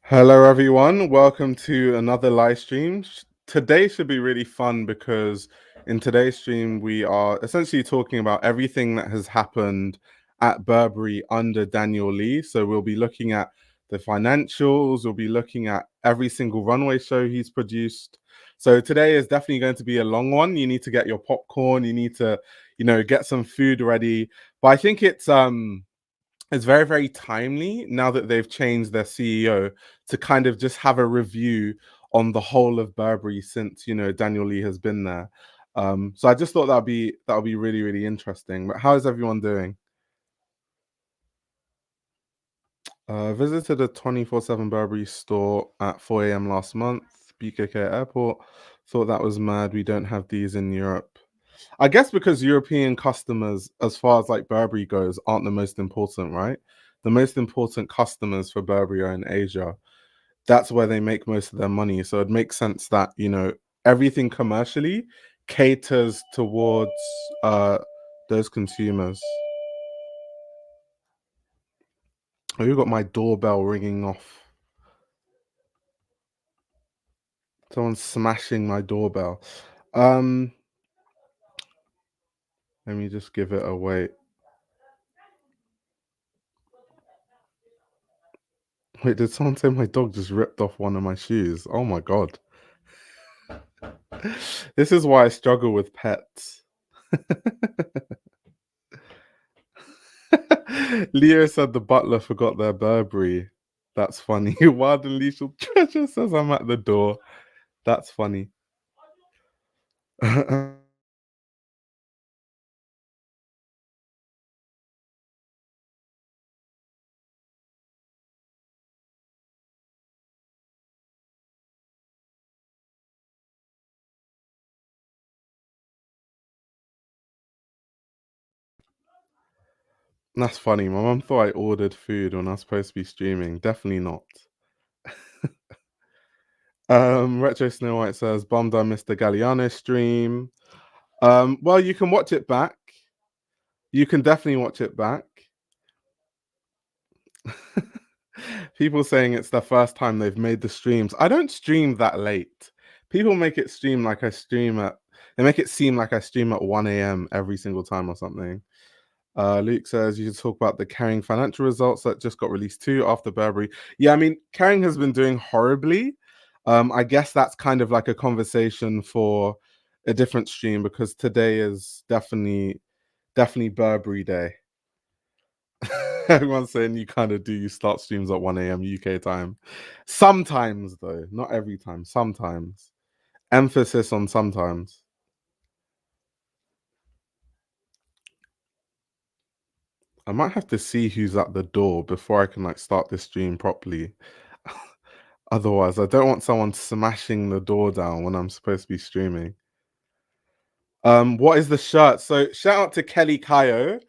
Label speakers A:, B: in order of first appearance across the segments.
A: Hello, everyone. Welcome to another live stream. Today should be really fun because in today's stream, we are essentially talking about everything that has happened at Burberry under Daniel Lee. So we'll be looking at the financials, we'll be looking at every single runway show he's produced. So today is definitely going to be a long one. You need to get your popcorn, you need to, get some food ready. But I think it's very, very timely now that they've changed their CEO to kind of just have a review on the whole of Burberry since Daniel Lee has been there. So I just thought that'll be really, really interesting. But how is everyone doing? Visited a 24/7 Burberry store at 4 a.m. last month, BKK Airport. Thought that was mad. We don't have these in Europe. I guess because European customers, as far as like Burberry goes, aren't the most important, right? The most important customers for Burberry are in Asia. That's where they make most of their money. So it makes sense that, everything commercially caters towards uh those consumers. Oh, you got my doorbell ringing off. Someone's smashing my doorbell. Um, Let me just give it a wait. Wait, did someone say my dog just ripped off one of my shoes? Oh my god. This is why I struggle with pets. Leo said the butler forgot their Burberry. That's funny. Wild and Lethal Treasure says I'm at the door. That's funny. That's funny. My mum thought I ordered food when I was supposed to be streaming. Definitely not. Retro Snow White says, bummed I missed the Galliano stream. Well, you can watch it back. You can definitely watch it back. People saying it's the first time they've made the streams. I don't stream that late. People make it stream like I stream at they make it seem like I stream at 1 a.m. every single time or something. Luke says you should talk about the Kering financial results that just got released too after Burberry. Yeah, I mean, Kering has been doing horribly. I guess that's kind of like a conversation for a different stream because today is definitely Burberry Day. Everyone's saying you start streams at 1 a.m. UK time. Sometimes though, not every time, sometimes. Emphasis on sometimes. I might have to see who's at the door before I can like start the stream properly. Otherwise, I don't want someone smashing the door down when I'm supposed to be streaming. What is the shirt? So shout out to Kelly Kayo.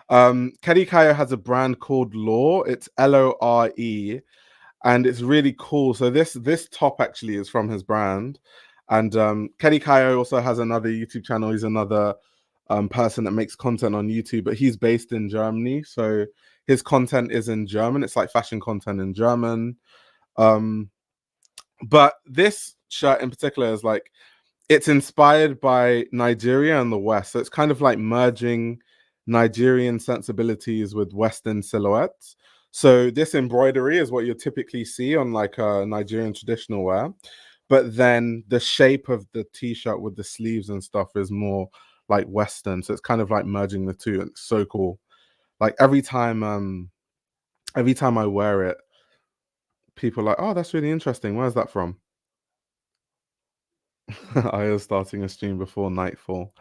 A: Kelly Kayo has a brand called Lore. It's Lore, and it's really cool. So this top actually is from his brand. And Kelly Kayo also has another YouTube channel. He's another person that makes content on YouTube, but he's based in Germany. So his content is in German. It's like fashion content in German. But this shirt in particular is like it's inspired by Nigeria and the West. So it's kind of like merging Nigerian sensibilities with Western silhouettes. So this embroidery is what you typically see on like a Nigerian traditional wear. But then the shape of the t-shirt with the sleeves and stuff is more like Western. So it's kind of like merging the two. And it's so cool. Like every time I wear it, people are like, oh, that's really interesting. Where's that from? I was starting a stream before nightfall.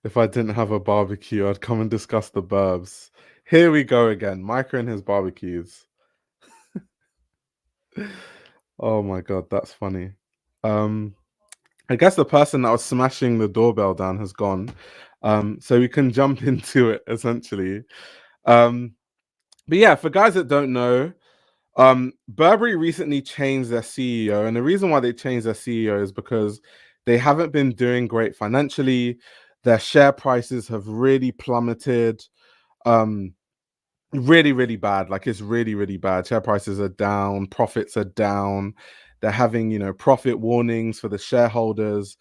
A: If I didn't have a barbecue, I'd come and discuss the burbs. Here we go again. Micah and his barbecues. Oh my god, that's funny. I guess the person that was smashing the doorbell down has gone. So we can jump into it essentially. Um, but yeah, for guys that don't know, Burberry recently changed their CEO, and the reason why they changed their CEO is because they haven't been doing great financially. Their share prices have really plummeted. Um, really bad. Like, it's really bad. Share prices are down, profits are down. They're having, profit warnings for the shareholders.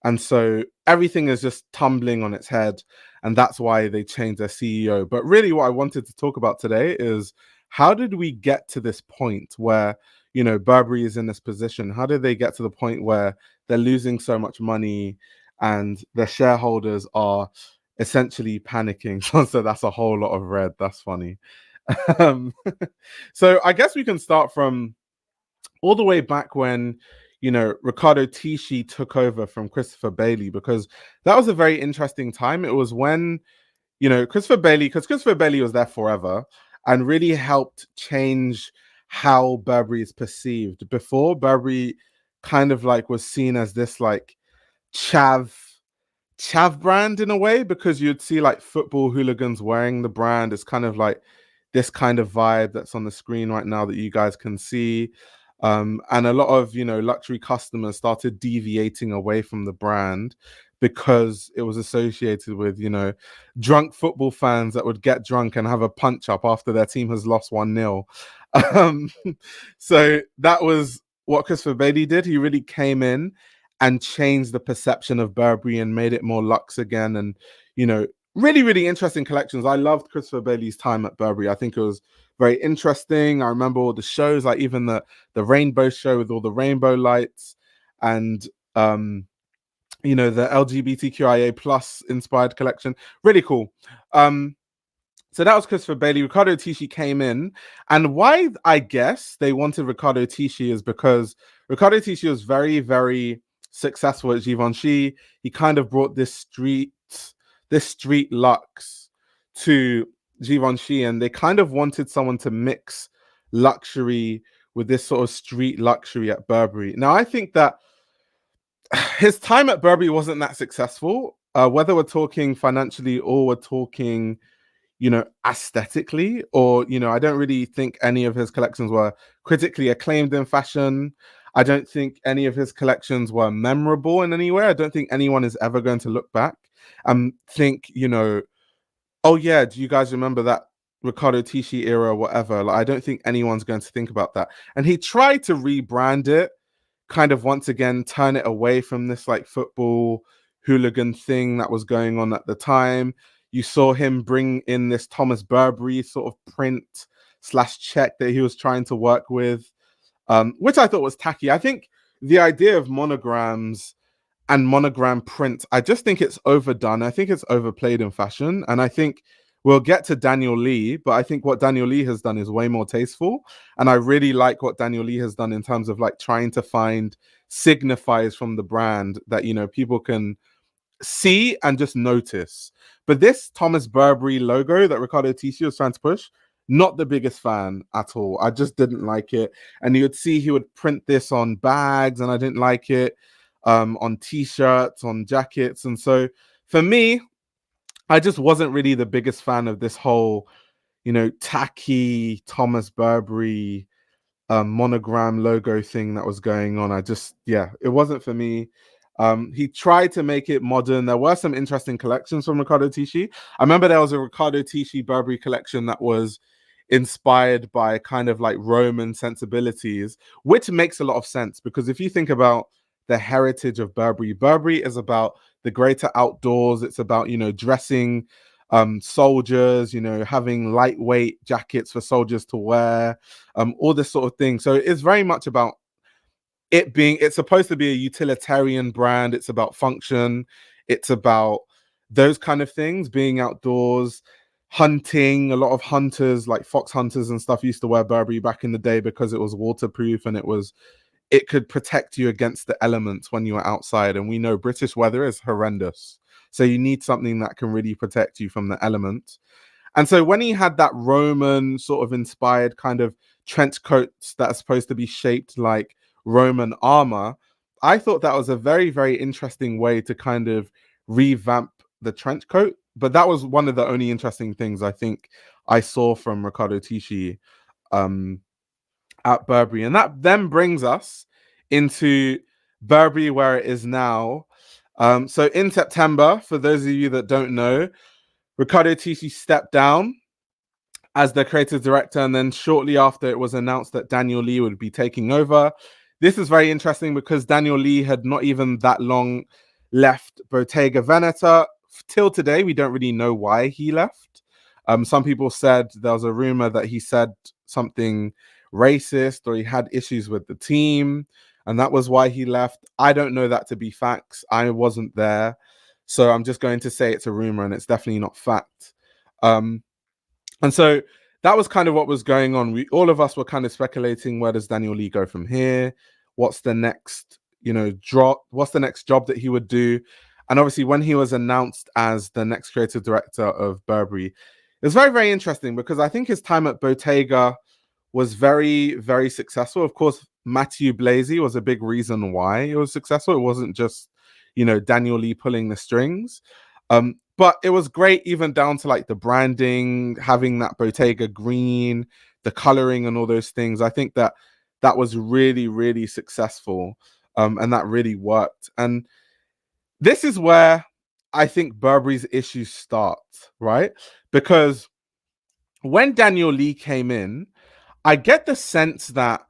A: And so everything is just tumbling on its head. And that's why they changed their CEO. But really, what I wanted to talk about today is, how did we get to this point where, Burberry is in this position? How did they get to the point where they're losing so much money and their shareholders are essentially panicking? So that's a whole lot of red. That's funny. um, so I guess we can start from all the way back when, Riccardo Tisci took over from Christopher Bailey, because that was a very interesting time. It was when, Christopher Bailey, because Christopher Bailey was there forever and really helped change how Burberry is perceived. Before, Burberry kind of like was seen as this like chav brand in a way, because you'd see like football hooligans wearing the brand. It's kind of like this kind of vibe that's on the screen right now that you guys can see. And a lot of, luxury customers started deviating away from the brand because it was associated with, drunk football fans that would get drunk and have a punch up after their team has lost 1-0. Um, so that was what Christopher Bailey did. He really came in and changed the perception of Burberry and made it more luxe again. And, really interesting collections. I loved Christopher Bailey's time at Burberry. I think it was very interesting. I remember all the shows, like even the rainbow show with all the rainbow lights, and the LGBTQIA plus inspired collection. Really cool. So that was Christopher Bailey. Riccardo Tisci came in, and why I guess they wanted Riccardo Tisci is because Riccardo Tisci was very successful at Givenchy. He kind of brought this street luxe to Givenchy, and they kind of wanted someone to mix luxury with this sort of street luxury at Burberry. Now, I think that his time at Burberry wasn't that successful, whether we're talking financially or we're talking, aesthetically, or, I don't really think any of his collections were critically acclaimed in fashion. I don't think any of his collections were memorable in any way. I don't think anyone is ever going to look back and think, oh yeah, do you guys remember that Riccardo Tisci era or whatever? Like, I don't think anyone's going to think about that. And he tried to rebrand it, kind of once again turn it away from this like football hooligan thing that was going on at the time. You saw him bring in this Thomas Burberry sort of print / check that he was trying to work with, which I thought was tacky. I think the idea of monograms and monogram print, I just think it's overdone. I think it's overplayed in fashion. And I think we'll get to Daniel Lee, but I think what Daniel Lee has done is way more tasteful. And I really like what Daniel Lee has done in terms of like trying to find signifiers from the brand that, people can see and just notice. But this Thomas Burberry logo that Riccardo Tisci was trying to push, not the biggest fan at all. I just didn't like it. And you would see he would print this on bags, and I didn't like it, on t-shirts, on jackets. And so for me, I just wasn't really the biggest fan of this whole, tacky Thomas Burberry monogram logo thing that was going on. It wasn't for me. He tried to make it modern. There were some interesting collections from Riccardo Tisci. I remember there was a Riccardo Tisci Burberry collection that was inspired by kind of like Roman sensibilities, which makes a lot of sense, because if you think about the heritage of Burberry, Burberry is about the greater outdoors. It's about, dressing soldiers, having lightweight jackets for soldiers to wear, all this sort of thing. So it's very much about it's supposed to be a utilitarian brand. It's about function. It's about those kind of things, being outdoors, hunting. A lot of hunters, like fox hunters and stuff, used to wear Burberry back in the day because it was waterproof and it could protect you against the elements when you were outside. And we know British weather is horrendous. So you need something that can really protect you from the elements. And so when he had that Roman sort of inspired kind of trench coats that are supposed to be shaped like Roman armor, I thought that was a very interesting way to kind of revamp the trench coat. But that was one of the only interesting things I think I saw from Riccardo Tisci at Burberry. And that then brings us into Burberry where it is now. So in September, for those of you that don't know, Riccardo Tisci stepped down as the creative director, and then shortly after it was announced that Daniel Lee would be taking over. This is very interesting because Daniel Lee had not even that long left Bottega Veneta. Till today, we don't really know why he left. Some people said there was a rumor that he said something racist or he had issues with the team, and that was why he left. I don't know that to be facts. I wasn't there. So I'm just going to say it's a rumor and it's definitely not fact. And so that was kind of what was going on. All of us were kind of speculating, where does Daniel Lee go from here? What's the next, drop? What's the next job that he would do? And obviously, when he was announced as the next creative director of Burberry, it was very, very interesting because I think his time at Bottega was very, very successful. Of course, Matthew Blazy was a big reason why it was successful. It wasn't just, Daniel Lee pulling the strings. But it was great, even down to like the branding, having that Bottega green, the coloring and all those things. I think that was really, really successful. And that really worked. And this is where I think Burberry's issues start, right? Because when Daniel Lee came in, I get the sense that,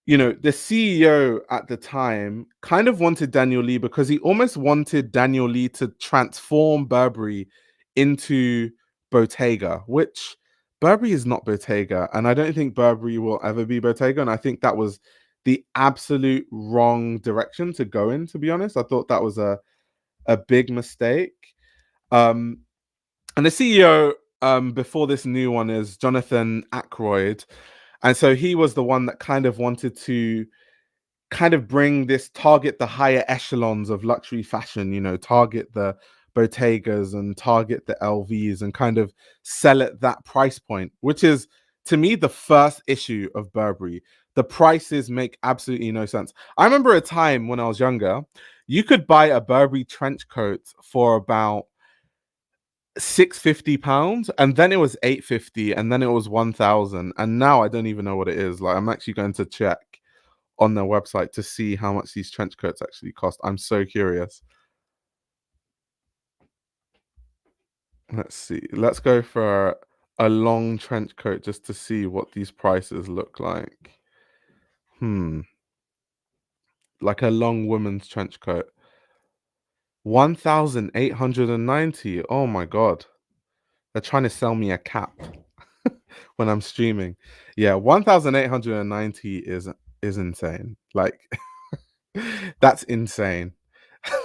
A: the CEO at the time kind of wanted Daniel Lee because he almost wanted Daniel Lee to transform Burberry into Bottega, which Burberry is not Bottega. And I don't think Burberry will ever be Bottega. And I think that was the absolute wrong direction to go in, to be honest. I thought that was a big mistake. And the CEO before this new one is Jonathan Akeroyd. And so he was the one that kind of wanted to kind of bring this, target the higher echelons of luxury fashion, target the Bottegas and target the LVs and kind of sell at that price point, which is, to me, the first issue of Burberry. The prices make absolutely no sense. I remember a time when I was younger, you could buy a Burberry trench coat for about £650, and then it was £850, and then it was 1,000, and now I don't even know what it is. Like, I'm actually going to check on their website to see how much these trench coats actually cost. I'm so curious. Let's see. Let's go for a long trench coat just to see what these prices look like. Like a long woman's trench coat. 1,890. Oh my god. They're trying to sell me a cap when I'm streaming. Yeah, 1,890 is insane. Like, that's insane.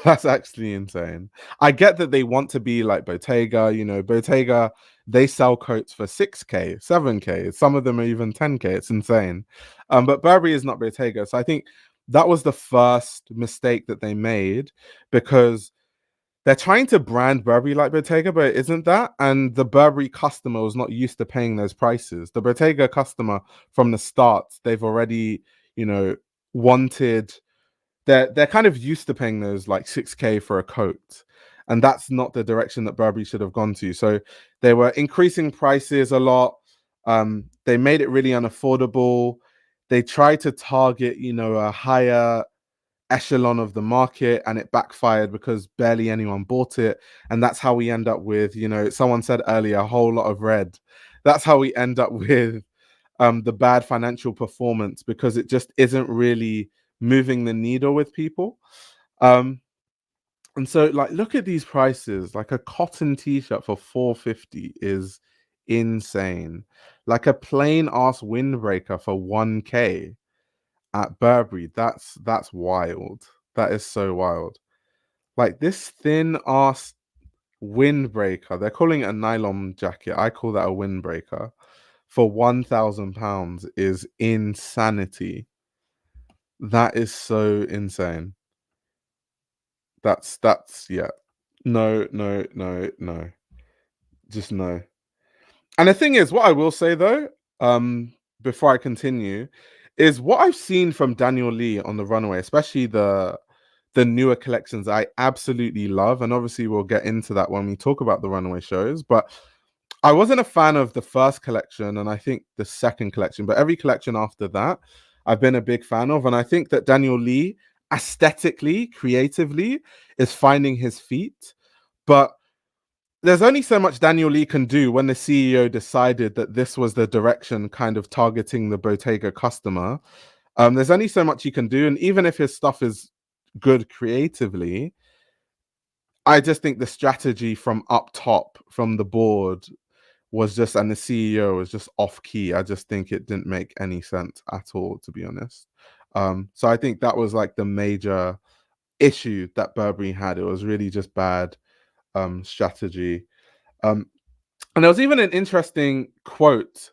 A: That's actually insane. I get that they want to be like Bottega. Bottega, they sell coats for 6K, 7K. Some of them are even 10K. It's insane. But Burberry is not Bottega. So I think that was the first mistake that they made, because they're trying to brand Burberry like Bottega, but it isn't that. And the Burberry customer was not used to paying those prices. The Bottega customer from the start, they've already, wanted, they're kind of used to paying those like 6K for a coat. And that's not the direction that Burberry should have gone to. So they were increasing prices a lot. They made it really unaffordable. They tried to target, a higher echelon of the market, and it backfired because barely anyone bought it. And that's how we end up with, someone said earlier, a whole lot of red. That's how we end up with the bad financial performance, because it just isn't really moving the needle with people. And so, like, look at these prices. Like a cotton t-shirt for £450 is insane. Like a plain ass windbreaker for 1K at Burberry, that's wild. That is so wild. Like this thin ass windbreaker, they're calling it a nylon jacket. I call that a windbreaker, for £1,000 is insanity. That is so insane. That's yeah. No. Just no. And the thing is, what I will say though, before I continue, is what I've seen from Daniel Lee on the runway, especially the newer collections, I absolutely love. And obviously we'll get into that when we talk about the runway shows. But I wasn't a fan of the first collection, and I think the second collection, but every collection after that, I've been a big fan of. And I think that Daniel Lee aesthetically, creatively, is finding his feet. But there's only so much Daniel Lee can do when the CEO decided that this was the direction kind of targeting the Bottega customer. There's only so much he can do. And even if his stuff is good creatively, I just think the strategy from up top, from the board, was just, and the CEO was just off key. I just think it didn't make any sense at all, to be honest. So I think that was like the major issue that Burberry had. It was really just bad strategy. And there was even an interesting quote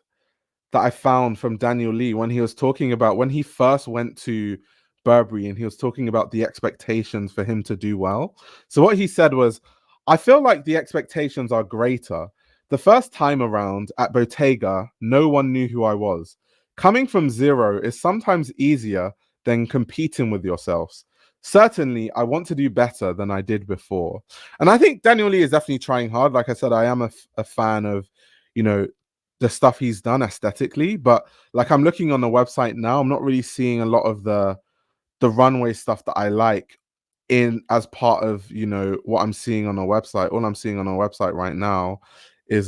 A: that I found from Daniel Lee when he was talking about when he first went to Burberry, and he was talking about the expectations for him to do well. So what he said was, I feel like the expectations are greater. The first time around at Bottega, no one knew who I was. Coming from zero is sometimes easier than competing with yourselves. Certainly, I want to do better than I did before. And I think Daniel Lee is definitely trying hard. Like I said, I am a fan of, you know, the stuff he's done aesthetically, but like I'm looking on the website now, I'm not really seeing a lot of the runway stuff that I like in as part of, you know, what I'm seeing on a website. All I'm seeing on a website right now is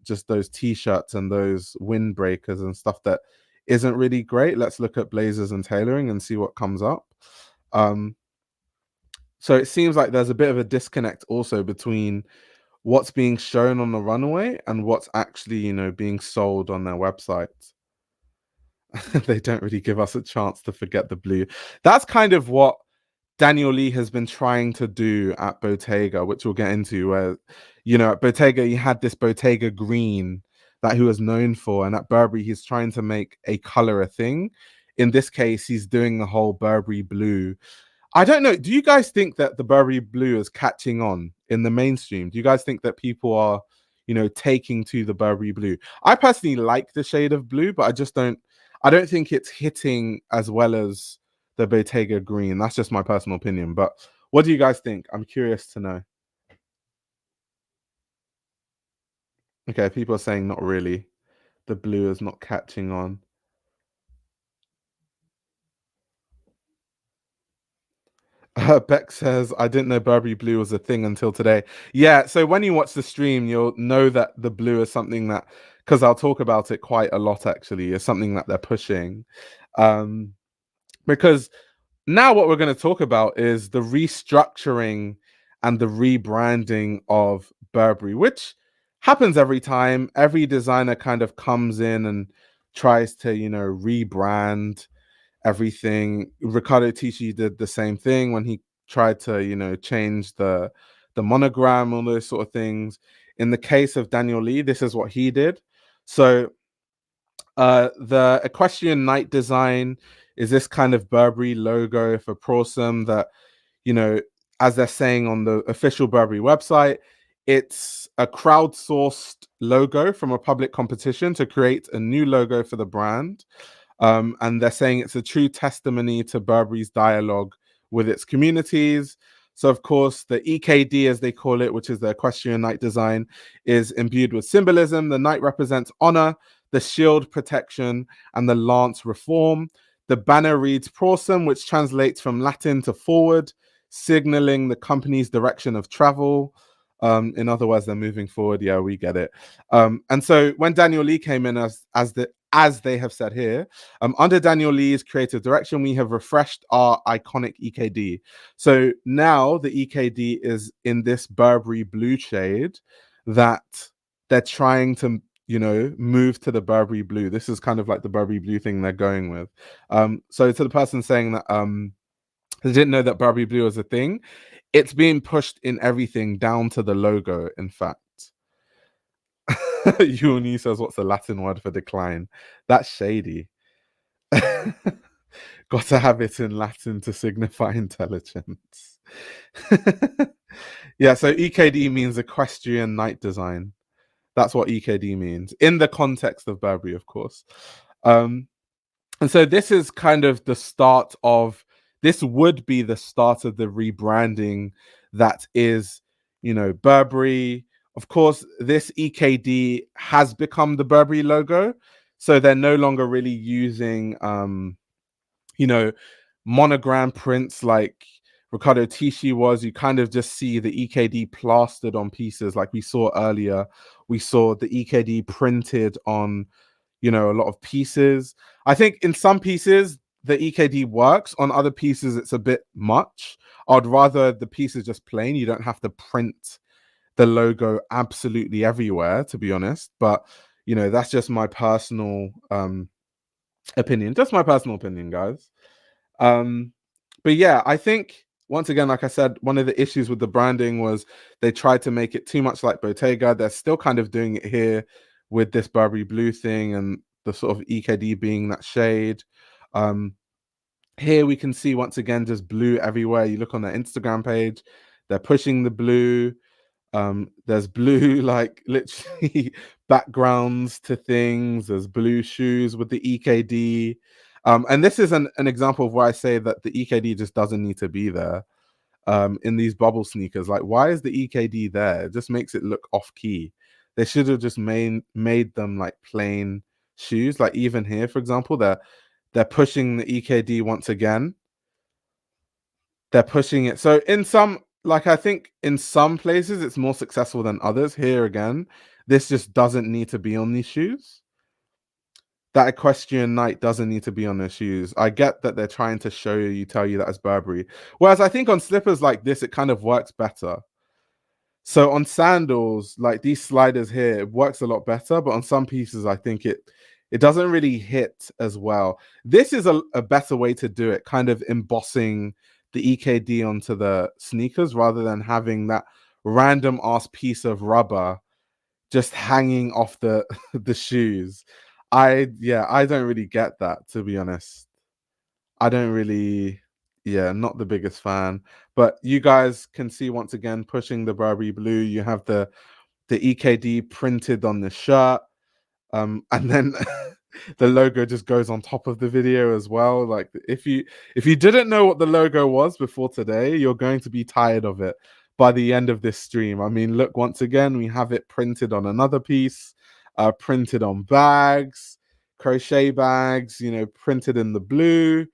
A: just those t-shirts and those windbreakers and stuff that isn't really great. Let's look at blazers and tailoring and see what comes up. So it seems like there's a bit of a disconnect also between what's being shown on the runway and what's actually, you know, being sold on their website. They don't really give us a chance to forget the blue. That's kind of what Daniel Lee has been trying to do at Bottega, which we'll get into, where, you know, at Bottega, he had this Bottega green that he was known for. And at Burberry, he's trying to make a color a thing. In this case, he's doing the whole Burberry blue. I don't know. Do you guys think that the Burberry blue is catching on in the mainstream? Do you guys think that people are, you know, taking to the Burberry blue? I personally like the shade of blue, but I don't think it's hitting as well as the Bottega green. That's just my personal opinion. But what do you guys think? I'm curious to know. Okay, people are saying not really. The blue is not catching on. Beck says, I didn't know Burberry Blue was a thing until today. Yeah, so when you watch the stream, you'll know that the blue is something that, because I'll talk about it quite a lot actually, is something that they're pushing. Because now what we're going to talk about is the restructuring and the rebranding of Burberry, which happens every time. Every designer kind of comes in and tries to, you know, rebrand everything. Riccardo Tisci did the same thing when he tried to, you know, change the monogram, all those sort of things. In the case of Daniel Lee, this is what he did. So the equestrian knight design is this kind of Burberry logo for Prorsum that, you know, as they're saying on the official Burberry website, it's a crowdsourced logo from a public competition to create a new logo for the brand. And they're saying it's a true testimony to Burberry's dialogue with its communities. So, of course, the EKD, as they call it, which is the equestrian knight design, is imbued with symbolism. The knight represents honor, the shield protection, and the lance reform. The banner reads Prorsum, which translates from Latin to forward, signaling the company's direction of travel. In other words, they're moving forward. Yeah, we get it. And so when Daniel Lee came in as they have said here, under Daniel Lee's creative direction, we have refreshed our iconic EKD. So now the EKD is in this Burberry blue shade that they're trying to, you know, move to the Burberry blue. This is kind of like the Burberry blue thing they're going with. So to the person saying that they didn't know that Burberry blue was a thing, it's being pushed in everything down to the logo, in fact. Uni says, what's the Latin word for decline? That's shady. Got to have it in Latin to signify intelligence. Yeah, so EKD means equestrian knight design. That's what EKD means in the context of Burberry, of course. And so this is kind of the start of, this would be the start of the rebranding that is, you know, Burberry. Of course, this EKD has become the Burberry logo. So they're no longer really using, you know, monogram prints like Riccardo Tisci was, you kind of just see the EKD plastered on pieces like we saw earlier. We saw the EKD printed on, you know, a lot of pieces. I think in some pieces the EKD works, on other pieces it's a bit much. I'd rather the piece is just plain. You don't have to print the logo absolutely everywhere, to be honest. But you know, that's just my personal opinion. Just my personal opinion, guys. But yeah, I think once again, like I said, one of the issues with the branding was they tried to make it too much like Bottega. They're still kind of doing it here with this Burberry Blue thing and the sort of EKD being that shade. Here we can see once again just blue everywhere. You look on their Instagram page, they're pushing the blue. There's blue like literally backgrounds to things. There's blue shoes with the EKD. And this is an example of where I say that the EKD just doesn't need to be there in these bubble sneakers. Like, why is the EKD there? It just makes it look off key. They should have just made them like plain shoes. Like even here, for example, they're pushing the EKD once again. They're pushing it. So in some, like I think in some places it's more successful than others. Here again, this just doesn't need to be on these shoes. That equestrian knight doesn't need to be on their shoes. I get that they're trying to show you, tell you that it's Burberry. Whereas I think on slippers like this, it kind of works better. So on sandals, like these sliders here, it works a lot better. But on some pieces, I think it doesn't really hit as well. This is a better way to do it, kind of embossing the EKD onto the sneakers rather than having that random ass piece of rubber just hanging off the the shoes. I don't really get that, to be honest. I don't really, not the biggest fan. But you guys can see once again pushing the Burberry Blue. You have the EKD printed on the shirt. And then the logo just goes on top of the video as well. Like if you didn't know what the logo was before today, you're going to be tired of it by the end of this stream. I mean, look, once again, we have it printed on another piece, printed on bags, crochet bags, you know, printed in the blue.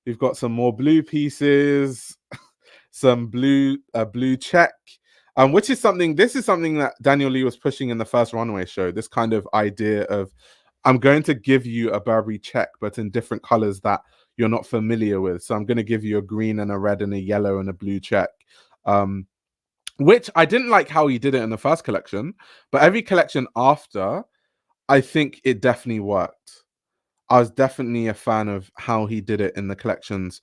A: We've got some more blue pieces, some blue check. Which is something, this is something that Daniel Lee was pushing in the first runway show, this kind of idea of, I'm going to give you a Burberry check, but in different colors that you're not familiar with. So I'm going to give you a green and a red and a yellow and a blue check. Which I didn't like how he did it in the first collection, but every collection after, I think it definitely worked. I was definitely a fan of how he did it in the collections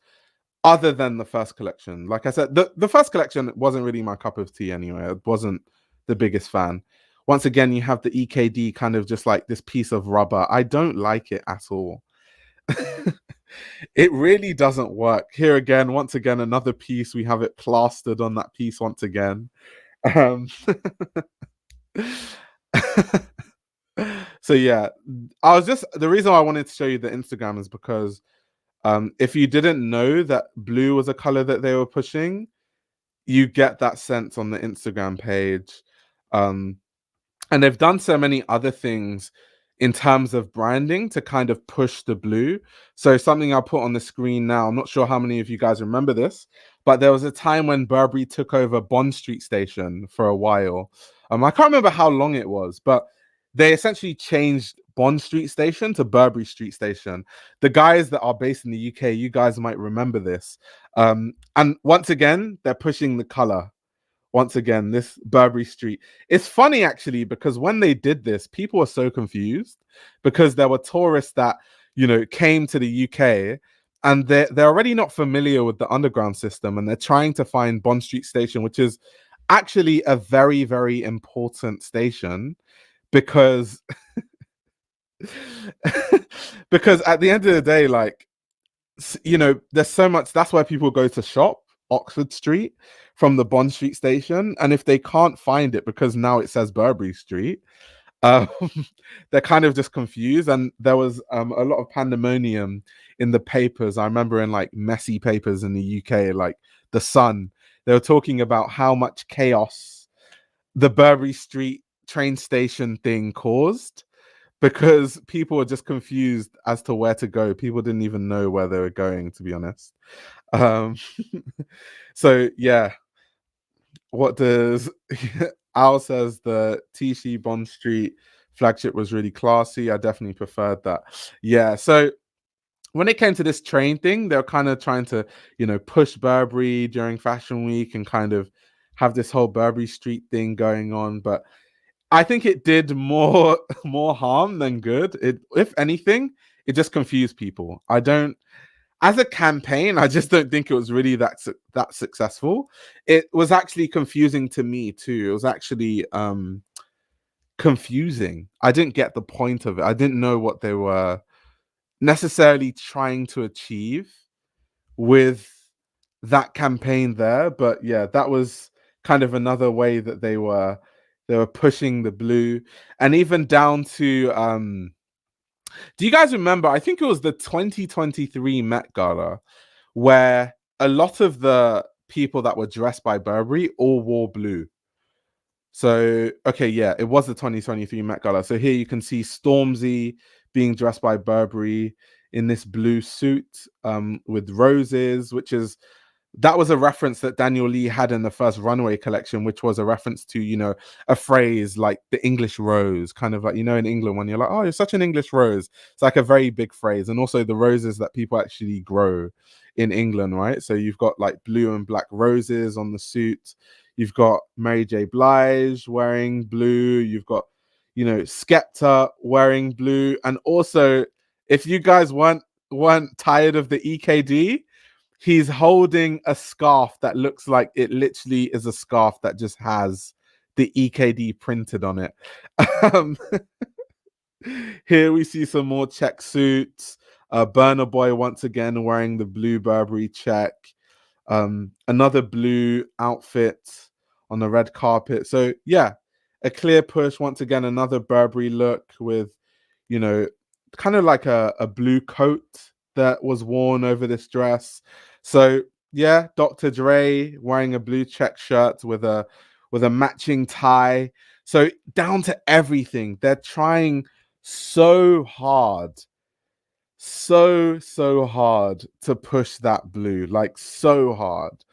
A: other than the first collection. Like I said, the first collection wasn't really my cup of tea anyway. I wasn't the biggest fan. Once again, you have the EKD kind of just like this piece of rubber. I don't like it at all. It really doesn't work. Here again, once again, another piece. We have it plastered on that piece once again. So yeah, the reason why I wanted to show you the Instagram is because if you didn't know that blue was a color that they were pushing, you get that sense on the Instagram page. And they've done so many other things in terms of branding to kind of push the blue. So something I'll put on the screen now, I'm not sure how many of you guys remember this, but there was a time when Burberry took over Bond Street Station for a while. I can't remember how long it was, but they essentially changed Bond Street Station to Burberry Street Station. The guys that are based in the UK, you guys might remember this. And once again, they're pushing the color. Once again, this Burberry Street. It's funny actually, because when they did this, people were so confused because there were tourists that, you know, came to the UK and they're already not familiar with the underground system, and they're trying to find Bond Street Station, which is actually a very, very important station because because at the end of the day, like, you know, there's so much. That's why people go to shop Oxford Street from the Bond Street Station, and if they can't find it because now it says Burberry Street, they're kind of just confused. And there was a lot of pandemonium in the papers. I remember in like messy papers in the UK, like The Sun, they were talking about how much chaos the Burberry Street train station thing caused because people were just confused as to where to go. People didn't even know where they were going, to be honest. Um, so yeah, what does Al says the Tisci Bond Street flagship was really classy. I definitely preferred that. Yeah, so when it came to this train thing, they were kind of trying to, push Burberry during Fashion Week and kind of have this whole Burberry Street thing going on. But I think it did more more harm than good. It, if anything, it just confused people. I don't, as a campaign, I just don't think it was really that successful. It was actually confusing to me too. It was actually confusing. I didn't get the point of it. I didn't know what they were necessarily trying to achieve with that campaign there. But yeah, that was kind of another way that they were pushing the blue. And even down to do you guys remember, I think it was the 2023 Met Gala, where a lot of the people that were dressed by Burberry all wore blue. So, okay, yeah, it was the 2023 Met Gala. So here you can see Stormzy being dressed by Burberry in this blue suit with roses, that was a reference that Daniel Lee had in the first runway collection, which was a reference to, a phrase like the English rose, kind of like, in England, when you're like, oh, you're such an English rose. It's like a very big phrase. And also the roses that people actually grow in England, right? So you've got like blue and black roses on the suit. You've got Mary J. Blige wearing blue. You've got, Skepta wearing blue. And also, if you guys weren't tired of the EKD, he's holding a scarf that looks like it literally is a scarf that just has the EKD printed on it. Here we see some more check suits. Burna Boy once again wearing the blue Burberry check. Another blue outfit on the red carpet. So yeah, a clear push. Once again, another Burberry look with, kind of like a blue coat that was worn over this dress. So yeah, Dr. Dre wearing a blue check shirt with a matching tie. So down to everything. They're trying so hard to push that blue, like so hard.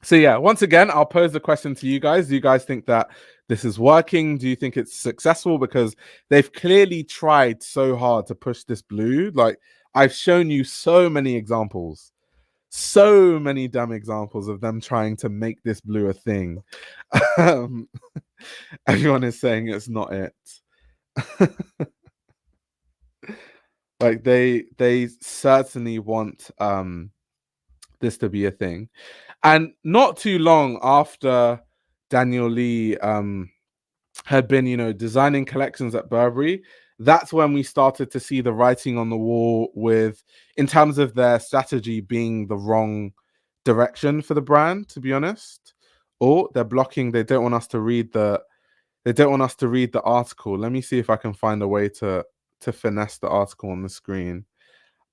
A: So yeah, once again, I'll pose the question to you guys. Do you guys think that this is working? Do you think it's successful? Because they've clearly tried so hard to push this blue. Like, I've shown you so many examples, so many damn examples of them trying to make this blue a thing. Everyone is saying it's not it. Like they certainly want this to be a thing. And not too long after Daniel Lee had been, designing collections at Burberry, that's when we started to see the writing on the wall in terms of their strategy being the wrong direction for the brand, to be honest. Or they're blocking, they don't want us to read the article. Let me see if I can find a way to finesse the article on the screen.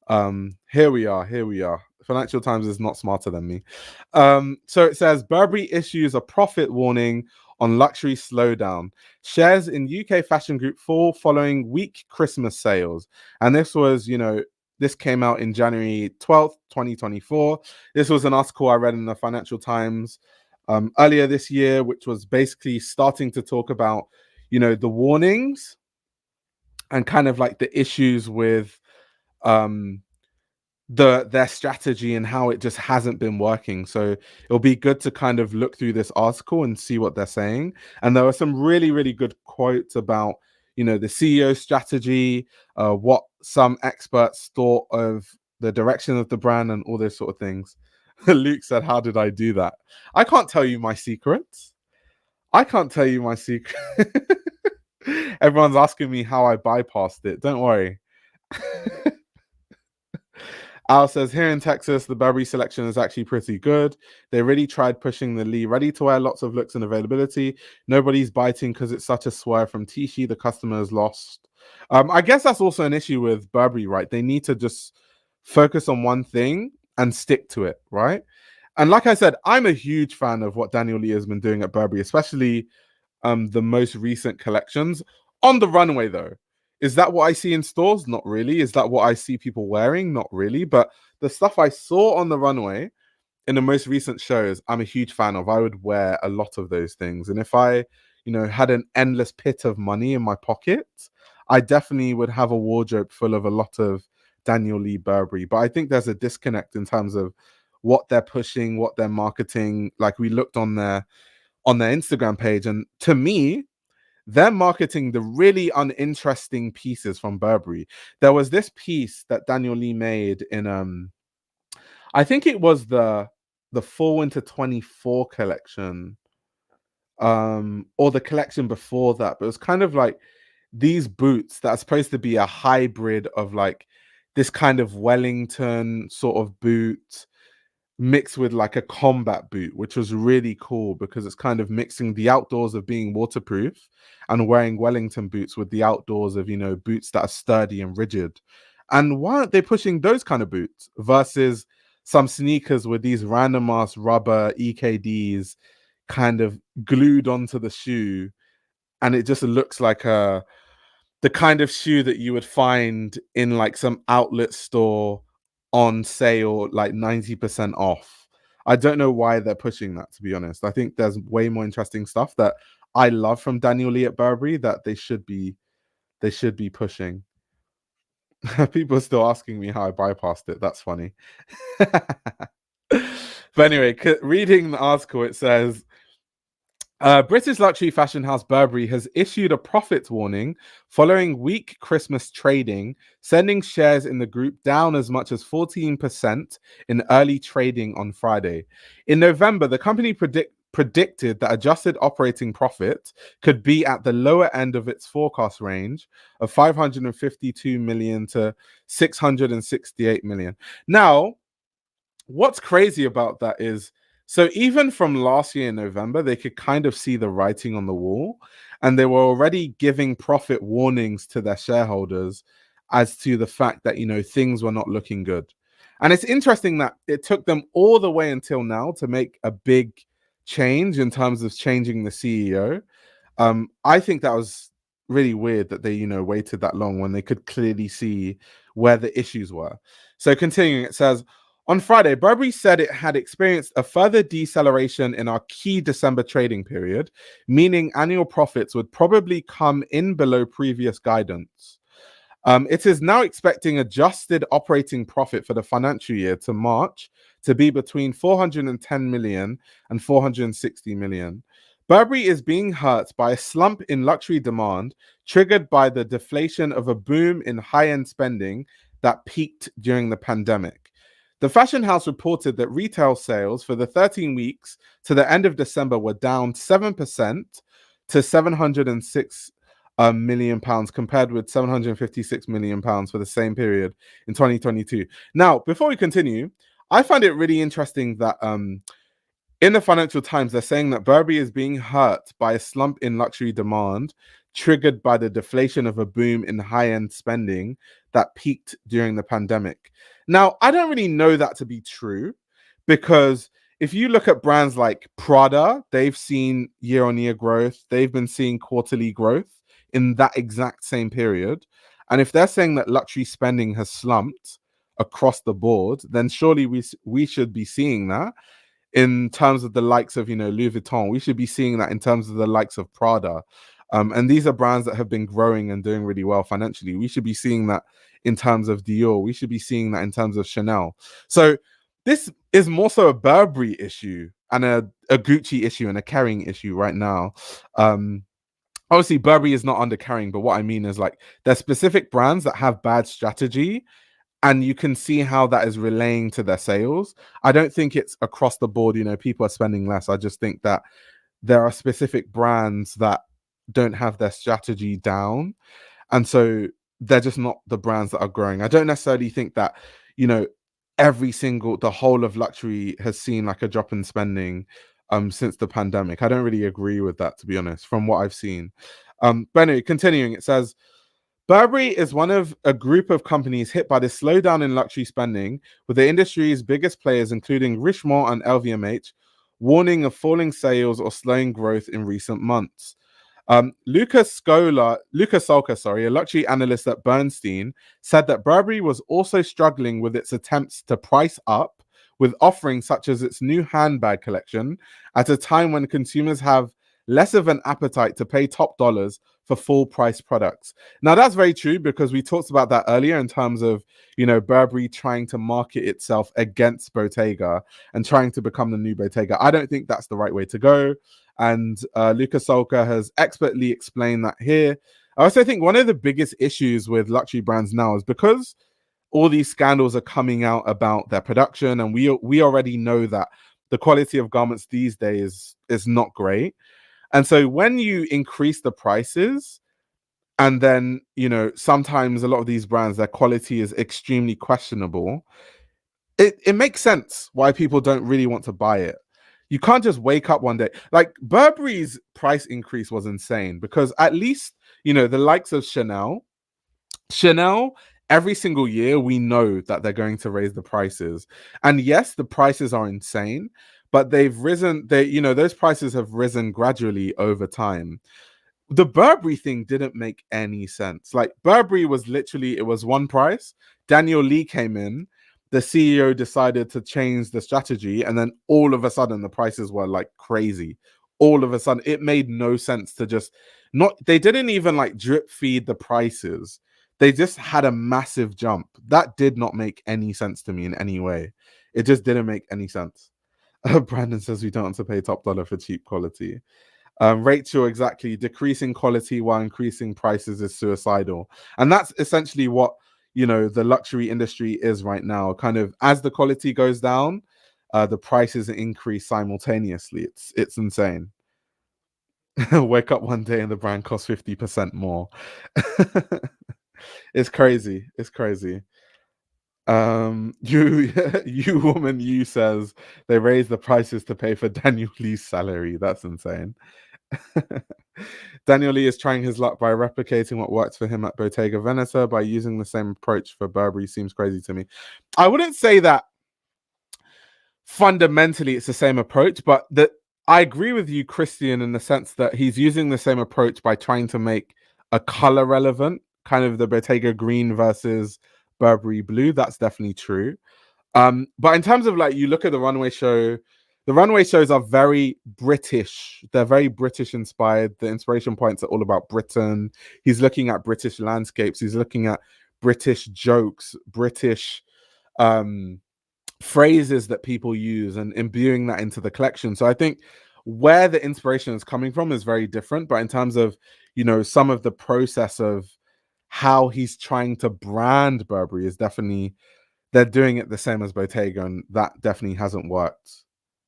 A: Here we are. Financial Times is not smarter than me. So it says Burberry issues a profit warning on luxury slowdown. Shares in UK fashion group fall following weak Christmas sales. And this was, this came out in January 12th, 2024. This was an article I read in the Financial Times earlier this year, which was basically starting to talk about, the warnings and kind of like the issues with their strategy and how it just hasn't been working. So it'll be good to kind of look through this article and see what they're saying. And there were some really, really good quotes about, the CEO strategy, what some experts thought of the direction of the brand and all those sort of things. Luke said, how did I do that? I can't tell you my secrets. Everyone's asking me how I bypassed it. Don't worry. Al says, here in Texas, the Burberry selection is actually pretty good. They really tried pushing the Lee ready-to-wear, lots of looks and availability. Nobody's biting because it's such a swerve from Tisci. The customer is lost. I guess that's also an issue with Burberry, right? They need to just focus on one thing and stick to it, right? And like I said, I'm a huge fan of what Daniel Lee has been doing at Burberry, especially the most recent collections. On the runway, though, is that what I see in stores? Not really. Is that what I see people wearing? Not really. But the stuff I saw on the runway in the most recent shows, I'm a huge fan of. I would wear a lot of those things. And if I, had an endless pit of money in my pocket, I definitely would have a wardrobe full of a lot of Daniel Lee Burberry. But I think there's a disconnect in terms of what they're pushing, what they're marketing. Like, we looked on their Instagram page, and to me, they're marketing the really uninteresting pieces from Burberry. There was this piece that Daniel Lee made in I think it was the fall winter 24 collection, or the collection before that, but it was kind of like these boots that are supposed to be a hybrid of like this kind of Wellington sort of boot mixed with like a combat boot, which was really cool because it's kind of mixing the outdoors of being waterproof and wearing Wellington boots with the outdoors of, boots that are sturdy and rigid. And why aren't they pushing those kind of boots versus some sneakers with these random ass rubber EKDs kind of glued onto the shoe? And it just looks like the kind of shoe that you would find in like some outlet store on sale, like 90% off. I don't know why they're pushing that, to be honest. I think there's way more interesting stuff that I love from Daniel Lee at Burberry that they should be pushing. People are still asking me how I bypassed it. That's funny. But anyway, reading the article, it says British luxury fashion house Burberry has issued a profit warning following weak Christmas trading, sending shares in the group down as much as 14% in early trading on Friday. In November, the company predicted that adjusted operating profit could be at the lower end of its forecast range of 552 million to 668 million. Now, what's crazy about that is, so even from last year in November, they could kind of see the writing on the wall, and they were already giving profit warnings to their shareholders as to the fact that, things were not looking good. And it's interesting that it took them all the way until now to make a big change in terms of changing the CEO. I think that was really weird that they, waited that long when they could clearly see where the issues were. So continuing, it says, on Friday, Burberry said it had experienced a further deceleration in our key December trading period, meaning annual profits would probably come in below previous guidance. It is now expecting adjusted operating profit for the financial year to March to be between 410 million and 460 million. Burberry is being hurt by a slump in luxury demand triggered by the deflation of a boom in high-end spending that peaked during the pandemic. The fashion house reported that retail sales for the 13 weeks to the end of December were down 7% to 706 million pounds, compared with 756 million pounds for the same period in 2022. Now, before we continue, I find it really interesting that in the Financial Times, they're saying that Burberry is being hurt by a slump in luxury demand triggered by the deflation of a boom in high-end spending that peaked during the pandemic. Now, I don't really know that to be true, because if you look at brands like Prada, they've seen year-on-year growth. They've been seeing quarterly growth in that exact same period. And if they're saying that luxury spending has slumped across the board, then surely we should be seeing that in terms of the likes of, Louis Vuitton. We should be seeing that in terms of the likes of Prada. And these are brands that have been growing and doing really well financially. We should be seeing that in terms of Dior. We should be seeing that in terms of Chanel. So this is more so a Burberry issue and a Gucci issue and a Kering issue right now. Obviously, Burberry is not under Kering, but what I mean is, like, there's specific brands that have bad strategy, and you can see how that is relaying to their sales. I don't think it's across the board, people are spending less. I just think that there are specific brands that don't have their strategy down, and so they're just not the brands that are growing. I don't necessarily think that, the whole of luxury has seen like a drop in spending since the pandemic. I don't really agree with that, to be honest, from what I've seen. But anyway, continuing, it says, Burberry is one of a group of companies hit by the slowdown in luxury spending, with the industry's biggest players, including Richemont and LVMH, warning of falling sales or slowing growth in recent months. Luca Solka, sorry, a luxury analyst at Bernstein, said that Burberry was also struggling with its attempts to price up with offerings such as its new handbag collection at a time when consumers have less of an appetite to pay top dollars for full price products. Now that's very true, because we talked about that earlier in terms of, Burberry trying to market itself against Bottega and trying to become the new Bottega. I don't think that's the right way to go. And Luca Solka has expertly explained that here. I also think one of the biggest issues with luxury brands now is because all these scandals are coming out about their production, and we already know that the quality of garments these days is not great. And so when you increase the prices, and then, sometimes a lot of these brands, their quality is extremely questionable, it makes sense why people don't really want to buy it. You can't just wake up one day. Like Burberry's price increase was insane, because at least, the likes of Chanel, every single year, we know that they're going to raise the prices. And yes, the prices are insane, but they've risen. Those prices have risen gradually over time. The Burberry thing didn't make any sense. Like Burberry was literally, it was one price. Daniel Lee came in, the CEO decided to change the strategy, and then all of a sudden the prices were like crazy. All of a sudden, it made no sense to just they didn't even like drip feed the prices. They just had a massive jump. That did not make any sense to me in any way. It just didn't make any sense. Brandon says we don't want to pay top dollar for cheap quality. Rachel, exactly. Decreasing quality while increasing prices is suicidal. And that's essentially what, the luxury industry is right now. Kind of as the quality goes down, the prices increase simultaneously. It's insane. Wake up one day and the brand costs 50% more. It's crazy. It's crazy. You woman, you says they raised the prices to pay for Daniel Lee's salary. That's insane. Daniel Lee is trying his luck by replicating what worked for him at Bottega Veneta by using the same approach for Burberry. Seems crazy to me. I wouldn't say that fundamentally it's the same approach, but that I agree with you, Christian, in the sense that he's using the same approach by trying to make a color relevant, kind of the Bottega green versus Burberry blue. That's definitely true. But in terms of like, you look at the runway show, the runway shows are very British. They're very British inspired. The inspiration points are all about Britain. He's looking at British landscapes. He's looking at British jokes, British phrases that people use, and imbuing that into the collection. So I think where the inspiration is coming from is very different. But in terms of, some of the process of how he's trying to brand Burberry is definitely, they're doing it the same as Bottega, and that definitely hasn't worked.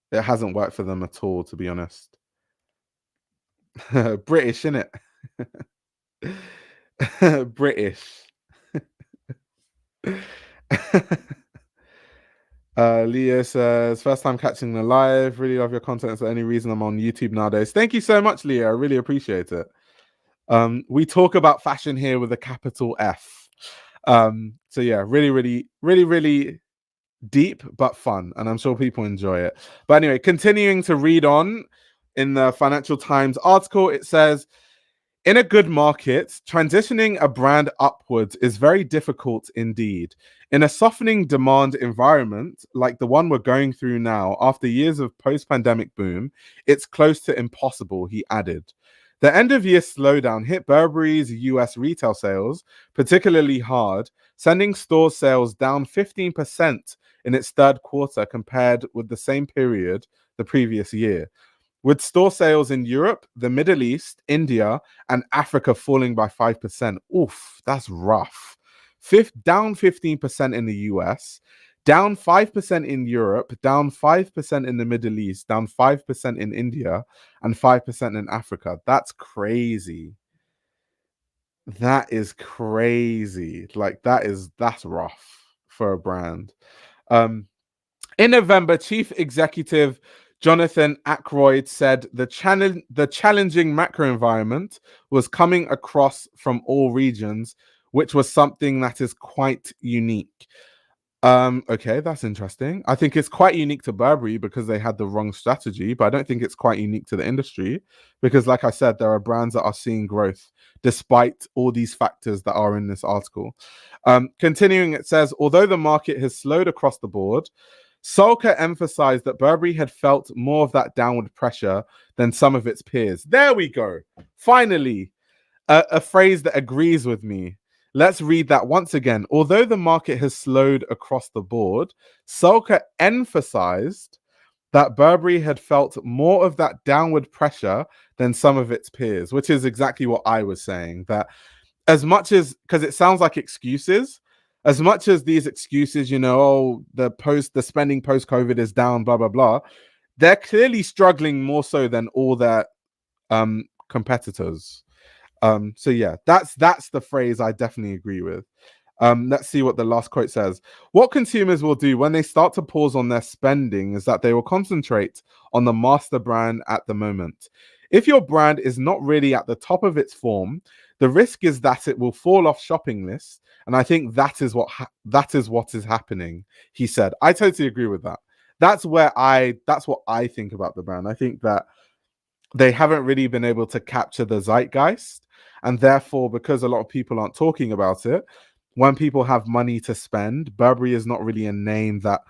A: It hasn't worked for them at all, to be honest. British, innit? British. Leo says, first time catching the live. Really love your content. It's the only reason I'm on YouTube nowadays. Thank you so much, Leo. I really appreciate it. We talk about fashion here with a capital F. So yeah, really deep but fun, and I'm sure people enjoy it. But anyway, continuing to read on in the Financial Times article, it says, in a good market, transitioning a brand upwards is very difficult indeed. In a softening demand environment like the one we're going through now, after years of post-pandemic boom, it's close to impossible, he added. The end-of-year slowdown hit Burberry's US retail sales particularly hard, sending store sales down 15% in its third quarter compared with the same period the previous year, with store sales in Europe, the Middle East, India, and Africa falling by 5%. Oof, that's rough. Down 15% in the US, down 5% in Europe, down 5% in the Middle East, down 5% in India, and 5% in Africa. That's crazy. That is crazy. Like that's rough for a brand. In November, Chief Executive Jonathan Akeroyd said the challenging macro environment was coming across from all regions, which was something that is quite unique. Okay, that's interesting. I think it's quite unique to Burberry because they had the wrong strategy, but I don't think it's quite unique to the industry because, like I said, there are brands that are seeing growth despite all these factors that are in this article. Continuing, it says, although the market has slowed across the board, Solka emphasized that Burberry had felt more of that downward pressure than some of its peers. There we go. Finally, a phrase that agrees with me. Let's read that once again. Although the market has slowed across the board, Solka emphasized that Burberry had felt more of that downward pressure than some of its peers, which is exactly what I was saying. That as much as, because it sounds like excuses, as much as these excuses, oh, the spending post COVID is down, blah blah blah, they're clearly struggling more so than all their competitors. So yeah, that's the phrase I definitely agree with. Let's see what the last quote says. What consumers will do when they start to pause on their spending is that they will concentrate on the master brand at the moment. If your brand is not really at the top of its form, the risk is that it will fall off shopping lists, and I think that is what is happening. He said. I totally agree with that. That's what I think about the brand. I think that they haven't really been able to capture the zeitgeist, and therefore, because a lot of people aren't talking about it, when people have money to spend, Burberry is not really a name that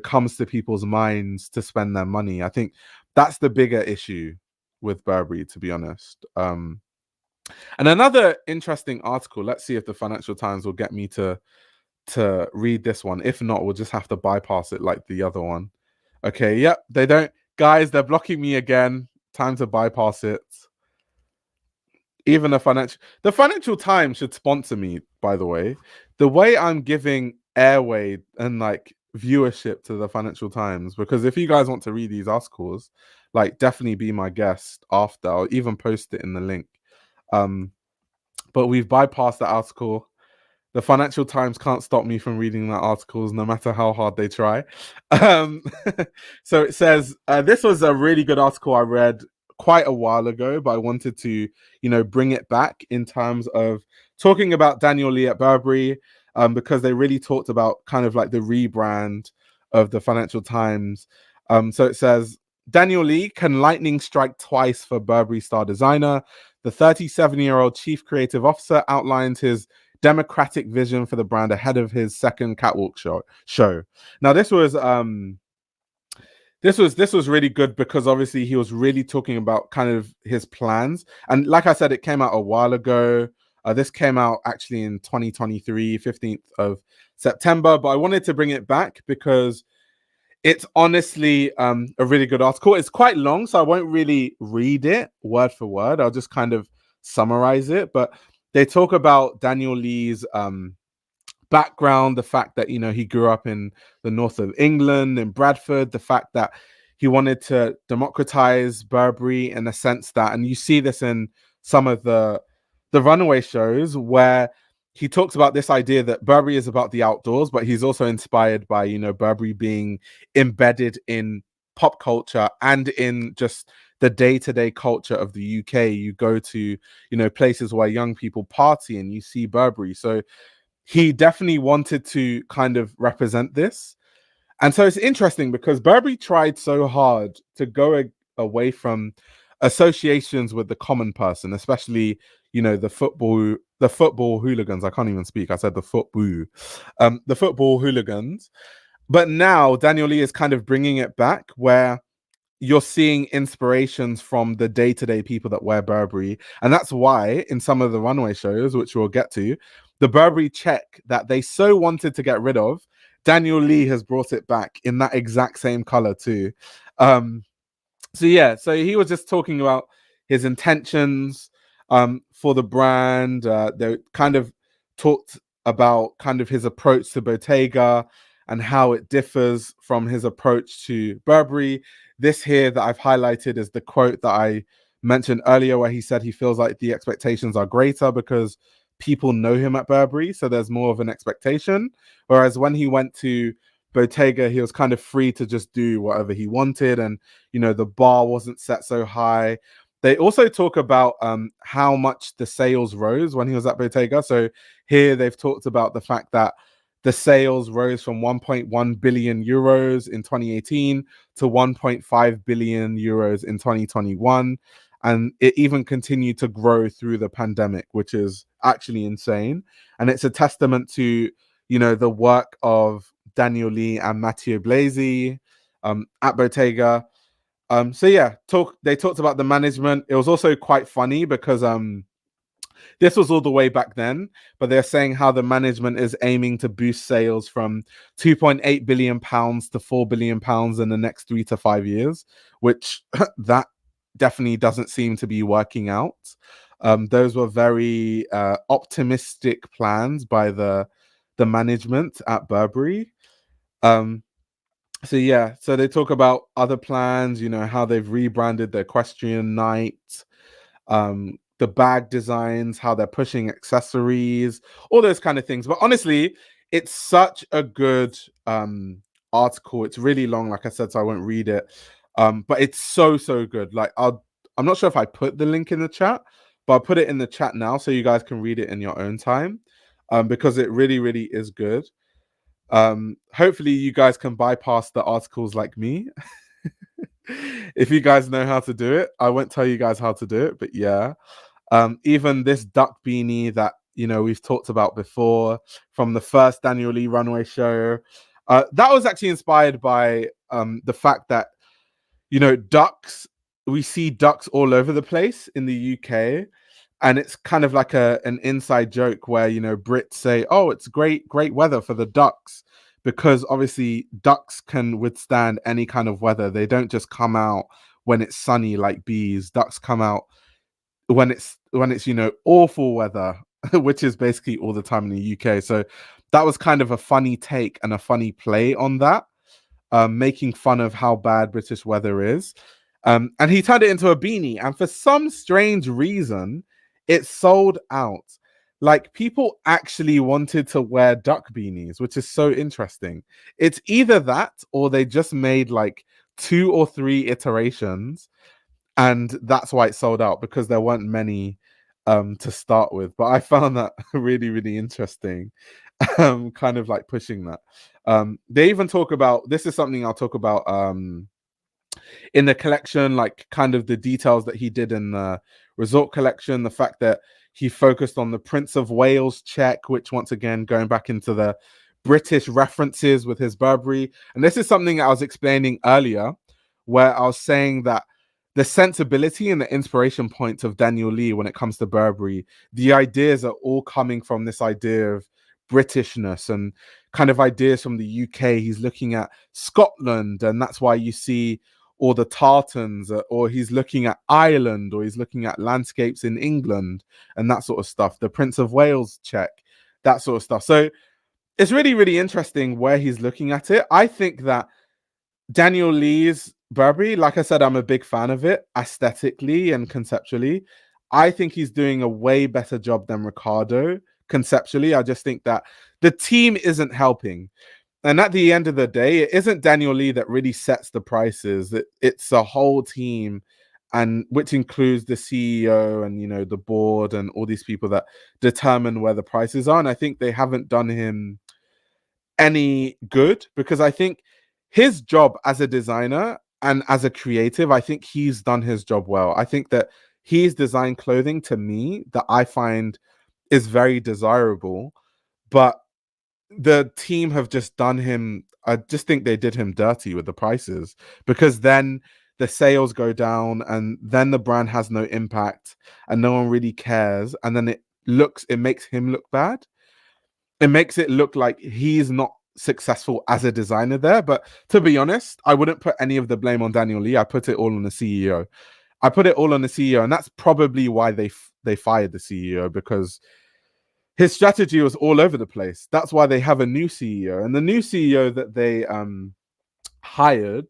A: comes to people's minds to spend their money. I think that's the bigger issue with Burberry, to be honest. And another interesting article. Let's see if the Financial Times will get me to read this one. If not, we'll just have to bypass it like the other one. Okay, yep, they don't. Guys, they're blocking me again. Time to bypass it. Even the Financial Times should sponsor me, by the way. The way I'm giving airway and like viewership to the Financial Times, because if you guys want to read these articles, like definitely be my guest after. I'll even post it in the link. But we've bypassed the article. The Financial Times can't stop me from reading the articles, no matter how hard they try. So it says, this was a really good article I read quite a while ago, but I wanted to, bring it back in terms of talking about Daniel Lee at Burberry, because they really talked about kind of like the rebrand of the Financial Times. So it says, Daniel Lee, can lightning strike twice for Burberry star designer? The 37-year-old chief creative officer outlines his democratic vision for the brand ahead of his second catwalk show. Now, this was really good because obviously he was really talking about kind of his plans. And like I said, it came out a while ago. This came out actually in 2023, 15th of September. But I wanted to bring it back because it's honestly a really good article. It's quite long, so I won't really read it word for word. I'll just kind of summarize it. But they talk about Daniel Lee's background, the fact that he grew up in the north of England, in Bradford, the fact that he wanted to democratize Burberry in a sense that, and you see this in some of the runaway shows where he talks about this idea that Burberry is about the outdoors, but he's also inspired by Burberry being embedded in pop culture and in just the day-to-day culture of the UK. You go to places where young people party and you see Burberry. So he definitely wanted to kind of represent this. And so it's interesting because Burberry tried so hard to go away from associations with the common person, especially the football hooligans. I can't even speak. I said the football hooligans. But now Daniel Lee is kind of bringing it back where you're seeing inspirations from the day-to-day people that wear Burberry. And that's why in some of the runway shows, which we'll get to, the Burberry check that they so wanted to get rid of, Daniel Lee has brought it back in that exact same color too. So he was just talking about his intentions for the brand. They kind of talked about kind of his approach to Bottega and how it differs from his approach to Burberry. This here that I've highlighted is the quote that I mentioned earlier where he said he feels like the expectations are greater because people know him at Burberry, so there's more of an expectation. Whereas when he went to Bottega, he was kind of free to just do whatever he wanted, and the bar wasn't set so high. They also talk about how much the sales rose when he was at Bottega. So here they've talked about the fact that the sales rose from 1.1 billion euros in 2018 to 1.5 billion euros in 2021. And it even continued to grow through the pandemic, which is actually insane. And it's a testament to, the work of Daniel Lee and Matteo Blasi at Bottega. So yeah, they talked about the management. It was also quite funny because this was all the way back then, but they're saying how the management is aiming to boost sales from 2.8 billion pounds to 4 billion pounds in the next 3 to 5 years, which that definitely doesn't seem to be working out. Those were very optimistic plans by the management at Burberry. So yeah, so they talk about other plans, how they've rebranded their equestrian night, the bag designs, how they're pushing accessories, all those kind of things. But honestly, it's such a good article. It's really long, like I said, so I won't read it. But it's so good. Like I'm not sure if I put the link in the chat, but I'll put it in the chat now so you guys can read it in your own time. Because it really is good. Hopefully you guys can bypass the articles like me. If you guys know how to do it, I won't tell you guys how to do it, but yeah. Even this duck beanie that we've talked about before from the first Daniel Lee runway show, that was actually inspired by the fact that ducks, we see ducks all over the place in the UK, and it's kind of like an inside joke where Brits say, oh, it's great weather for the ducks, because obviously ducks can withstand any kind of weather. They don't just come out when it's sunny like bees. Ducks come out when it's awful weather, which is basically all the time in the UK. So that was kind of a funny take and a funny play on that, making fun of how bad British weather is. And he turned it into a beanie, and for some strange reason it sold out. Like, people actually wanted to wear duck beanies, which is so interesting. It's either that or they just made like 2 or 3 iterations, and that's why it sold out, because there weren't many to start with. But I found that really interesting, kind of like pushing that. They even talk about, this is something I'll talk about in the collection, like kind of the details that he did in the resort collection, the fact that he focused on the Prince of Wales check, which once again going back into the British references with his Burberry. And this is something I was explaining earlier, where I was saying that the sensibility and the inspiration points of Daniel Lee when it comes to Burberry, the ideas are all coming from this idea of Britishness and kind of ideas from the UK. He's looking at Scotland, and that's why you see all the tartans, or he's looking at Ireland, or he's looking at landscapes in England and that sort of stuff. The Prince of Wales check, that sort of stuff. So it's really interesting where he's looking at it. I think that Daniel Lee's Burberry, like I said, I'm a big fan of it aesthetically and conceptually. I think he's doing a way better job than Riccardo conceptually. I just think that the team isn't helping. And at the end of the day, it isn't Daniel Lee that really sets the prices. It's a whole team, and which includes the CEO and the board and all these people that determine where the prices are. And I think they haven't done him any good, because I think his job as a designer and as a creative, I think he's done his job well. I think that he's designed clothing to me that I find is very desirable, but the team have just done him, I just think they did him dirty with the prices, because then the sales go down and then the brand has no impact and no one really cares, and then it makes him look bad. It makes it look like he's not successful as a designer there. But to be honest, I wouldn't put any of the blame on Daniel Lee. I put it all on the CEO. And that's probably why they fired the CEO, because his strategy was all over the place. That's why they have a new CEO. And the new CEO that they hired,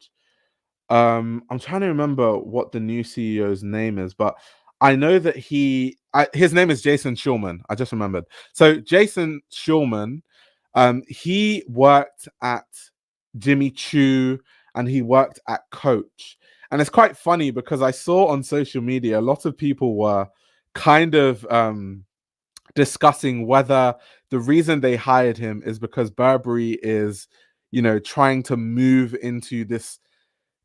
A: I'm trying to remember what the new CEO's name is, but I know that his name is Jason Schulman. I just remembered. So Jason Schulman, he worked at Jimmy Choo and he worked at Coach. And it's quite funny because I saw on social media a lot of people were kind of discussing whether the reason they hired him is because Burberry is, trying to move into this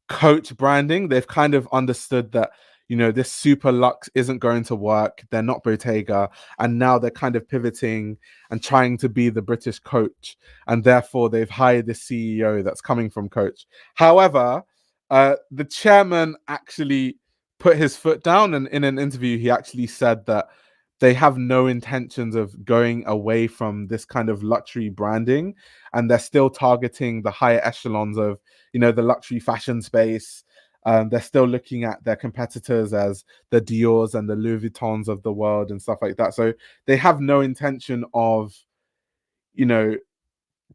A: Coach branding. They've kind of understood that, this super luxe isn't going to work. They're not Bottega. And now they're kind of pivoting and trying to be the British Coach. And therefore, they've hired the CEO that's coming from Coach. However, the chairman actually put his foot down. And in an interview, he actually said that they have no intentions of going away from this kind of luxury branding. And they're still targeting the higher echelons of, the luxury fashion space. They're still looking at their competitors as the Dior's and the Louis Vuittons of the world and stuff like that. So they have no intention of,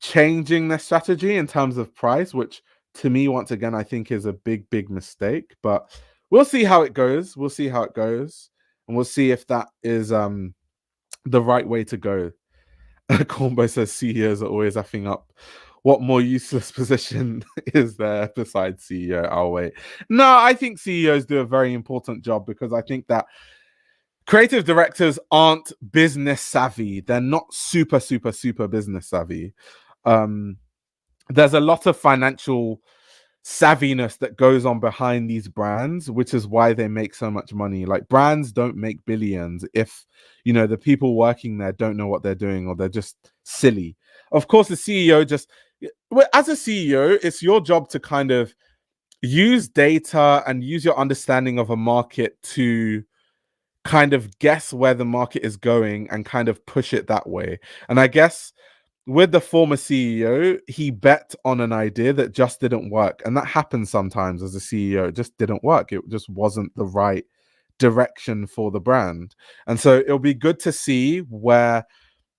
A: changing their strategy in terms of price, which to me, once again, I think is a big, big mistake. But we'll see how it goes. We'll see how it goes. And we'll see if that is the right way to go. Combo says CEOs are always effing up. What more useless position is there besides CEO? I'll wait. No, I think CEOs do a very important job because I think that creative directors aren't business savvy. They're not super, super, super business savvy. There's a lot of financial savviness that goes on behind these brands, which is why they make so much money. Like, brands don't make billions if the people working there don't know what they're doing or they're just silly. Of course, the CEO as a CEO, it's your job to kind of use data and use your understanding of a market to kind of guess where the market is going and kind of push it that way. And I guess with the former CEO, he bet on an idea that just didn't work. And that happens sometimes as a CEO. It just didn't work. It just wasn't the right direction for the brand. And so it'll be good to see where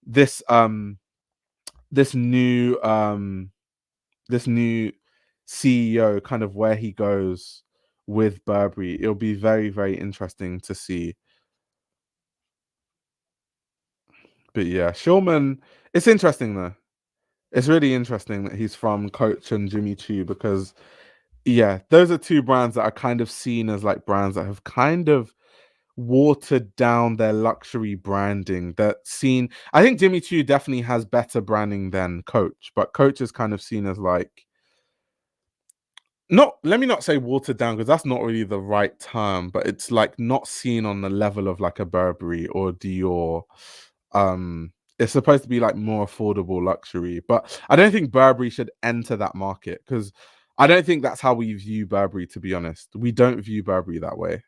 A: this new CEO, kind of where he goes with Burberry. It'll be very, very interesting to see. But yeah, Schulman, it's interesting though. It's really interesting that he's from Coach and Jimmy Choo because, yeah, those are two brands that are kind of seen as like brands that have kind of watered down their luxury branding. I think Jimmy Choo definitely has better branding than Coach, but Coach is kind of seen as like, let me not say watered down because that's not really the right term, but it's like not seen on the level of like a Burberry or Dior. It's supposed to be like more affordable luxury, but I don't think Burberry should enter that market because I don't think that's how we view Burberry, to be honest. We don't view Burberry that way.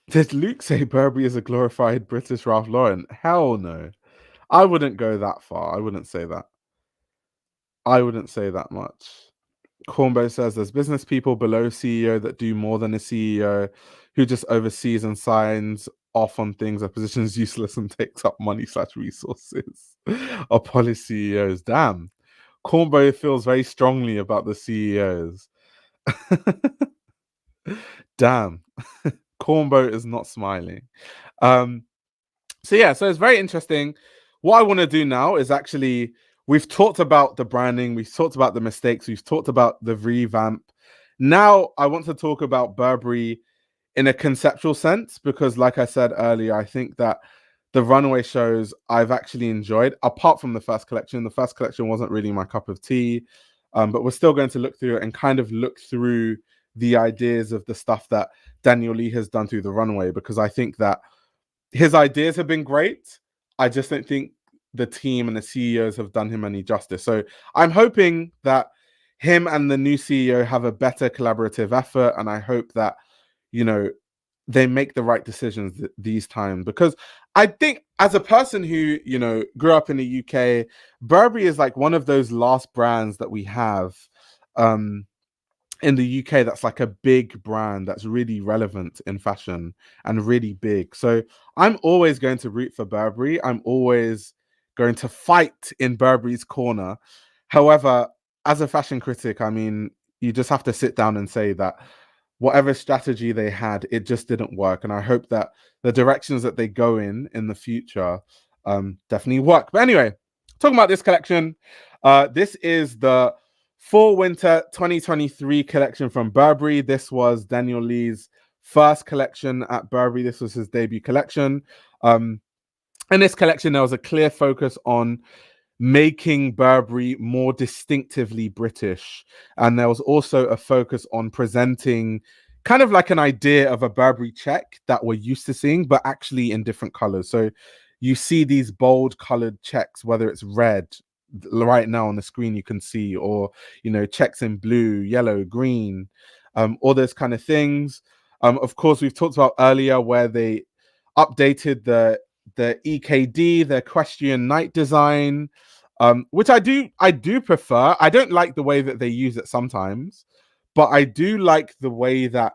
A: Did Luke say Burberry is a glorified British Ralph Lauren? Hell no. I wouldn't go that far. I wouldn't say that. I wouldn't say that much. Cornbow says there's business people below CEO that do more than a CEO who just oversees and signs off on things. A position is useless and takes up money/resources. Or policy CEOs. Damn. Cornbow feels very strongly about the CEOs. Damn. Cornbow is not smiling. So it's very interesting. What I want to do now is actually, we've talked about the branding, we've talked about the mistakes, we've talked about the revamp. Now I want to talk about Burberry in a conceptual sense, because like I said earlier, I think that the runway shows I've actually enjoyed, apart from the first collection. The first collection wasn't really my cup of tea, but we're still going to look through it and kind of look through the ideas of the stuff that Daniel Lee has done through the runway, because I think that his ideas have been great. I just don't think the team and the CEOs have done him any justice. So I'm hoping that him and the new CEO have a better collaborative effort, and I hope that they make the right decisions these times, because I think as a person who grew up in the UK, Burberry is like one of those last brands that we have in the UK that's like a big brand that's really relevant in fashion and really big. So I'm always going to root for Burberry. I'm always going to fight in Burberry's corner. However, as a fashion critic, I mean, you just have to sit down and say that whatever strategy they had, it just didn't work. And I hope that the directions that they go in the future definitely work. But anyway, talking about this collection, this is the Fall Winter 2023 collection from Burberry. This was Daniel Lee's first collection at Burberry. This was his debut collection. In this collection, there was a clear focus on making Burberry more distinctively British. And there was also a focus on presenting kind of like an idea of a Burberry check that we're used to seeing, but actually in different colors. So you see these bold colored checks, whether it's red, right now on the screen you can see, or checks in blue, yellow, green, all those kind of things. Of course, we've talked about earlier where they updated the EKD, the equestrian knight design, which I do prefer. I don't like the way that they use it sometimes, but I do like the way that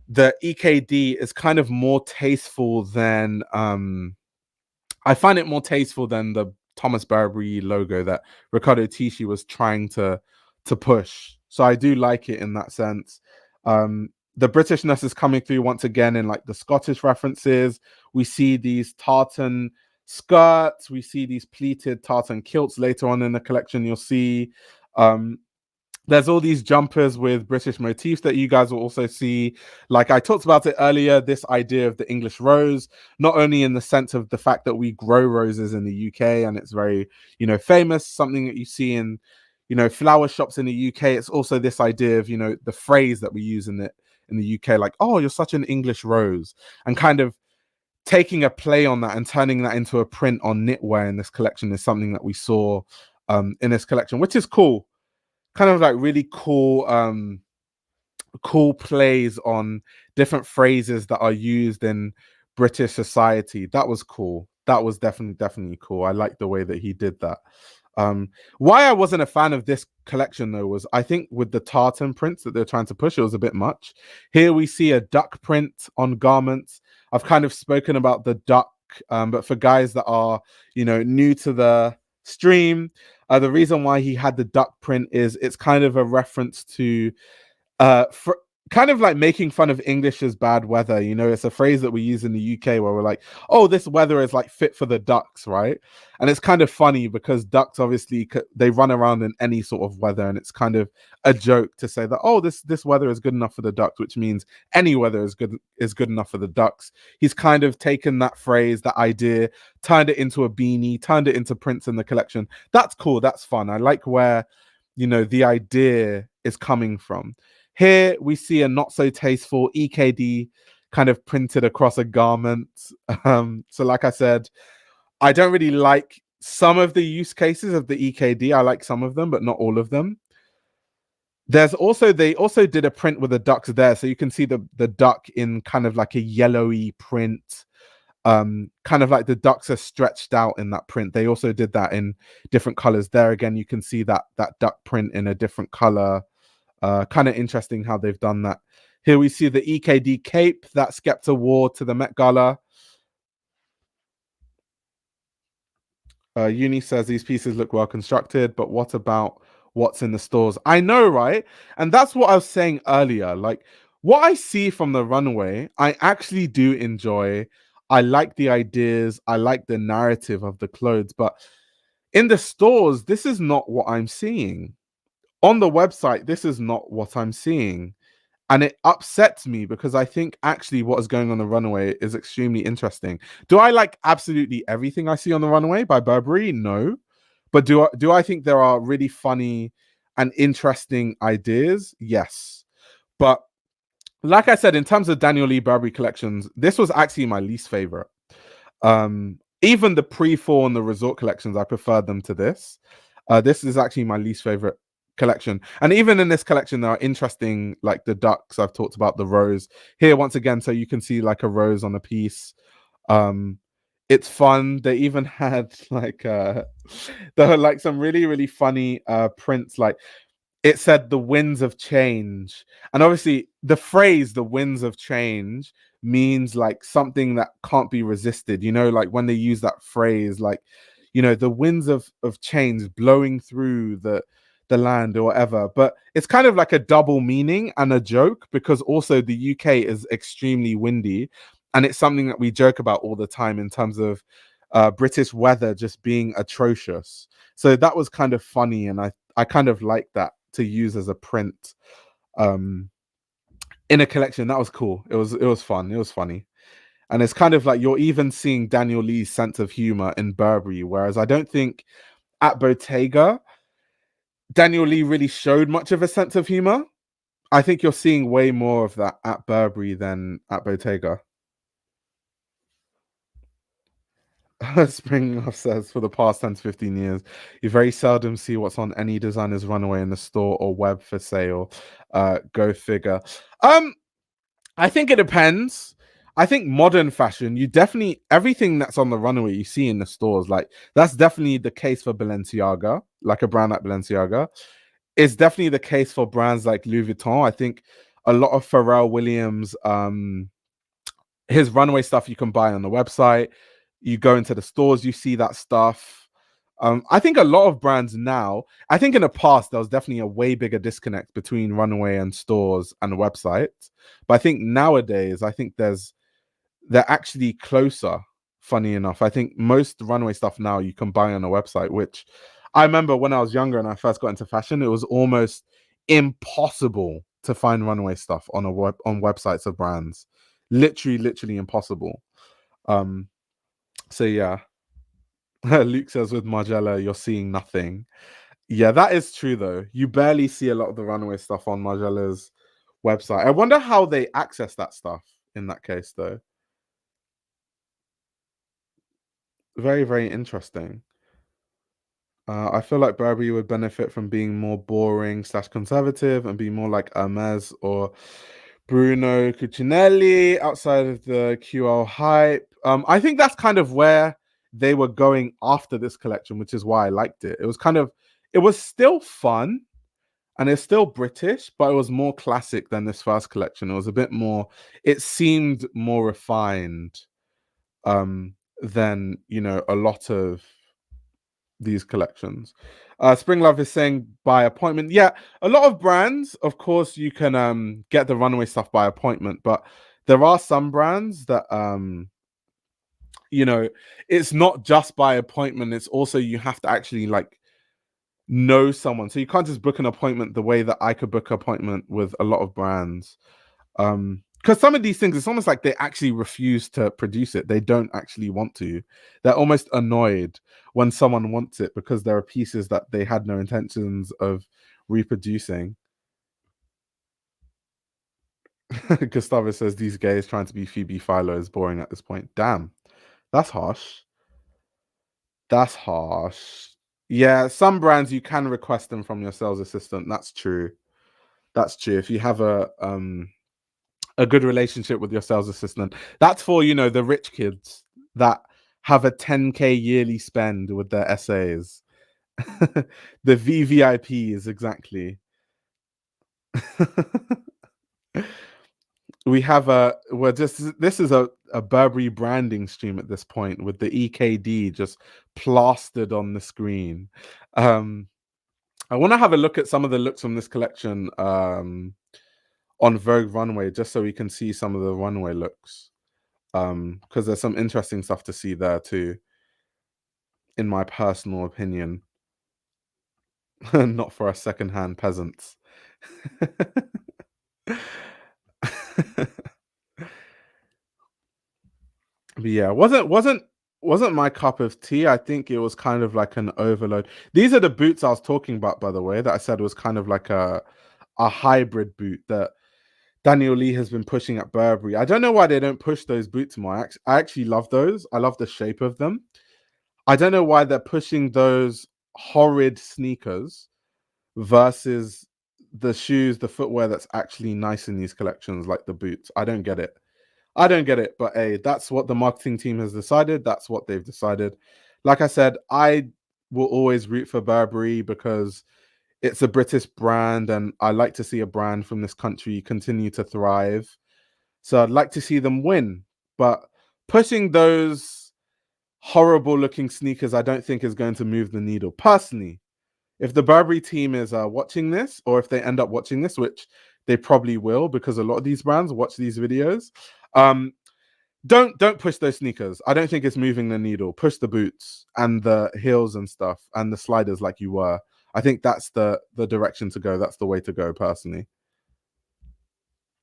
A: the EKD is kind of more tasteful than I find it more tasteful than the Thomas Burberry logo that Riccardo Tisci was trying to push. So I do like it in that sense. The Britishness is coming through once again in like the Scottish references. We see these tartan skirts, we see these pleated tartan kilts later on in the collection. You'll see there's all these jumpers with British motifs that you guys will also see. Like I talked about it earlier, this idea of the English rose, not only in the sense of the fact that we grow roses in the UK and it's very, famous, something that you see in, flower shops in the UK. It's also this idea of, the phrase that we use in the UK, like, oh, you're such an English rose, and kind of taking a play on that and turning that into a print on knitwear in this collection is something that we saw in this collection, which is cool. Kind of like really cool cool plays on different phrases that are used in British society. That was cool. That was definitely cool. I like the way that he did that. Why I wasn't a fan of this collection though was I think with the tartan prints that they're trying to push, it was a bit much. Here we see a duck print on garments. I've kind of spoken about the duck, but for guys that are new to the stream, the reason why he had the duck print is it's kind of a reference to for kind of like making fun of English as bad weather. It's a phrase that we use in the UK where we're like, oh, this weather is like fit for the ducks, right? And it's kind of funny because ducks obviously they run around in any sort of weather, and it's kind of a joke to say that, oh, this weather is good enough for the ducks, which means any weather is good enough for the ducks. He's kind of taken that phrase, that idea, turned it into a beanie, turned it into prints in the collection. That's cool. That's fun. I like where the idea is coming from. Here we see a not so tasteful EKD kind of printed across a garment. So like I said, I don't really like some of the use cases of the EKD. I like some of them, but not all of them. They also did a print with the ducks there. So you can see the duck in kind of like a yellowy print. Kind of like the ducks are stretched out in that print. They also did that in different colors. There again, you can see that duck print in a different color. Kind of interesting how they've done that. Here we see the EKD cape that Skepta wore to the Met Gala. Uni says these pieces look well constructed, but what about what's in the stores? I know, right? And that's what I was saying earlier. Like what I see from the runway, I actually do enjoy. I like the ideas. I like the narrative of the clothes, but in the stores, this is not what I'm seeing. On the website, this is not what I'm seeing. And it upsets me because I think actually what is going on the runway is extremely interesting. Do I like absolutely everything I see on the runway by Burberry? No. But do I think there are really funny and interesting ideas? Yes. But like I said, in terms of Daniel Lee Burberry collections, this was actually my least favorite. Even the pre-fall and the resort collections, I preferred them to this. This is actually my least favorite collection. And even in this collection, there are interesting, like the ducks. I've talked about the rose here once again, so you can see like a rose on a piece. It's fun. They even had like there were like some really funny prints. Like it said the winds of change, and obviously the phrase the winds of change means like something that can't be resisted, like when they use that phrase, like the winds of change blowing through the land or whatever. But it's kind of like a double meaning and a joke, because also the UK is extremely windy, and it's something that we joke about all the time in terms of British weather just being atrocious. So that was kind of funny, and I kind of like that to use as a print in a collection. That was cool. It was fun. It was funny. And it's kind of like you're even seeing Daniel Lee's sense of humor in Burberry, whereas I don't think at Bottega, Daniel Lee really showed much of a sense of humor. I think you're seeing way more of that at Burberry than at Bottega. Springoff says, for the past 10 to 15 years, you very seldom see what's on any designer's runway in the store or web for sale. Go figure. I think it depends. I think modern fashion, you definitely, everything that's on the runway you see in the stores, like that's definitely the case for Balenciaga, like a brand like Balenciaga. It's definitely the case for brands like Louis Vuitton. I think a lot of Pharrell Williams, his runway stuff you can buy on the website. You go into the stores, you see that stuff. I think a lot of brands now, I think in the past, there was definitely a way bigger disconnect between runway and stores and websites. But I think nowadays, I think they're actually closer, funny enough. I think most runway stuff now you can buy on a website, which I remember when I was younger and I first got into fashion, it was almost impossible to find runway stuff on on websites of brands. Literally impossible. So yeah. Luke says with Margiela, you're seeing nothing. Yeah, that is true though. You barely see a lot of the runway stuff on Margiela's website. I wonder how they access that stuff in that case though. Very interesting. I feel like Burberry would benefit from being more boring / conservative and be more like Hermes or Bruno Cucinelli outside of the QL hype. I think that's kind of where they were going after this collection, which is why I liked it. It was still fun and it's still British, but it was more classic than this first collection. It was a bit more, it seemed more refined than, a lot of these collections. Spring Love is saying by appointment. Yeah, a lot of brands, of course, you can get the runway stuff by appointment, but there are some brands that it's not just by appointment, it's also you have to actually like know someone. So you can't just book an appointment the way that I could book an appointment with a lot of brands. Because some of these things, it's almost like they actually refuse to produce it. They don't actually want to. They're almost annoyed when someone wants it because there are pieces that they had no intentions of reproducing. Gustavo says these gays trying to be Phoebe Philo is boring at this point. Damn, that's harsh. That's harsh. Yeah, some brands you can request them from your sales assistant. That's true. That's true. If you have a good relationship with your sales assistant. That's for, the rich kids that have a 10K yearly spend with their essays. The VVIPs, exactly. We have this is a Burberry branding stream at this point with the EKD just plastered on the screen. I want to have a look at some of the looks from this collection on Vogue Runway, just so we can see some of the runway looks. Because there's some interesting stuff to see there too, in my personal opinion. Not for us secondhand peasants. But yeah, wasn't my cup of tea. I think it was kind of like an overload. These are the boots I was talking about, by the way, that I said was kind of like a hybrid boot that Daniel Lee has been pushing at Burberry. I don't know why they don't push those boots more. I actually love those. I love the shape of them. I don't know why they're pushing those horrid sneakers versus the shoes, the footwear that's actually nice in these collections, like the boots. I don't get it. But hey, that's what the marketing team has decided. That's what they've decided. Like I said, I will always root for Burberry because it's a British brand and I like to see a brand from this country continue to thrive. So I'd like to see them win. But pushing those horrible looking sneakers, I don't think is going to move the needle. Personally, if the Burberry team is watching this, or if they end up watching this, which they probably will, because a lot of these brands watch these videos, don't push those sneakers. I don't think it's moving the needle. Push the boots and the heels and stuff and the sliders like you were. I think that's the direction to go. That's the way to go, personally.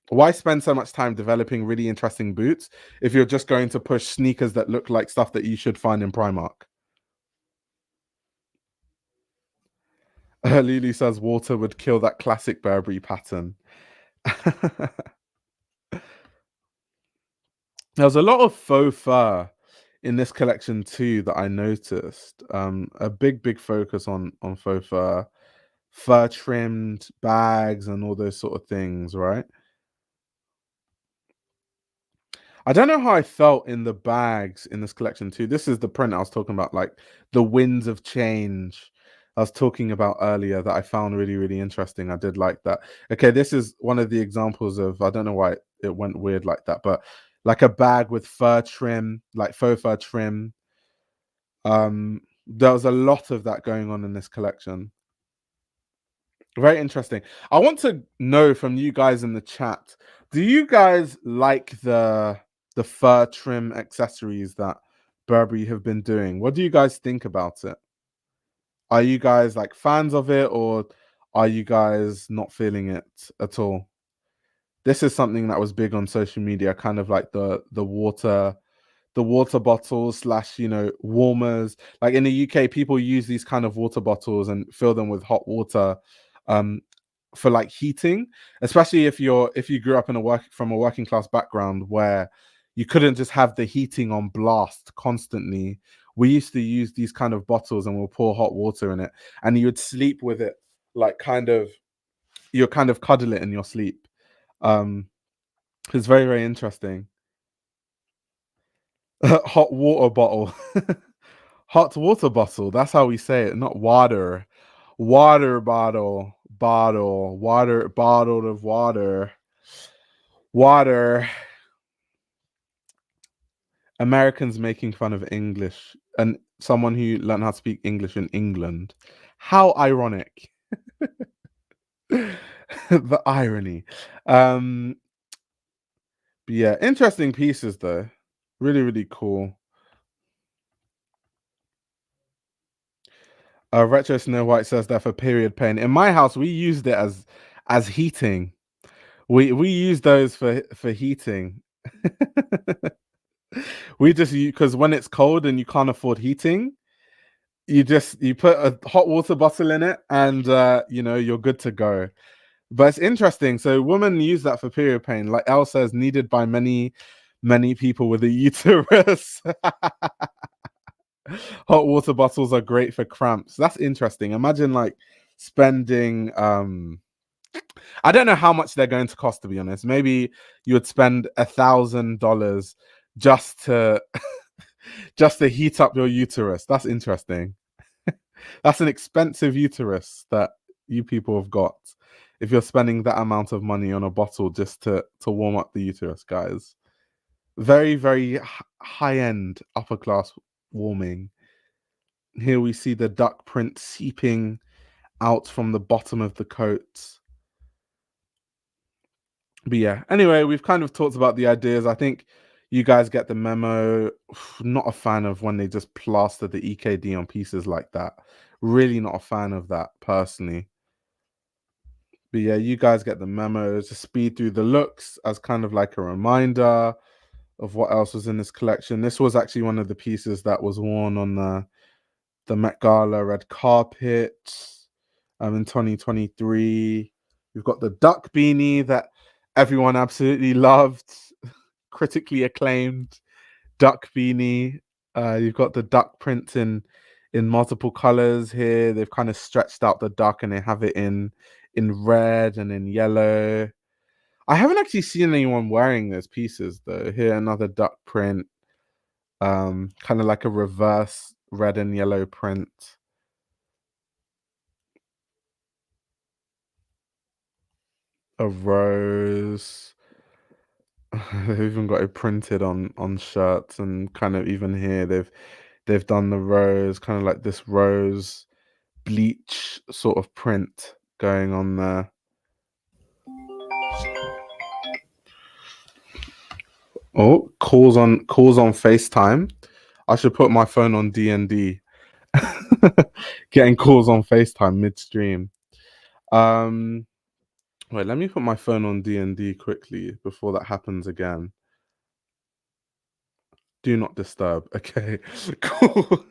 A: Why spend so much time developing really interesting boots if you're just going to push sneakers that look like stuff that you should find in Primark? Lulu says water would kill that classic Burberry pattern. There was a lot of faux fur in this collection too that I noticed. A big focus on faux fur, fur trimmed bags, and all those sort of things, right? I don't know how I felt in the bags in this collection too. This is the print I was talking about, like the winds of change I was talking about earlier that I found really interesting. I did like that. Okay, this is one of the examples of, I don't know why it went weird like that, but like a bag with fur trim, like faux fur trim. There was a lot of that going on in this collection. Very interesting. I want to know from you guys in the chat, do you guys like the fur trim accessories that Burberry have been doing? What do you guys think about it? Are you guys like fans of it, or are you guys not feeling it at all? This is something that was big on social media, kind of like the water bottles slash, you know, warmers. Like in the UK, people use these kind of water bottles and fill them with hot water um for like heating, especially if you grew up in from a working class background where you couldn't just have the heating on blast constantly. We used to use these kind of bottles and we'll pour hot water in it, and you would sleep with it, like you're kind of cuddle it in your sleep. um it's very interesting. Hot water bottle. Hot water bottle. That's how we say it, not water. Water bottle. Bottle. Water. Bottle of water. Water. Americans making fun of English and someone who learned how to speak English in England. How ironic. The irony. But yeah, interesting pieces though. Really cool. Retro Snow White says that for period pain. In my house, we used it as heating. We use those for heating. We just use, because when it's cold and you can't afford heating, you put a hot water bottle in it, and you know, you're good to go. But it's interesting. So women use that for period pain, like Elle says, needed by many people with a uterus. Hot water bottles are great for cramps. That's interesting. Imagine like spending I don't know how much they're going to cost, to be honest. Maybe you would spend $1,000 just to just to heat up your uterus. That's interesting. That's an expensive uterus that you people have got if you're spending that amount of money on a bottle just to warm up the uterus, guys. Very high end upper class warming. Here we see the duck print seeping out from the bottom of the coat. But yeah, anyway, we've kind of talked about the ideas. I think you guys get the memo. Not a fan of when they just plaster the EKD on pieces like that. Really not a fan of that personally. But yeah, you guys get the memo. Just speed through the looks as kind of like a reminder of what else was in this collection. This was actually one of the pieces that was worn on the Met Gala red carpet in 2023. We've got the duck beanie that everyone absolutely loved, critically acclaimed duck beanie. You've got the duck prints in multiple colors here. They've kind of stretched out the duck and they have it in red and in yellow. I haven't actually seen anyone wearing those pieces though. Here, another duck print, kind of like a reverse red and yellow print. A rose. They've even got it printed on shirts, and kind of even here they've done the rose, kind of like this rose bleach sort of print going on there. Oh, calls on FaceTime. I should put my phone on D&D. Getting calls on FaceTime midstream. Wait, let me put my phone on D&D quickly before that happens again. Do not disturb. Okay, cool.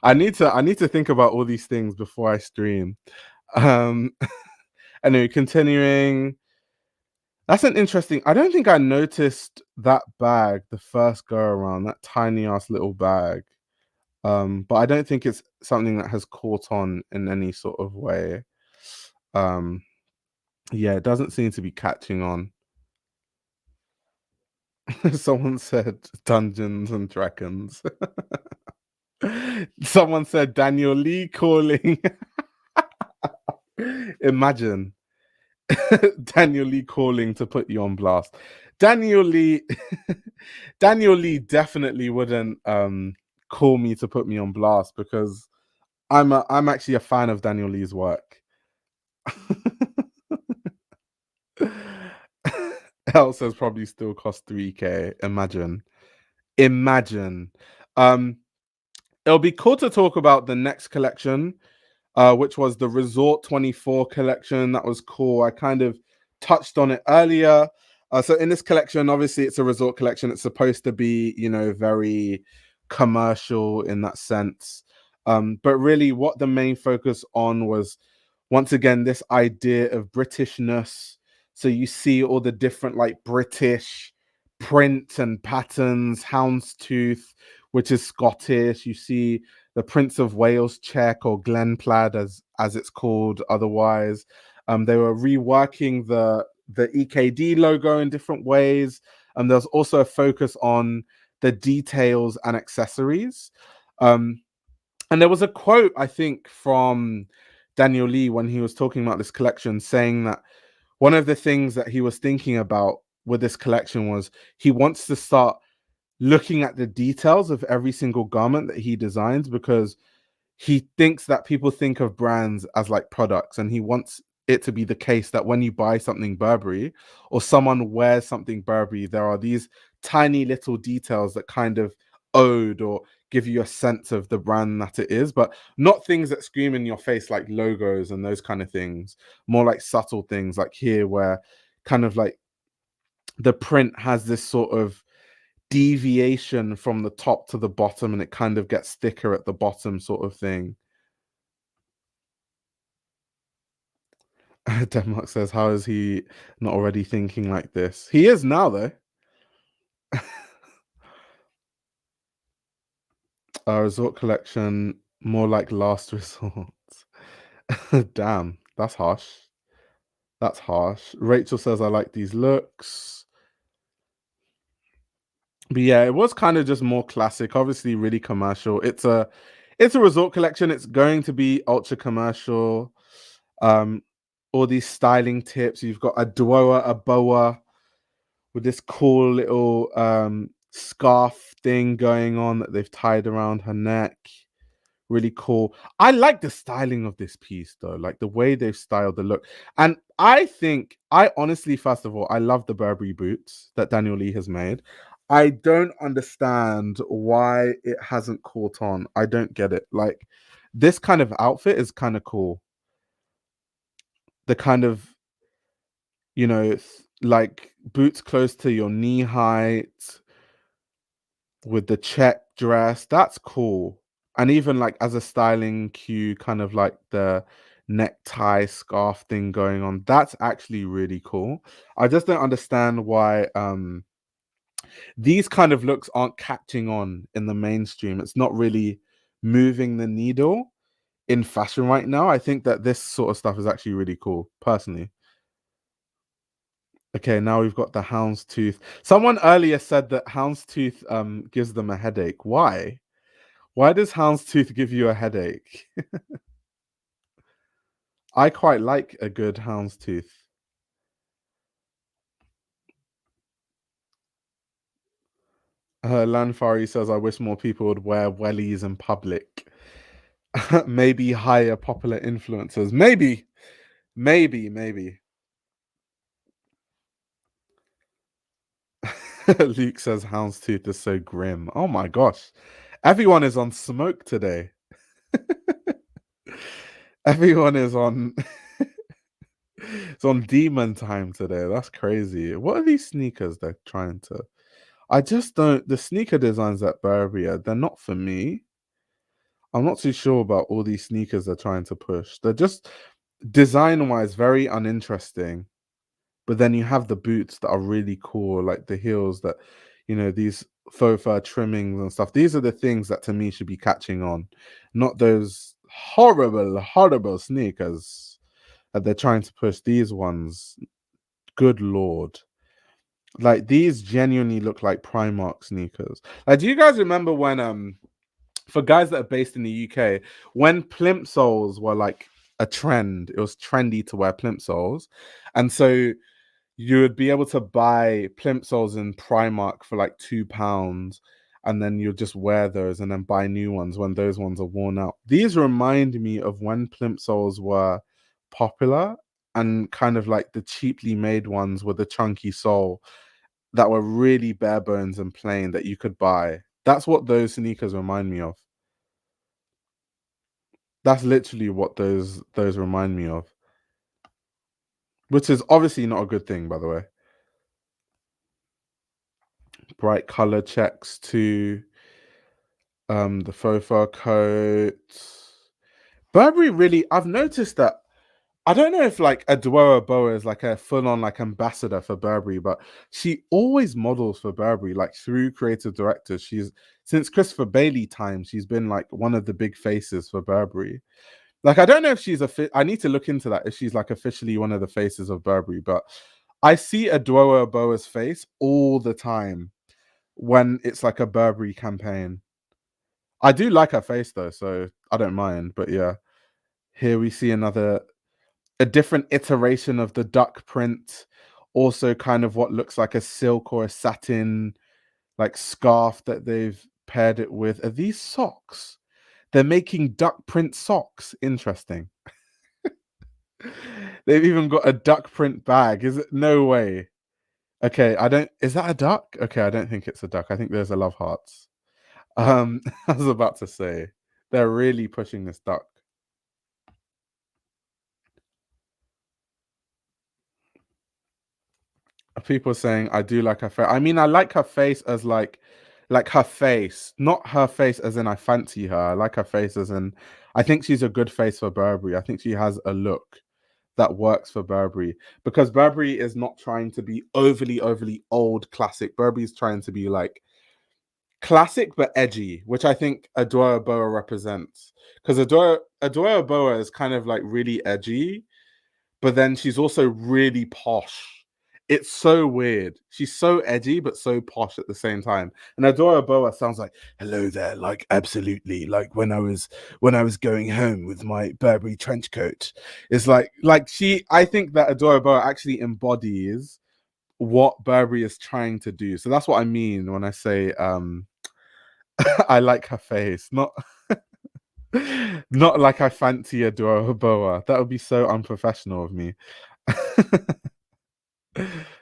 A: I need to think about all these things before I stream. Um, anyway, continuing. That's an interesting. I don't think I noticed that bag the first go around. That tiny ass little bag. But I don't think it's something that has caught on in any sort of way. Um, yeah, it doesn't seem to be catching on. Someone said Dungeons and Dragons. Someone said Daniel Lee calling. Imagine Daniel Lee calling to put you on blast. Daniel Lee Daniel Lee definitely wouldn't call me to put me on blast because I'm actually a fan of Daniel Lee's work. Elle says probably still cost 3K. Imagine. Um it'll be cool to talk about the next collection, which was the Resort 24 collection. That was cool. I kind of touched on it earlier. So in this collection, obviously it's a resort collection. It's supposed to be, very commercial in that sense. But really what the main focus on was, once again, this idea of Britishness. So you see all the different like British print and patterns, houndstooth, which is Scottish. You see the Prince of Wales check, or Glenplaid as it's called otherwise. They were reworking the EKD logo in different ways. There's also a focus on the details and accessories. And there was a quote, I think, from Daniel Lee when he was talking about this collection, saying that one of the things that he was thinking about with this collection was he wants to start looking at the details of every single garment that he designs, because he thinks that people think of brands as like products, and he wants it to be the case that when you buy something Burberry or someone wears something Burberry, there are these tiny little details that kind of ode or give you a sense of the brand that it is, but not things that scream in your face like logos and those kind of things. More like subtle things, like here where kind of like the print has this sort of deviation from the top to the bottom, and it kind of gets thicker at the bottom, sort of thing. Denmark says, how is he not already thinking like this? He is now, though. Resort collection, more like last resort. Damn, that's harsh. That's harsh. Rachel says, I like these looks. But yeah, it was kind of just more classic, obviously really commercial. It's a resort collection. It's going to be ultra commercial. All these styling tips. You've got a boa with this cool little scarf thing going on that they've tied around her neck. Really cool. I like the styling of this piece though, like the way they've styled the look. And I honestly, first of all, I love the Burberry boots that Daniel Lee has made. I don't understand why it hasn't caught on. I don't get it. Like, this kind of outfit is kind of cool. The kind of, like boots close to your knee height with the check dress, that's cool. And even like as a styling cue, kind of like the necktie scarf thing going on, that's actually really cool. I just don't understand why these kind of looks aren't catching on in the mainstream. It's not really moving the needle in fashion right now. I think that this sort of stuff is actually really cool, personally. Okay, now we've got the houndstooth. Someone earlier said that houndstooth gives them a headache. Why? Why does houndstooth give you a headache? I quite like a good houndstooth. Lanfari says, I wish more people would wear wellies in public. Maybe hire popular influencers. Maybe. Luke says houndstooth is so grim. Oh my gosh. Everyone is on smoke today. Everyone is on It's on demon time today. That's crazy. What are these sneakers they're trying to? I just don't. The sneaker designs at Burberry, they're not for me. I'm not too sure about all these sneakers they're trying to push. They're just design wise very uninteresting. But then you have the boots that are really cool, like the heels that, these faux fur trimmings and stuff. These are the things that to me should be catching on, not those horrible, horrible sneakers that they're trying to push. These ones, good lord. Like these genuinely look like Primark sneakers. Like, do you guys remember when for guys that are based in the UK, when plimsolls were like a trend, it was trendy to wear plimsolls. And so you would be able to buy plimsolls in Primark for like £2, and then you'll just wear those and then buy new ones when those ones are worn out. These remind me of when plimsolls were popular, and kind of like the cheaply made ones with the chunky sole that were really bare bones and plain that you could buy. That's what those sneakers remind me of. That's literally what those remind me of, which is obviously not a good thing, by the way. Bright color checks to the faux fur coat. Burberry really, I've noticed that. I don't know if like Adwoa Boa is like a full-on like ambassador for Burberry, but she always models for Burberry, like through creative directors. She's since Christopher Bailey time, she's been like one of the big faces for Burberry. Like, I don't know if she's I need to look into that if she's like officially one of the faces of Burberry, but I see Adwoa Boa's face all the time when it's like a Burberry campaign. I do like her face though, so I don't mind. But yeah, here we see a different iteration of the duck print. Also, kind of what looks like a silk or a satin like scarf that they've paired it with. Are these socks? They're making duck print socks. Interesting. They've even got a duck print bag. Is it? No way. Okay, I don't. Is that a duck? Okay, I don't think it's a duck. I think there's a love hearts. I was about to say they're really pushing this duck. People saying I do like her face. I mean, I like her face as like her face, not her face as in I fancy her. I like her face as in I think she's a good face for Burberry. I think she has a look that works for Burberry, because Burberry is not trying to be overly old classic. Burberry is trying to be like classic but edgy, which I think Adwoa Boa represents. Because Adwoa Boa is kind of like really edgy, but then she's also really posh. It's so weird. She's so edgy but so posh at the same time. And Adora Boa sounds like, "Hello there, like absolutely, like when I was going home with my Burberry trench coat." It's like she. I think that Adora Boa actually embodies what Burberry is trying to do. So that's what I mean when I say I like her face, not not like I fancy Adora Boa. That would be so unprofessional of me.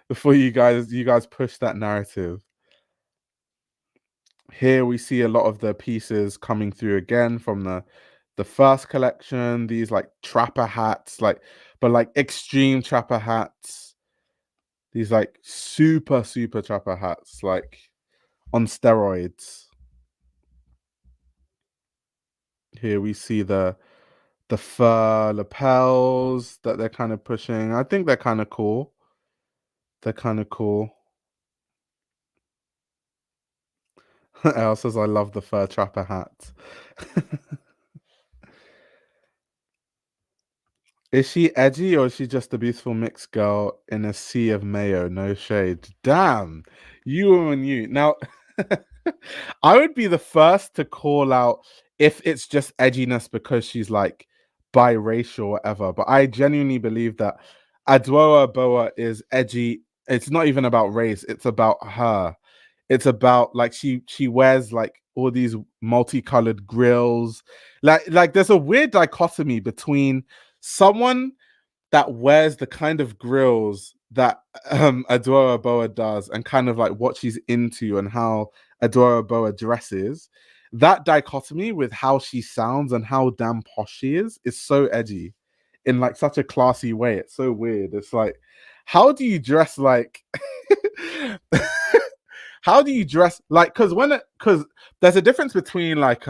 A: Before you guys push that narrative. Here we see a lot of the pieces coming through again from the first collection. These like trapper hats, but like extreme trapper hats. These like super trapper hats, like on steroids. Here we see the fur lapels that they're kind of pushing. I think they're kind of cool. They're kind of cool. Elle says, I love the fur trapper hat. Is she edgy or is she just a beautiful mixed girl in a sea of mayo? No shade. Damn, you and you. Now, I would be the first to call out if it's just edginess because she's like biracial or whatever. But I genuinely believe that Adwoa Boa is edgy. It's not even about race, it's about her. It's about like she wears like all these multicolored grills. Like there's a weird dichotomy between someone that wears the kind of grills that Adora Boa does and kind of like what she's into and how Adora Boa dresses. That dichotomy with how she sounds and how damn posh she is so edgy. in like such a classy way. It's so weird. It's like, how do you dress like how do you dress like, because there's a difference between like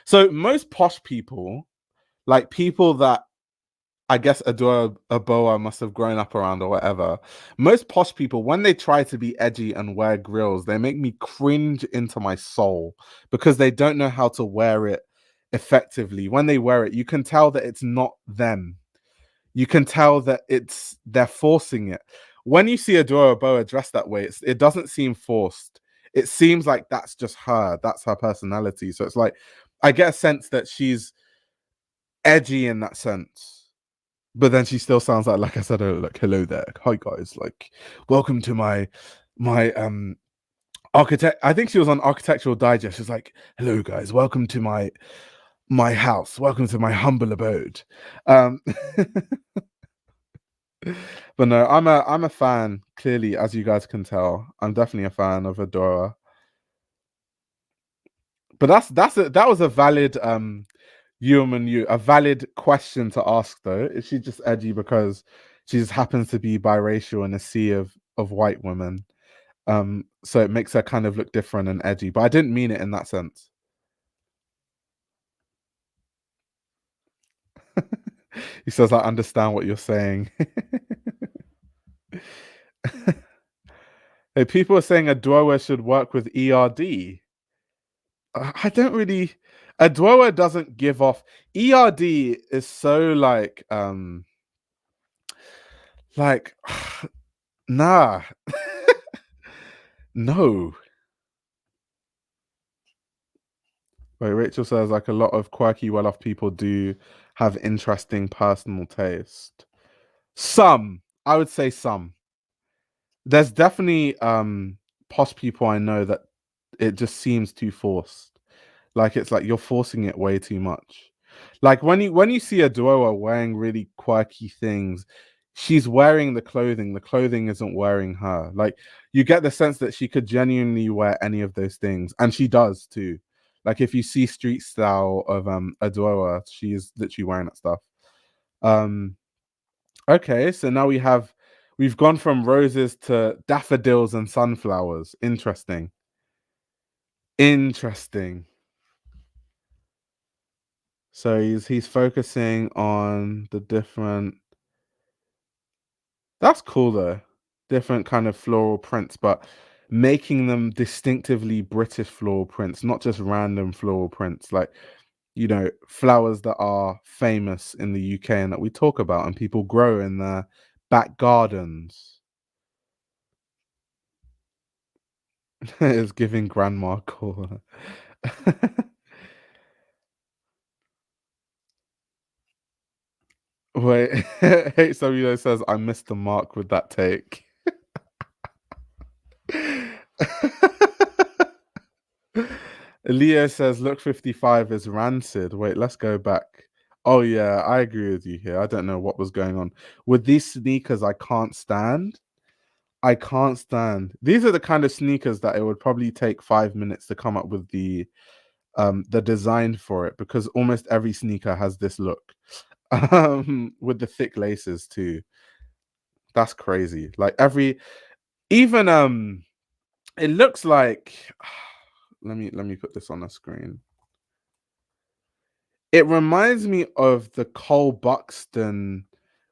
A: so most posh people, like people that I guess adore a boa must have grown up around or whatever. Most posh people, when they try to be edgy and wear grills, they make me cringe into my soul because they don't know how to wear it effectively. When they wear it, you can tell that it's not them. You can tell that they're forcing it. When you see Adora Boa dressed that way, it doesn't seem forced. It seems like that's just her. That's her personality. So it's like I get a sense that she's edgy in that sense. But then she still sounds like I said, like, hello there, hi guys, like, welcome to my architect. I think she was on Architectural Digest. She's like, hello guys, welcome to my house, welcome to my humble abode. But no, I'm a fan. Clearly, as you guys can tell, I'm definitely a fan of Adora. But that was a valid a valid question to ask though. Is she just edgy because she just happens to be biracial in a sea of white women? So it makes her kind of look different and edgy. But I didn't mean it in that sense. He says, I understand what you're saying. Hey, people are saying Adwoa should work with ERD. I don't really. Adwoa doesn't give off. ERD is so like nah. No. Wait, Rachel says like a lot of quirky, well-off people do have interesting personal taste. Some, I would say some. There's definitely posh people I know that it just seems too forced. Like it's like you're forcing it way too much. Like when you see a Duoa wearing really quirky things, she's wearing the clothing. The clothing isn't wearing her. Like you get the sense that she could genuinely wear any of those things, and she does too. Like if you see street style of Adwoa, she is literally wearing that stuff. Okay, so now we've gone from roses to daffodils and sunflowers. Interesting. Interesting. So he's focusing on the different. That's cool though. Different kind of floral prints, but making them distinctively British floral prints, not just random floral prints. Like flowers that are famous in the UK and that we talk about and people grow in their back gardens. It's giving grandma a call. Wait, hey, somebody says I missed the mark with that take. Leo says look 55 is rancid. Wait, let's go back. Oh yeah, I agree with you here. I don't know what was going on with these sneakers. I can't stand. I can't stand. These are the kind of sneakers that it would probably take 5 minutes to come up with the design for it, because almost every sneaker has this look. With the thick laces too. That's crazy. Like even it looks like let me put this on the screen. It reminds me of the Cole Buxton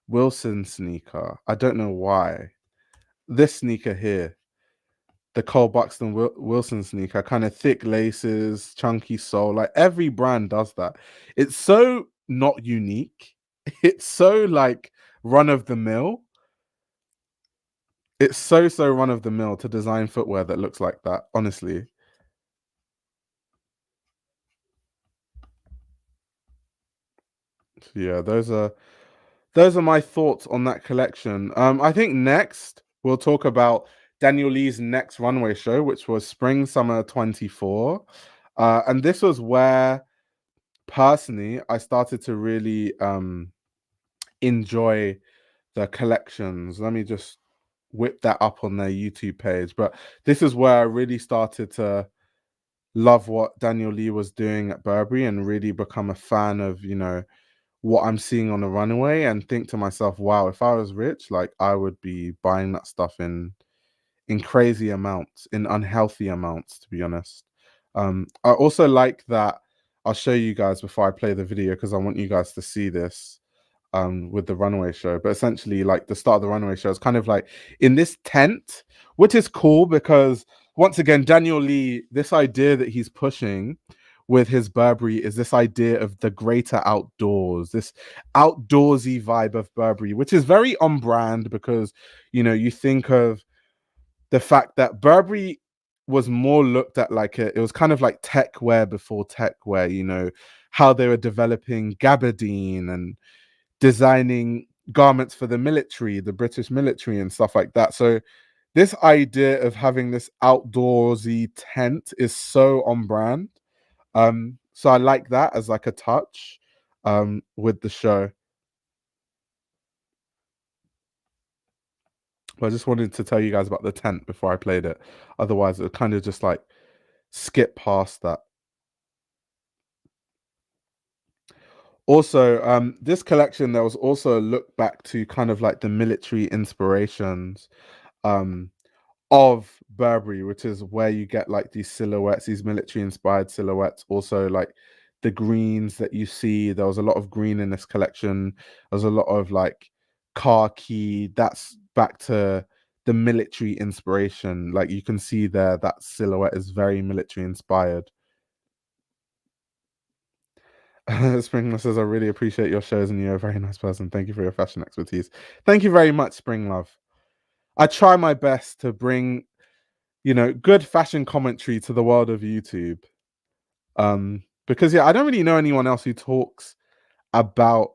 A: Wilson sneaker. I don't know why. This sneaker here, the Cole Buxton Wilson sneaker, kind of thick laces, chunky sole. Like every brand does that. It's so not unique. It's so like run of the mill. It's so run of the mill to design footwear that looks like that, honestly. Yeah, those are my thoughts on that collection. I think next we'll talk about Daniel Lee's next runway show, which was Spring Summer 24. And this was where personally I started to really enjoy the collections. Let me just whip that up on their YouTube page. But this is where I really started to love what Daniel Lee was doing at Burberry and really become a fan of, what I'm seeing on the runway and think to myself, wow, if I was rich, like I would be buying that stuff in crazy amounts, in unhealthy amounts, to be honest. I also like that. I'll show you guys before I play the video because I want you guys to see this with the runway show. But essentially, like the start of the runway show is kind of like in this tent, which is cool because once again, Daniel Lee, this idea that he's pushing with his Burberry is this idea of the greater outdoors, this outdoorsy vibe of Burberry, which is very on brand because you think of the fact that Burberry was more looked at like it was kind of like tech wear before tech wear, how they were developing gabardine and designing garments for the military, the British military and stuff like that. So this idea of having this outdoorsy tent is so on brand. So I like that as like a touch with the show. But I just wanted to tell you guys about the tent before I played it. Otherwise, it would kind of just like skip past that. Also, this collection, there was also a look back to kind of like the military inspirations um, of Burberry, which is where you get like these silhouettes, these military inspired silhouettes. Also, like the greens that you see, there was a lot of green in this collection. There's a lot of like khaki. That's back to the military inspiration. Like you can see there, that silhouette is very military inspired. Spring says, I really appreciate your shows and you're a very nice person. Thank you for your fashion expertise. Thank you very much, Spring Love. I try my best to bring, good fashion commentary to the world of YouTube. Because I don't really know anyone else who talks about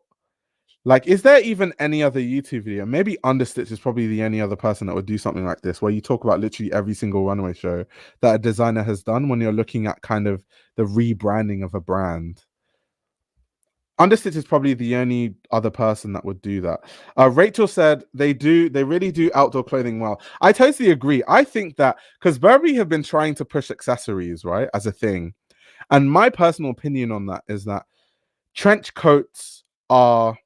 A: like, is there even any other YouTube video? Maybe Understitch is probably the only other person that would do something like this, where you talk about literally every single runway show that a designer has done when you're looking at kind of the rebranding of a brand. Understitch is probably the only other person that would do that. Rachel said they really do outdoor clothing well. I totally agree. I think that because Burberry have been trying to push accessories, right, as a thing. And my personal opinion on that is that trench coats are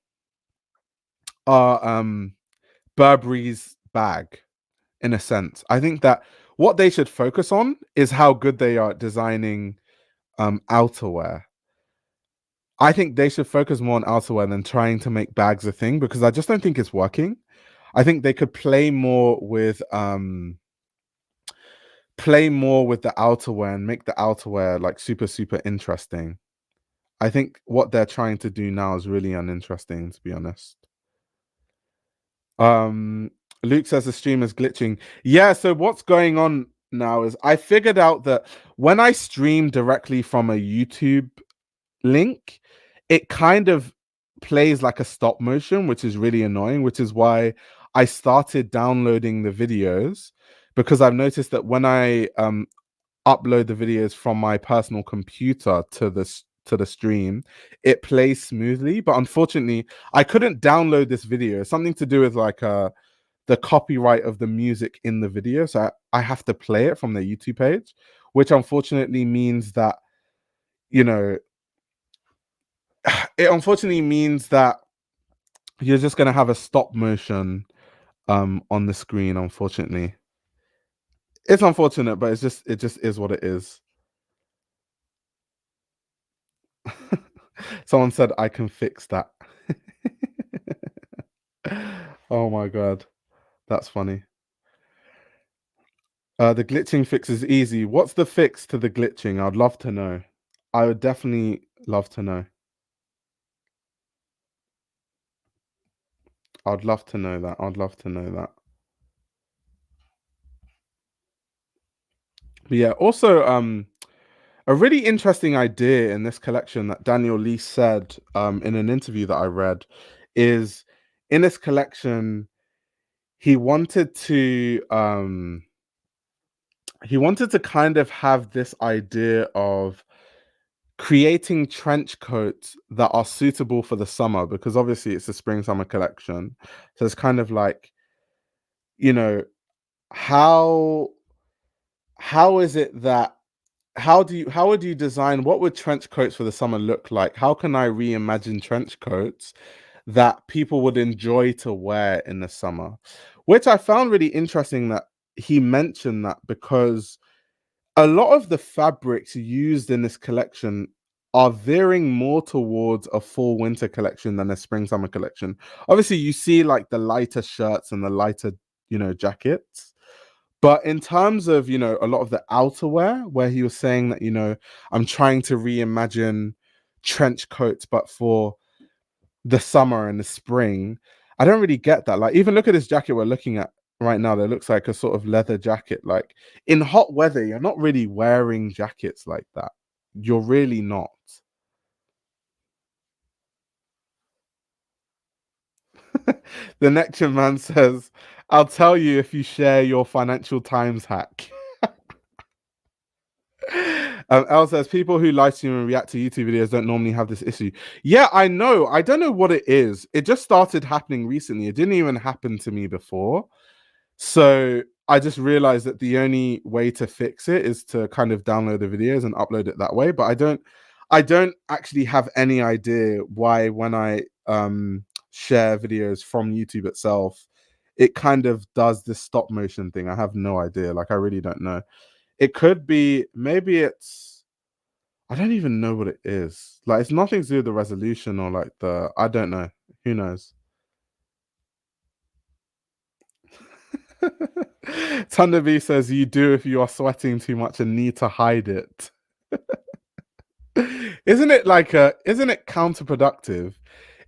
A: Burberry's bag in a sense. I think that what they should focus on is how good they are at designing outerwear. I think they should focus more on outerwear than trying to make bags a thing because I just don't think it's working. I think they could play more with the outerwear and make the outerwear like super interesting. I think what they're trying to do now is really uninteresting, to be honest. Luke says the stream is glitching. Yeah, so what's going on now is I figured out that when I stream directly from a YouTube link, it kind of plays like a stop motion, which is really annoying, which is why I started downloading the videos because I've noticed that when I upload the videos from my personal computer to the stream, it plays smoothly. But unfortunately, I couldn't download this video. Something to do with like the copyright of the music in the video, so I have to play it from the YouTube page, which unfortunately means that it unfortunately means that you're just gonna have a stop motion on the screen. Unfortunately, it's unfortunate, but it just is what it is. Someone said I can fix that. Oh my god, that's funny. The glitching fix is easy. What's the fix to the glitching? I'd love to know. I would definitely love to know. I'd love to know that. I'd love to know that. But yeah, also a really interesting idea in this collection that Daniel Lee said in an interview that I read is in this collection he wanted to kind of have this idea of creating trench coats that are suitable for the summer because obviously it's a spring summer collection. So it's kind of like, you know, how is it that how would you design what would trench coats for the summer look like? How can I reimagine trench coats that people would enjoy to wear in the summer? Which I found really interesting that he mentioned that because a lot of the fabrics used in this collection are veering more towards a fall winter collection than a spring summer collection. Obviously, you see like the lighter shirts and the lighter, jackets. But in terms of, a lot of the outerwear, where he was saying that, I'm trying to reimagine trench coats, but for the summer and the spring, I don't really get that. Like, even look at this jacket we're looking at right now that looks like a sort of leather jacket. Like, in hot weather, you're not really wearing jackets like that. You're really not. The Nection Man says, I'll tell you if you share your Financial Times hack. Elle says people who live stream and react to YouTube videos don't normally have this issue. Yeah, I know. I don't know what it is. It just started happening recently. It didn't even happen to me before. So I just realized that the only way to fix it is to kind of download the videos and upload it that way. But I don't actually have any idea why when I share videos from YouTube itself, it kind of does this stop motion thing. I have no idea. Like I really don't know. It could be maybe it's I don't even know what it is. Like it's nothing to do with the resolution or like the I don't know. Who knows? Thunder B says you do if you are sweating too much and need to hide it. Isn't it counterproductive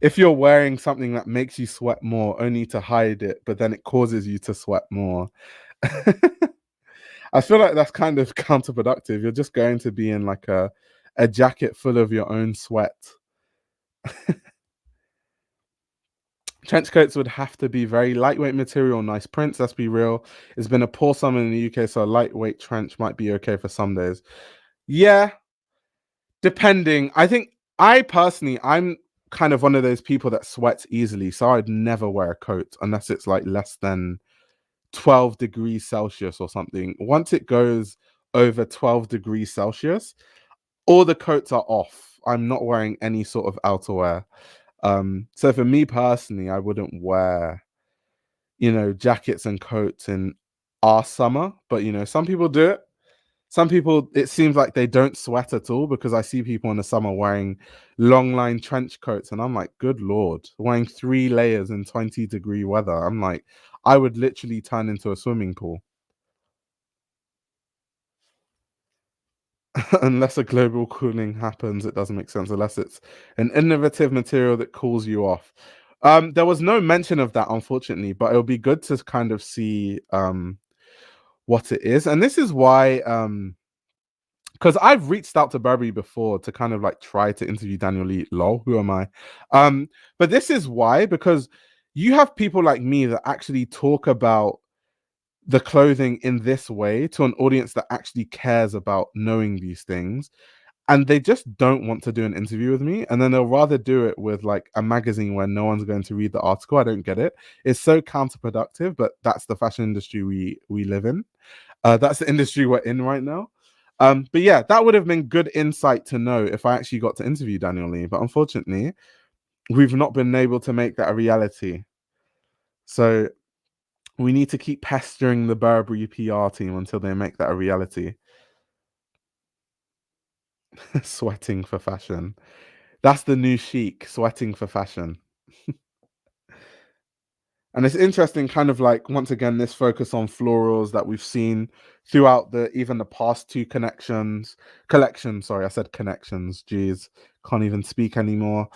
A: if you're wearing something that makes you sweat more only to hide it, but then it causes you to sweat more? I feel like that's kind of counterproductive. You're just going to be in like a jacket full of your own sweat. Trench coats would have to be very lightweight material, nice prints. Let's be real. It's been a poor summer in the UK, so a lightweight trench might be okay for some days. Yeah, depending. I think I personally, I'm kind of one of those people that sweats easily, so I'd never wear a coat unless it's like less than 12 degrees Celsius or something. Once it goes over 12 degrees Celsius, all the coats are off. I'm not wearing any sort of outerwear. So for me personally, I wouldn't wear, jackets and coats in our summer, but some people do it. Some people, it seems like they don't sweat at all because I see people in the summer wearing long line trench coats, and I'm like, good lord, wearing 3 layers in 20-degree weather. I'm like, I would literally turn into a swimming pool. Unless a global cooling happens, it doesn't make sense. Unless it's an innovative material that cools you off. There was no mention of that, unfortunately, but it'll be good to kind of see what it is. And this is why because I've reached out to Burberry before to kind of like try to interview Daniel Lee. Lol, who am I? But this is why, because you have people like me that actually talk about the clothing in this way to an audience that actually cares about knowing these things, and they just don't want to do an interview with me, and then they'll rather do it with like a magazine where no one's going to read the article. I don't get it. It's so counterproductive, but that's the fashion industry we live in. That's the industry we're in right now. But yeah, that would have been good insight to know if I actually got to interview Daniel Lee, but unfortunately we've not been able to make that a reality. So we need to keep pestering the Burberry PR team until they make that a reality. Sweating for fashion. That's the new chic, sweating for fashion. And it's interesting, kind of like, once again, this focus on florals that we've seen throughout even the past two collections. Sorry, I said connections. Jeez, can't even speak anymore.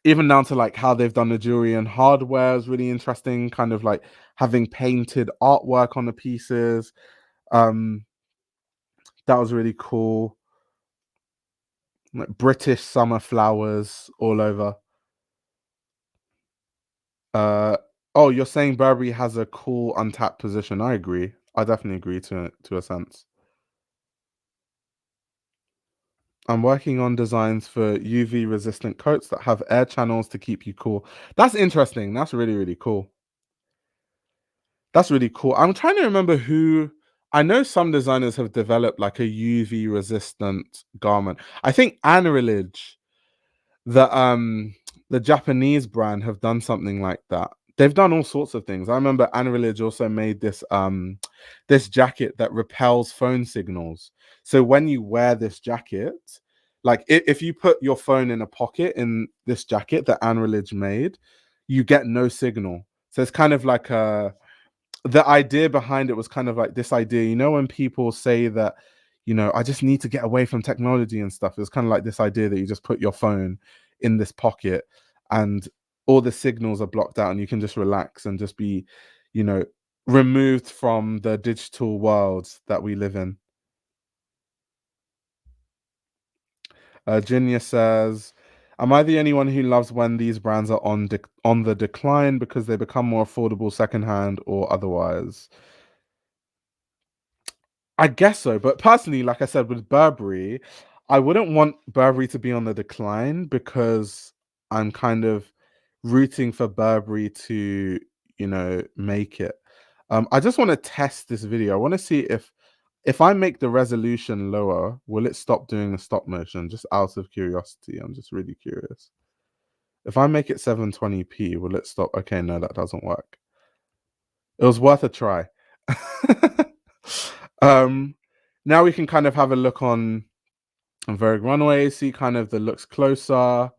A: Even down to like how they've done the jewelry and hardware is really interesting, kind of like having painted artwork on the pieces. That was really cool. Like British summer flowers all over. Oh, you're saying Burberry has a cool untapped position. I agree. I definitely agree to a sense. I'm working on designs for UV resistant coats that have air channels to keep you cool. That's interesting. That's really, really cool. That's really cool. I'm trying to remember who I know some designers have developed like a UV resistant garment. I think Anrilige, the Japanese brand, have done something like that. They've done all sorts of things. I remember Anrilige also made this jacket that repels phone signals. So when you wear this jacket, like if you put your phone in a pocket in this jacket that Anrilige made, you get no signal. So it's kind of like the idea behind it was kind of like this idea, when people say that, I just need to get away from technology and stuff. It's kind of like this idea that you just put your phone in this pocket and all the signals are blocked out and you can just relax and just be, you know, removed from the digital world that we live in. Jinya says, am I the only one who loves when these brands are on the decline because they become more affordable secondhand or otherwise? I guess so, but personally, like I said, with Burberry, I wouldn't want Burberry to be on the decline because I'm kind of rooting for Burberry to, make it. I just want to test this video. I want to see if I make the resolution lower, will it stop doing the stop motion? Just out of curiosity, I'm just really curious. If I make it 720p, will it stop? Okay, no, that doesn't work. It was worth a try. um Now we can kind of have a look on Vogue Runway, see kind of the looks closer.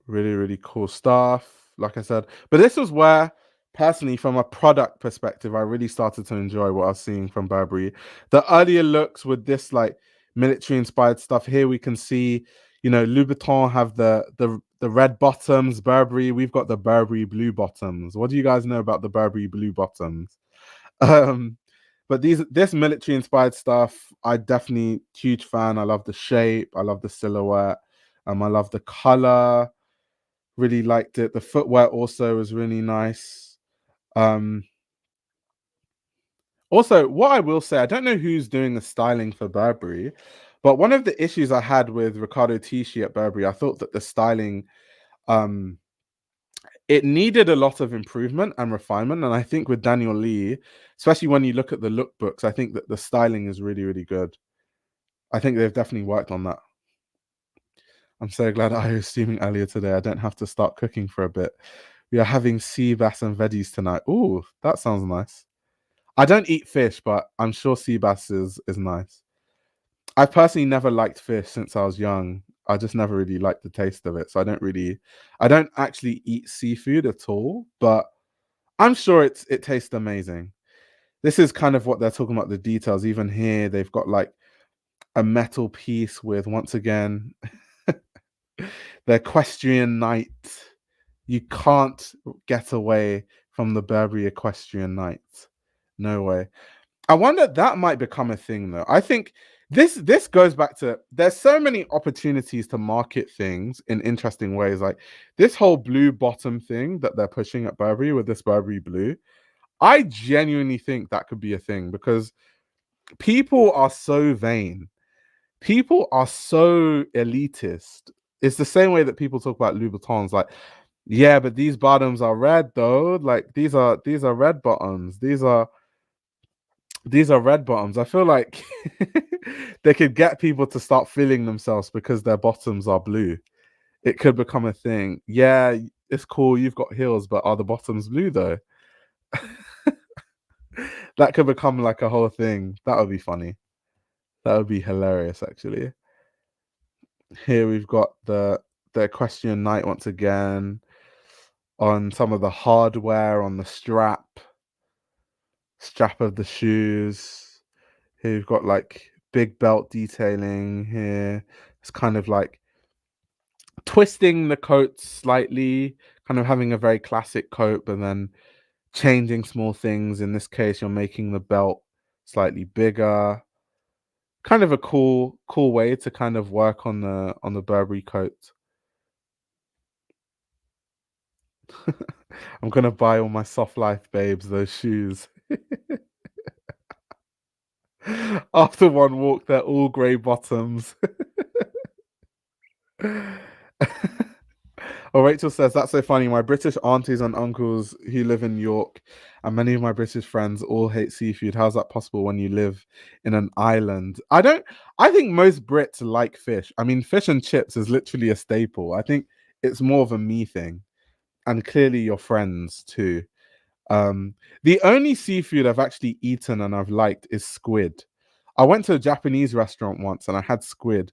A: Really, really cool stuff, like I said. But this was where, personally, from a product perspective, I really started to enjoy what I was seeing from Burberry. The earlier looks with this like military inspired stuff. Here we can see, Louis Vuitton have the red bottoms. Burberry, we've got the Burberry blue bottoms. What do you guys know about the Burberry blue bottoms? Um, but this military inspired stuff, I definitely huge fan. I love the shape, I love the silhouette, I love the color. Really liked it. The footwear also was really nice. Also, what I will say, I don't know who's doing the styling for Burberry, but one of the issues I had with Riccardo Tisci at Burberry, I thought that the styling, it needed a lot of improvement and refinement. And I think with Daniel Lee, especially when you look at the lookbooks, I think that the styling is really, really good. I think they've definitely worked on that. I'm so glad I was streaming earlier today. I don't have to start cooking for a bit. We are having sea bass and veggies tonight. Ooh, that sounds nice. I don't eat fish, but I'm sure sea bass is nice. I've personally never liked fish since I was young. I just never really liked the taste of it. So I don't actually eat seafood at all, but I'm sure it tastes amazing. This is kind of what they're talking about, the details. Even here, they've got like a metal piece with, once again, the equestrian knight. You can't get away from the Burberry equestrian knight. No way. I wonder that might become a thing though. I think this goes back to, there's so many opportunities to market things in interesting ways. Like this whole blue bottom thing that they're pushing at Burberry with this Burberry Blue. I genuinely think that could be a thing because people are so vain. People are so elitist. It's the same way that people talk about Louboutins, like, yeah, but these bottoms are red though. Like these are red bottoms. These are red bottoms. I feel like they could get people to start feeling themselves because their bottoms are blue. It could become a thing. Yeah, it's cool. You've got heels, but are the bottoms blue though? That could become like a whole thing. That would be funny. That would be hilarious, actually. Here we've got the equestrian knight once again on some of the hardware on the strap of the shoes. Here we've got like big belt detailing here. It's kind of like twisting the coat slightly, kind of having a very classic coat, but then changing small things. In this case, you're making the belt slightly bigger. Kind of a cool way to kind of work on the Burberry coat. I'm gonna buy all my soft life babes those shoes. After one walk, they're all grey bottoms. Well, Rachel says, that's so funny. My British aunties and uncles who live in York and many of my British friends all hate seafood. How's that possible when you live in an island? I think most Brits like fish. I mean, fish and chips is literally a staple. I think it's more of a me thing. And clearly your friends too. Um, the only seafood I've actually eaten and I've liked is squid. I went to a Japanese restaurant once and I had squid.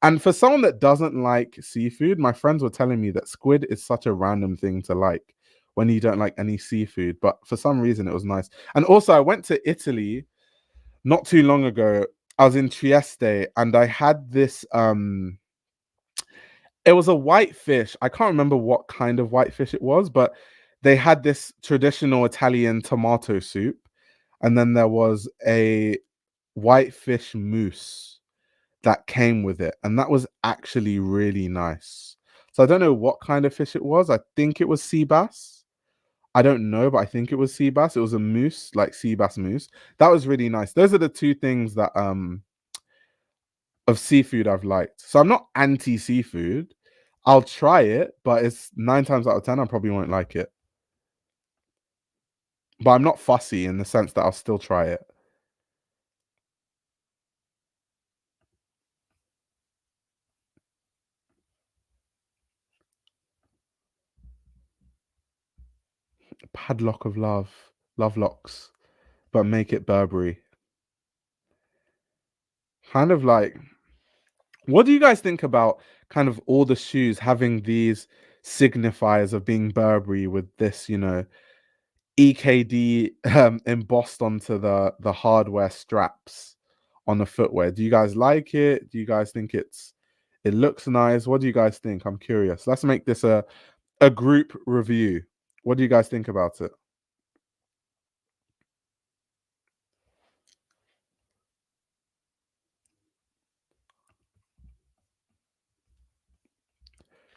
A: And for someone that doesn't like seafood, my friends were telling me that squid is such a random thing to like when you don't like any seafood. But for some reason, it was nice. And also, I went to Italy not too long ago. I was in Trieste and I had this. It was a white fish. I can't remember what kind of white fish it was, but they had this traditional Italian tomato soup. And then there was a white fish mousse that came with it, and that was actually really nice. So I don't know what kind of fish it was. I think it was sea bass. I don't know, but I think it was sea bass. It was a mousse, like sea bass mousse. That was really nice. Those are the two things that of seafood I've liked. So I'm not anti seafood. I'll try it, but it's 9 times out of 10 I probably won't like it. But I'm not fussy in the sense that I'll still try it. Padlock of love, love locks, but make it Burberry. Kind of like, what do you guys think about kind of all the shoes having these signifiers of being Burberry with this, EKD embossed onto the hardware straps on the footwear? Do you guys like it? Do you guys think it looks nice? What do you guys think? I'm curious. Let's make this a group review. What do you guys think about it?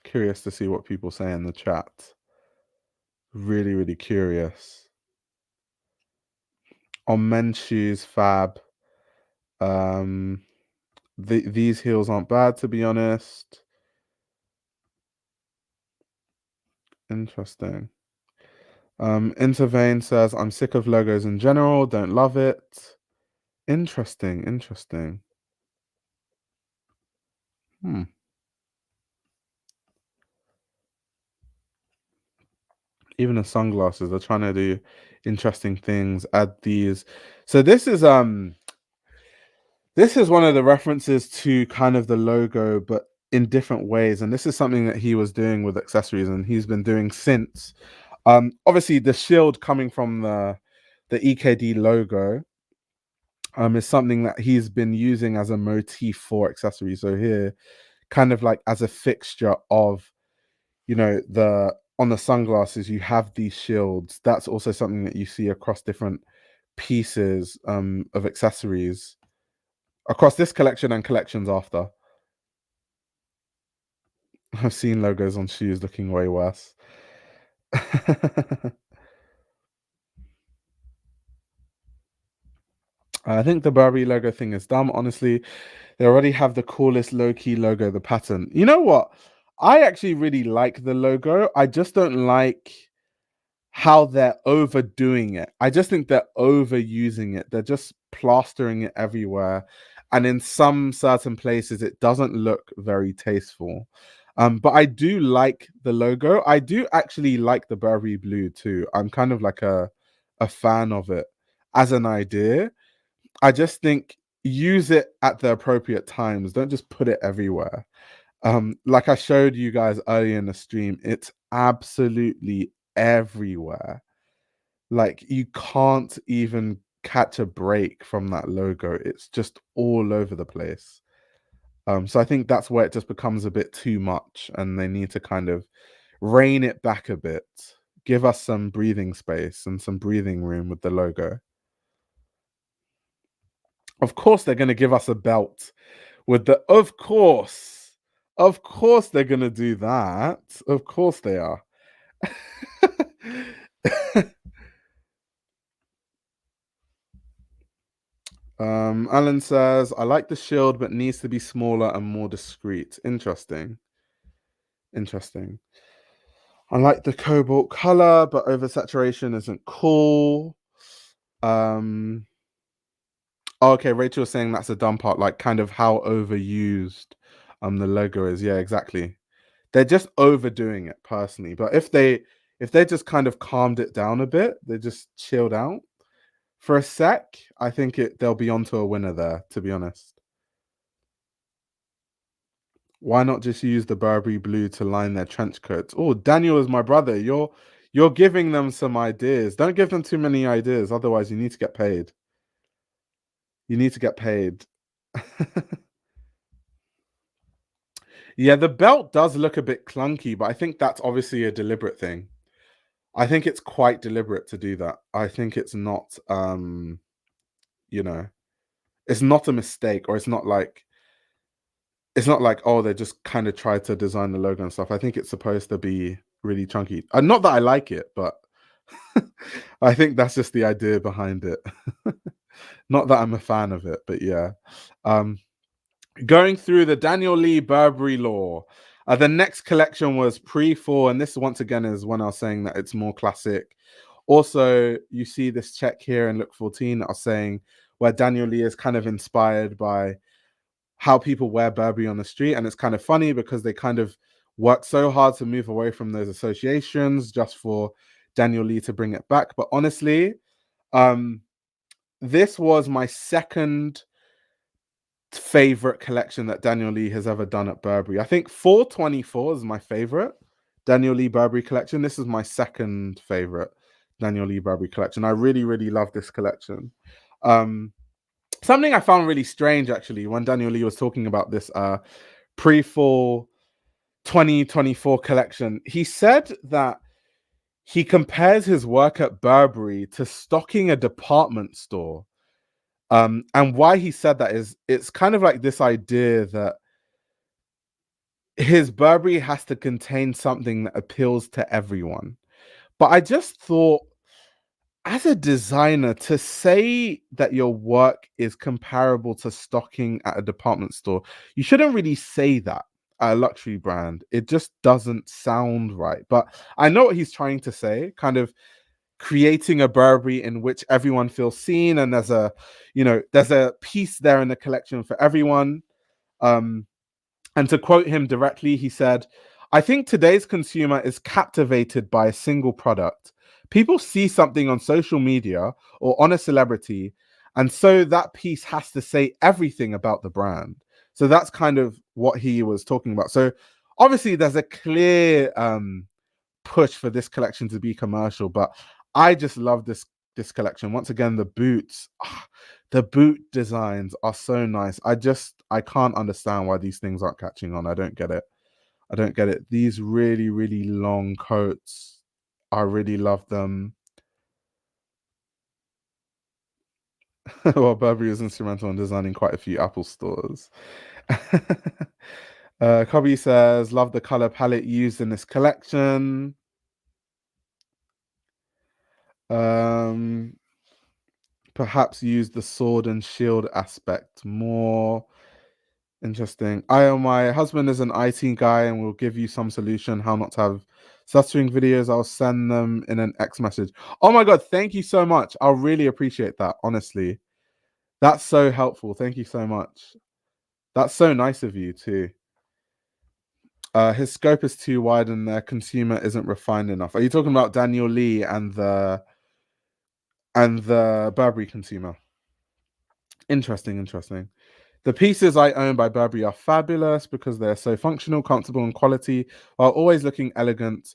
A: Curious to see what people say in the chat. Really, really curious. On men's shoes, fab. Um, these heels aren't bad, to be honest. Interesting. Intervane says, I'm sick of logos in general, don't love it. Interesting, interesting. Hmm. Even the sunglasses, they're trying to do interesting things, add these. So this is one of the references to kind of the logo, but in different ways. And this is something that he was doing with accessories and he's been doing since. Obviously the shield coming from the EKD logo is something that he's been using as a motif for accessories. So here, kind of like as a fixture of, the on the sunglasses, you have these shields. That's also something that you see across different pieces of accessories across this collection and collections after. I've seen logos on shoes looking way worse. I think the Burberry logo thing is dumb. Honestly, they already have the coolest low-key logo, the pattern. You know what? I actually really like the logo. I just don't like how they're overdoing it. I just think they're overusing it. They're just plastering it everywhere. And in some certain places, it doesn't look very tasteful. But I do like the logo. I do actually like the Burberry Blue too. I'm kind of like a fan of it as an idea. I just think use it at the appropriate times. Don't just put it everywhere. Like I showed you guys earlier in the stream, it's absolutely everywhere. Like you can't even catch a break from that logo. It's just all over the place. So I think that's where it just becomes a bit too much, and they need to kind of rein it back a bit. Give us some breathing space and some breathing room with the logo. Of course, they're going to give us a belt with the. Of course, they're going to do that. Of course, they are. Alan says, I like the shield, but needs to be smaller and more discreet. Interesting. Interesting. I like the cobalt color, but oversaturation isn't cool. Okay, Rachel was saying that's a dumb part, like kind of how overused the logo is. Yeah, exactly. They're just overdoing it personally. But if they just kind of calmed it down a bit, they just chilled out for a sec, I think they'll be onto a winner there, to be honest. Why not just use the Burberry Blue to line their trench coats? Oh, Daniel is my brother. You're giving them some ideas. Don't give them too many ideas, otherwise you need to get paid. You need to get paid. Yeah, the belt does look a bit clunky, but I think that's obviously a deliberate thing. I think it's quite deliberate to do that. I think it's not you know, it's not a mistake, or it's not like, oh, they just kind of tried to design the logo and stuff. I think it's supposed to be really chunky. Not that I like it, but I think that's just the idea behind it. Not that I'm a fan of it, but yeah. Going through the Daniel Lee Burberry lore. The next collection was pre-fall, and this once again is when I was saying that it's more classic. Also, you see this check here in look 14 that I was saying where Daniel Lee is kind of inspired by how people wear Burberry on the street. And it's kind of funny because they kind of work so hard to move away from those associations just for Daniel Lee to bring it back. But honestly, this was my second favorite collection that Daniel Lee has ever done at Burberry. I think 424 is my favorite Daniel Lee Burberry collection. This is my second favorite Daniel Lee Burberry collection. I really, really love this collection. Something I found really strange actually when Daniel Lee was talking about this pre-fall 2024 collection, he said that he compares his work at Burberry to stocking a department store. And why he said that is it's kind of like this idea that his Burberry has to contain something that appeals to everyone. But I just thought, as a designer, to say that your work is comparable to stocking at a department store, you shouldn't really say that at a luxury brand. It just doesn't sound right. But I know what he's trying to say, kind of creating a Burberry in which everyone feels seen, and there's a piece there in the collection for everyone. And to quote him directly, he said, "I think today's consumer is captivated by a single product. People see something on social media or on a celebrity, and so that piece has to say everything about the brand." So that's kind of what he was talking about. So obviously there's a clear push for this collection to be commercial, but I just love this collection. Once again, the boots, the boot designs are so nice. I can't understand why these things aren't catching on. I don't get it. These really, really long coats, I really love them. Well, Burberry is instrumental in designing quite a few Apple stores. Cobby says, love the color palette used in this collection. Perhaps use the sword and shield aspect more. Interesting. My husband is an IT guy and will give you some solution how not to have stuttering videos. I'll send them in an X message. Oh my god, thank you so much. I'll really appreciate that, honestly. That's so helpful. Thank you so much. That's so nice of you too. His scope is too wide and the consumer isn't refined enough. Are you talking about Daniel Lee and the Burberry consumer? Interesting. The pieces I own by Burberry are fabulous because they're so functional, comfortable, and quality, while always looking elegant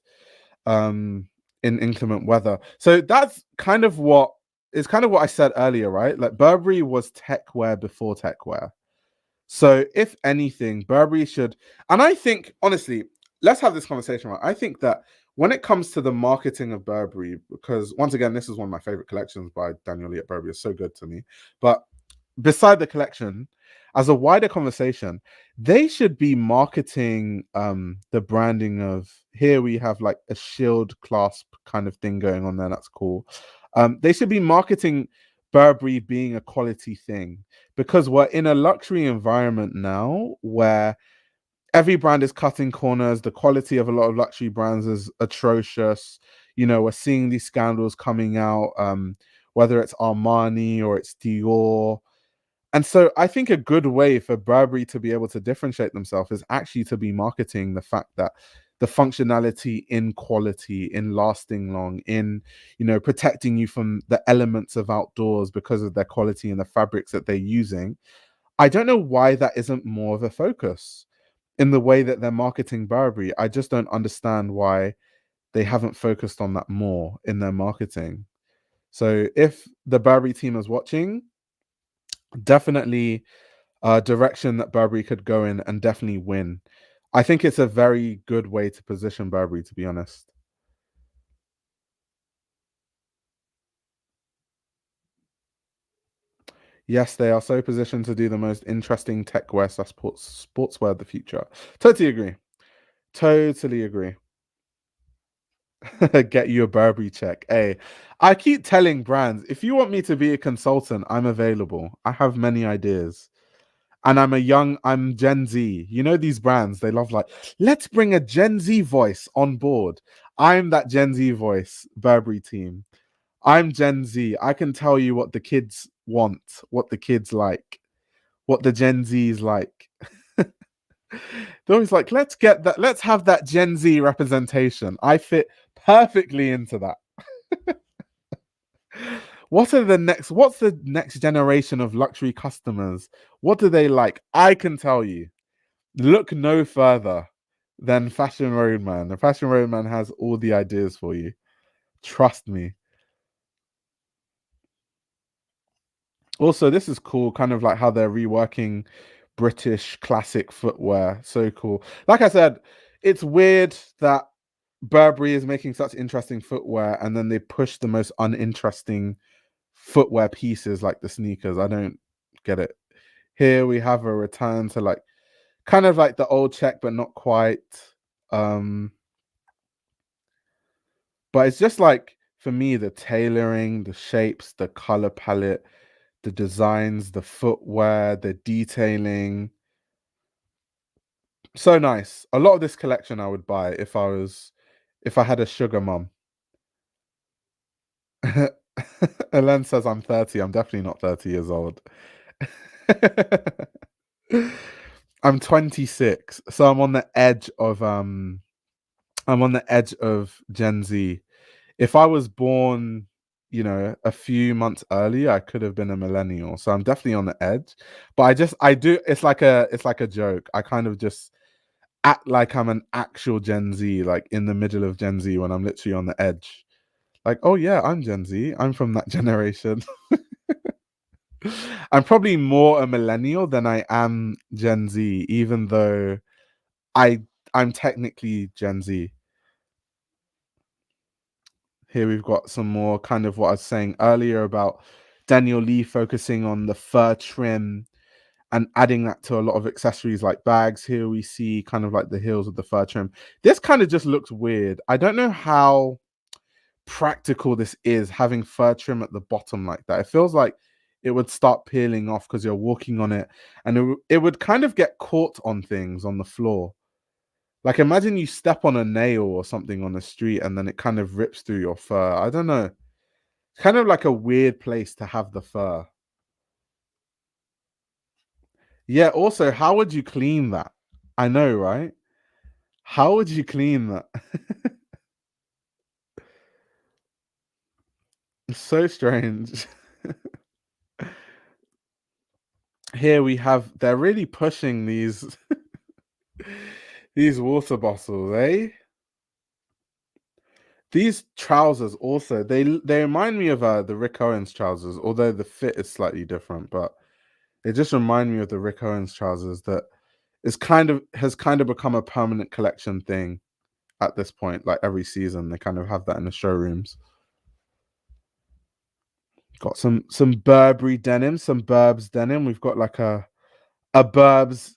A: in inclement weather. So that's kind of what I said earlier, right? Like Burberry was tech wear before tech wear. So if anything, Burberry should, and I think honestly, let's have this conversation, right? I think that when it comes to the marketing of Burberry, because once again, this is one of my favorite collections by Daniel Lee at Burberry. It's so good to me. But beside the collection, as a wider conversation, they should be marketing the branding of, here we have like a shield clasp kind of thing going on there. That's cool. They should be marketing Burberry being a quality thing, because we're in a luxury environment now where every brand is cutting corners. The quality of a lot of luxury brands is atrocious. We're seeing these scandals coming out, whether it's Armani or it's Dior. And so I think a good way for Burberry to be able to differentiate themselves is actually to be marketing the fact that the functionality in quality, in lasting long, in protecting you from the elements of outdoors because of their quality and the fabrics that they're using. I don't know why that isn't more of a focus in the way that they're marketing Burberry. I just don't understand why they haven't focused on that more in their marketing. So if the Burberry team is watching, definitely a direction that Burberry could go in and definitely win. I think it's a very good way to position Burberry, to be honest. Yes, they are so positioned to do the most interesting tech wear slash sportswear of the future. Totally agree. Totally agree. Get you a Burberry check. Hey, I keep telling brands, if you want me to be a consultant, I'm available. I have many ideas. And I'm Gen Z. These brands, they love like, let's bring a Gen Z voice on board. I'm that Gen Z voice, Burberry team. I'm Gen Z. I can tell you what the kids want, what the kids like, what the Gen Z's like. They're always like, let's have that Gen Z representation. I fit perfectly into that. What's the next generation of luxury customers? What do they like? I can tell you. Look no further than Fashion Roadman. The Fashion Roadman has all the ideas for you. Trust me. Also, this is cool, kind of like how they're reworking British classic footwear. So cool. Like I said, it's weird that Burberry is making such interesting footwear and then they push the most uninteresting footwear pieces like the sneakers. I don't get it. Here we have a return to like kind of like the old check, but not quite. Um, but it's just like for me, the tailoring, the shapes, the color palette, the designs, the footwear, the detailing. So nice. A lot of this collection I would buy if I had a sugar mum. Elen says I'm 30. I'm definitely not 30 years old. I'm 26. So I'm on the edge of Gen Z. If I was born, a few months earlier, I could have been a millennial. So I'm definitely on the edge. But I do it's like a joke. I kind of just act like I'm an actual Gen Z, like in the middle of Gen Z when I'm literally on the edge. Like, oh yeah, I'm Gen Z. I'm from that generation. I'm probably more a millennial than I am Gen Z, even though I I'm technically Gen Z. Here we've got some more kind of what I was saying earlier about Daniel Lee focusing on the fur trim and adding that to a lot of accessories like bags. Here we see kind of like the heels of the fur trim. This kind of just looks weird. I don't know how practical this is having fur trim at the bottom like that. It feels like it would start peeling off because you're walking on it and it would kind of get caught on things on the floor. Like imagine you step on a nail or something on the street and then it kind of rips through your fur. I don't know. It's kind of like a weird place to have the fur. Yeah, also, how would you clean that? I know, right? How would you clean that? It's so strange. Here we have they're really pushing these these water bottles, eh? These trousers also they remind me of the Rick Owens trousers, although the fit is slightly different, but they just remind me of the Rick Owens trousers that is kind of has kind of become a permanent collection thing at this point. Like every season, they kind of have that in the showrooms. Got some Burberry denim, some Burbs denim. We've got like a Burbs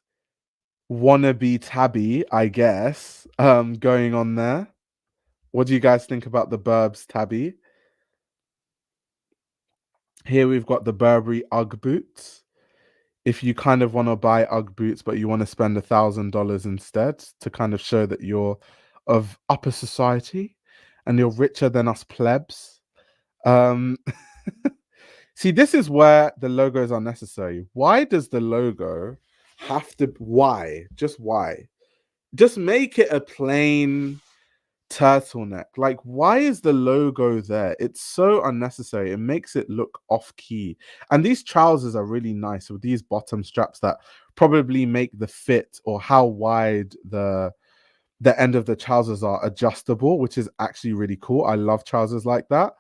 A: wannabe tabby, I guess, going on there. What do you guys think about the Burbs tabby? Here we've got the Burberry Ugg boots if you kind of want to buy UGG boots, but you want to spend $1,000 instead to kind of show that you're of upper society and you're richer than us plebs. Um, See, this is where the logo is unnecessary. Why does the logo have to? Why? Just why? Just make it a plain turtleneck. Like, why is the logo there? It's so unnecessary. It makes it look off key. And these trousers are really nice with these bottom straps that probably make the fit or how wide the end of the trousers are adjustable, which is actually really cool. I love trousers like that.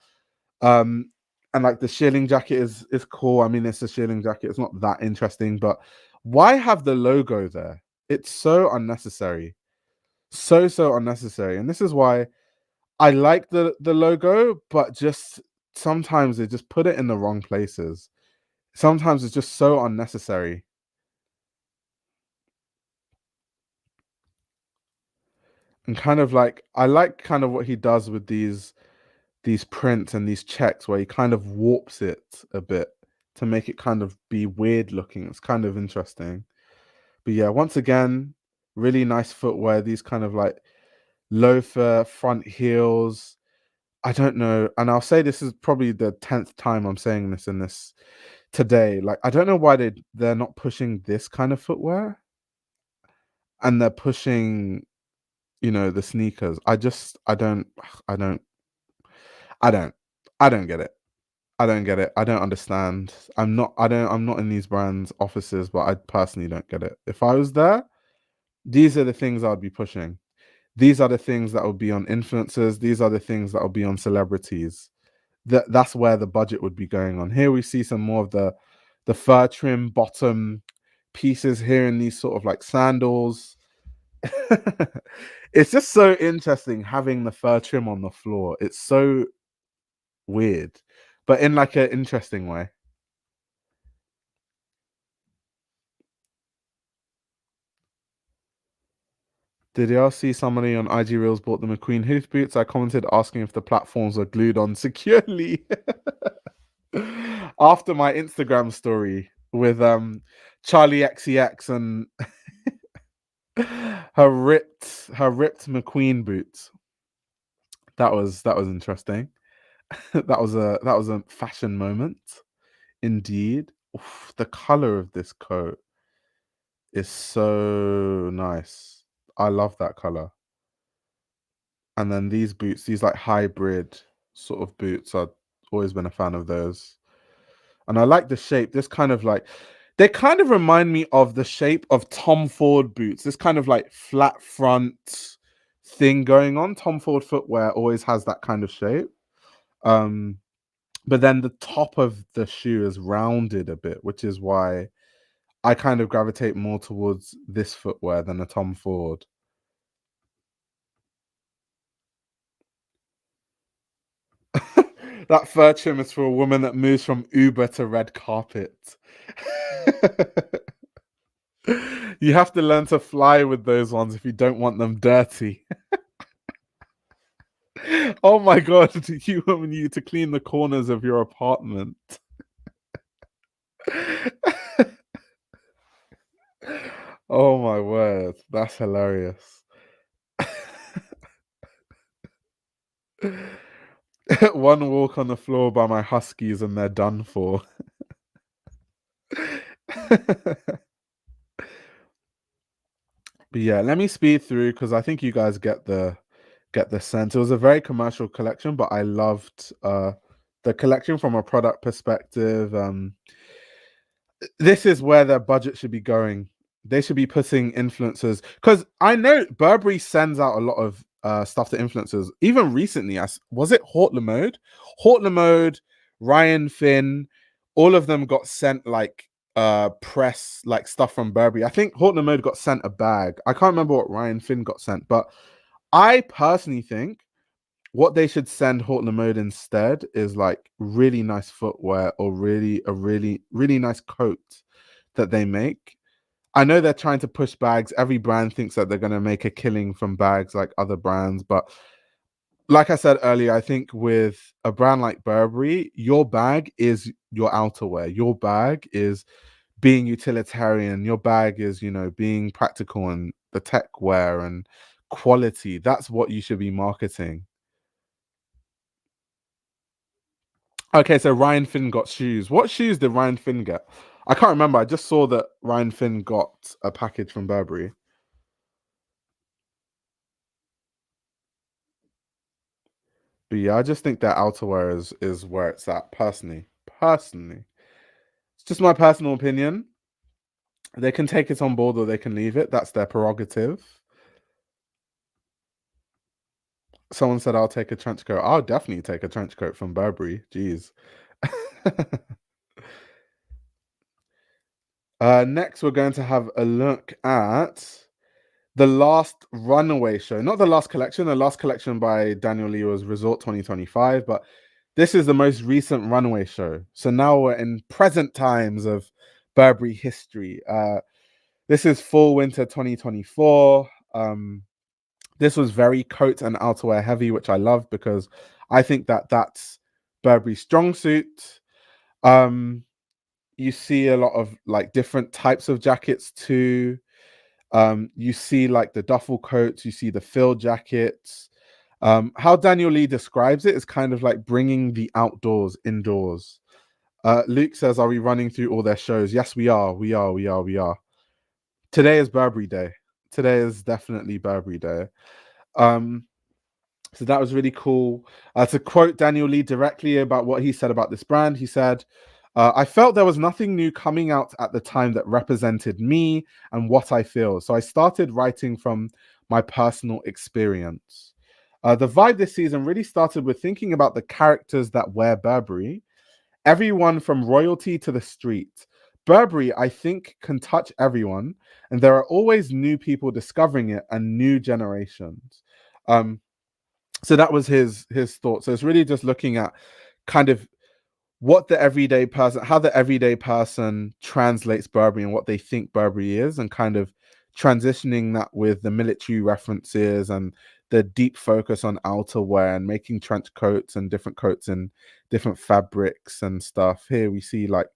A: Um, and like the shearling jacket is cool. I mean, it's a shearling jacket. It's not that interesting, but why have the logo there? It's so unnecessary. So unnecessary. And this is why I like the logo, but just sometimes they just put it in the wrong places. Sometimes it's just so unnecessary. And kind of like I like kind of what he does with these prints and these checks where he kind of warps it a bit to make it kind of be weird looking. It's kind of interesting. But yeah, once again, really nice footwear. These kind of like loafer front heels. I don't know. And I'll say this is probably the 10th time I'm saying this in this today. Like, I don't know why they're not pushing this kind of footwear and they're pushing, the sneakers. I don't I don't I don't get it. I don't get it. I don't understand. I'm not in these brands' offices, but I personally don't get it. If I was there, these are the things I'd be pushing. These are the things that would be on influencers. These are the things that would be on celebrities. That's where the budget would be going on. Here we see some more of the fur trim bottom pieces here in these sort of like sandals. It's just so interesting having the fur trim on the floor. It's so weird, but in like an interesting way. Did y'all see somebody on IG Reels bought the McQueen hoof boots? I commented asking if the platforms were glued on securely. After my Instagram story with Charlie XCX and her ripped McQueen boots. That was interesting. that was a fashion moment indeed. Oof, the color of this coat is so nice. I love that color. And then these boots, these like hybrid sort of boots, I've always been a fan of those. And I like the shape. This kind of like they kind of remind me of the shape of Tom Ford boots. This kind of like flat front thing going on. Tom Ford footwear always has that kind of shape. Um, but then the top of the shoe is rounded a bit, which is why I kind of gravitate more towards this footwear than a Tom Ford. That fur trim is for a woman that moves from Uber to red carpet. You have to learn to fly with those ones if you don't want them dirty. Oh my god, you want you to clean the corners of your apartment. Oh my word, that's hilarious. One walk on the floor by my huskies and they're done for. But yeah, let me speed through because I think you guys get the sense. It was a very commercial collection, but I loved the collection from a product perspective. This is where their budget should be going. They should be putting influencers because I know Burberry sends out a lot of stuff to influencers. Even recently, as was it Haute Mode? Haute Mode, Ryan Finn, all of them got sent like press like stuff from Burberry. I think Haute Mode got sent a bag. I can't remember what Ryan Finn got sent, but I personally think what they should send Haute Mode instead is like really nice footwear or really nice coat that they make. I know they're trying to push bags. Every brand thinks that they're going to make a killing from bags like other brands, but like I said earlier, I think with a brand like Burberry, your bag is your outerwear. Your bag is being utilitarian. Your bag is, you know, being practical and the tech wear and quality. That's what you should be marketing. Okay, so Ryan Finn got shoes. What shoes did Ryan Finn get? I can't remember. I just saw that Ryan Finn got a package from Burberry. But yeah, I just think that outerwear is where it's at personally. Personally. It's just my personal opinion. They can take it on board or they can leave it. That's their prerogative. Someone said I'll take a trench coat. I'll definitely take a trench coat from Burberry. Jeez. Next, we're going to have a look at the last runaway show. Not the last collection. The last collection by Daniel Lee was Resort 2025, but this is the most recent runaway show. So now we're in present times of Burberry history. This is fall winter 2024. This was very coat and outerwear heavy, which I love because I think that that's Burberry's strong suit. You see a lot of like different types of jackets too. You see like the duffel coats, you see the fill jackets. How Daniel Lee describes it is kind of like bringing the outdoors indoors. Luke says, "Are we running through all their shows?" Yes, we are. We are. We are. We are. Today is Burberry Day. Today is definitely Burberry Day. So that was really cool. To quote Daniel Lee directly about what he said about this brand, he said, I felt there was nothing new coming out at the time that represented me and what I feel. So I started writing from my personal experience. The vibe this season really started with thinking about the characters that wear Burberry, everyone from royalty to the street. Burberry, I think, can touch everyone, and there are always new people discovering it and new generations. So that was his thought. So it's really just looking at kind of what the everyday person, how the everyday person translates Burberry and what they think Burberry is, and kind of transitioning that with the military references and the deep focus on outerwear and making trench coats and different coats in different fabrics and stuff. Here we see like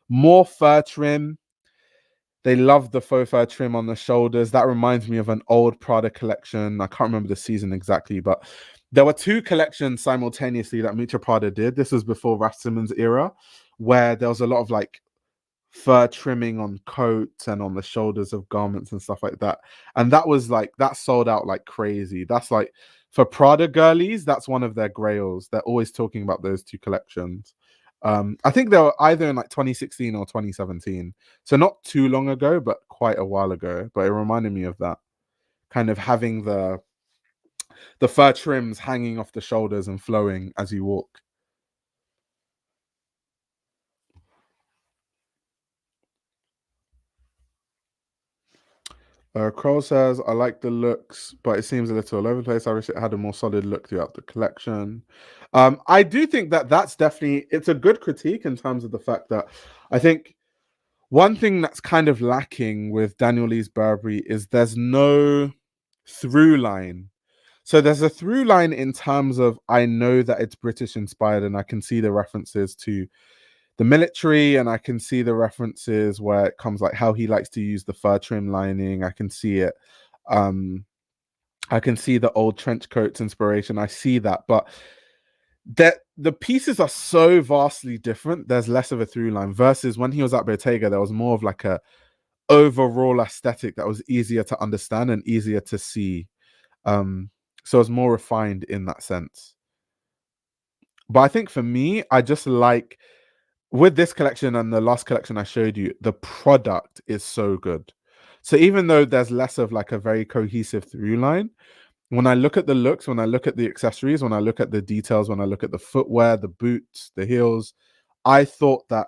A: more fur trim. They love the faux fur trim on the shoulders. That reminds me of an old Prada collection. I can't remember the season exactly, but there were two collections simultaneously that Miuccia Prada did. This was before Raf Simons era, where there was a lot of like fur trimming on coats and on the shoulders of garments and stuff like that. And that was like, that sold out like crazy. That's like, for Prada girlies, that's one of their grails. They're always talking about those two collections. I think they were either in like 2016 or 2017. So not too long ago, but quite a while ago. But it reminded me of that. Kind of having the fur trims hanging off the shoulders and flowing as you walk. Kroll says, I like the looks, but it seems a little all over the place. I wish it had a more solid look throughout the collection. I do think that that's definitely, it's a good critique in terms of the fact that I think one thing that's kind of lacking with Daniel Lee's Burberry is there's no through line. So there's a through line in terms of I know that it's British inspired and I can see the references to the military and I can see the references where it comes like how he likes to use the fur trim lining. I can see it. I can see the old trench coats inspiration. I see that, but that the pieces are so vastly different. There's less of a through line versus when he was at Bottega, there was more of like a overall aesthetic that was easier to understand and easier to see. So it's more refined in that sense. But I think for me, I just like with this collection and the last collection I showed you, the product is so good. So even though there's less of like a very cohesive through line, when I look at the looks, when I look at the accessories, when I look at the details, when I look at the footwear, the boots, the heels, I thought that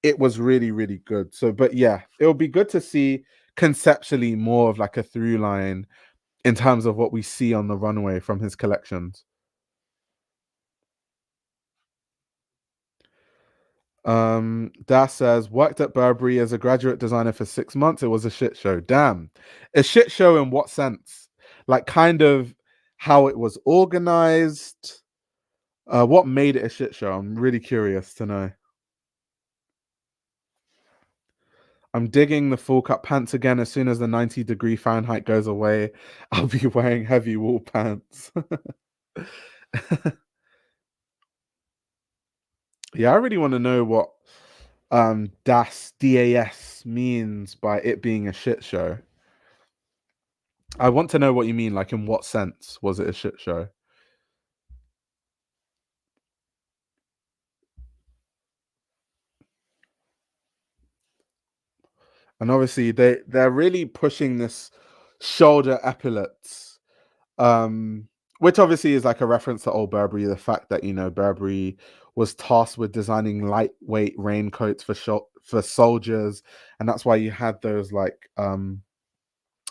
A: it was really, really good. So, but yeah, it would be good to see conceptually more of like a through line in terms of what we see on the runway from his collections. Das says, worked at Burberry as a graduate designer for 6 months. It was a shit show. Damn. A shit show in what sense? Like kind of how it was organized. What made it a shit show? I'm really curious to know. I'm digging the full cut pants again. As soon as the 90-degree Fahrenheit goes away, I'll be wearing heavy wool pants. Yeah, I really want to know what DAS means by it being a shit show. I want to know what you mean, like in what sense was it a shit show? And obviously they're really pushing this shoulder epaulets, which obviously is like a reference to old Burberry, the fact that Burberry was tasked with designing lightweight raincoats for soldiers, and that's why you had those like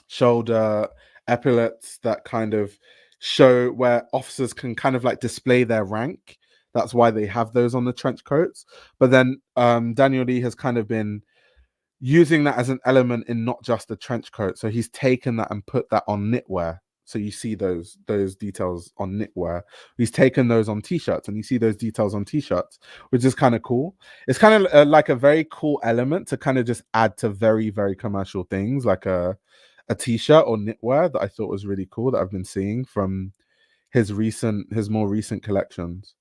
A: shoulder epaulets that kind of show where officers can kind of like display their rank. That's why they have those on the trench coats. But then Daniel Lee has kind of been using that as an element in not just the trench coat. So he's taken that and put that on knitwear. So you see those details on knitwear. He's taken those on t-shirts, and you see those details on t-shirts, which is kind of cool. It's kind of like a very cool element to kind of just add to very, very commercial things, like a t-shirt or knitwear that I thought was really cool that I've been seeing from his more recent collections.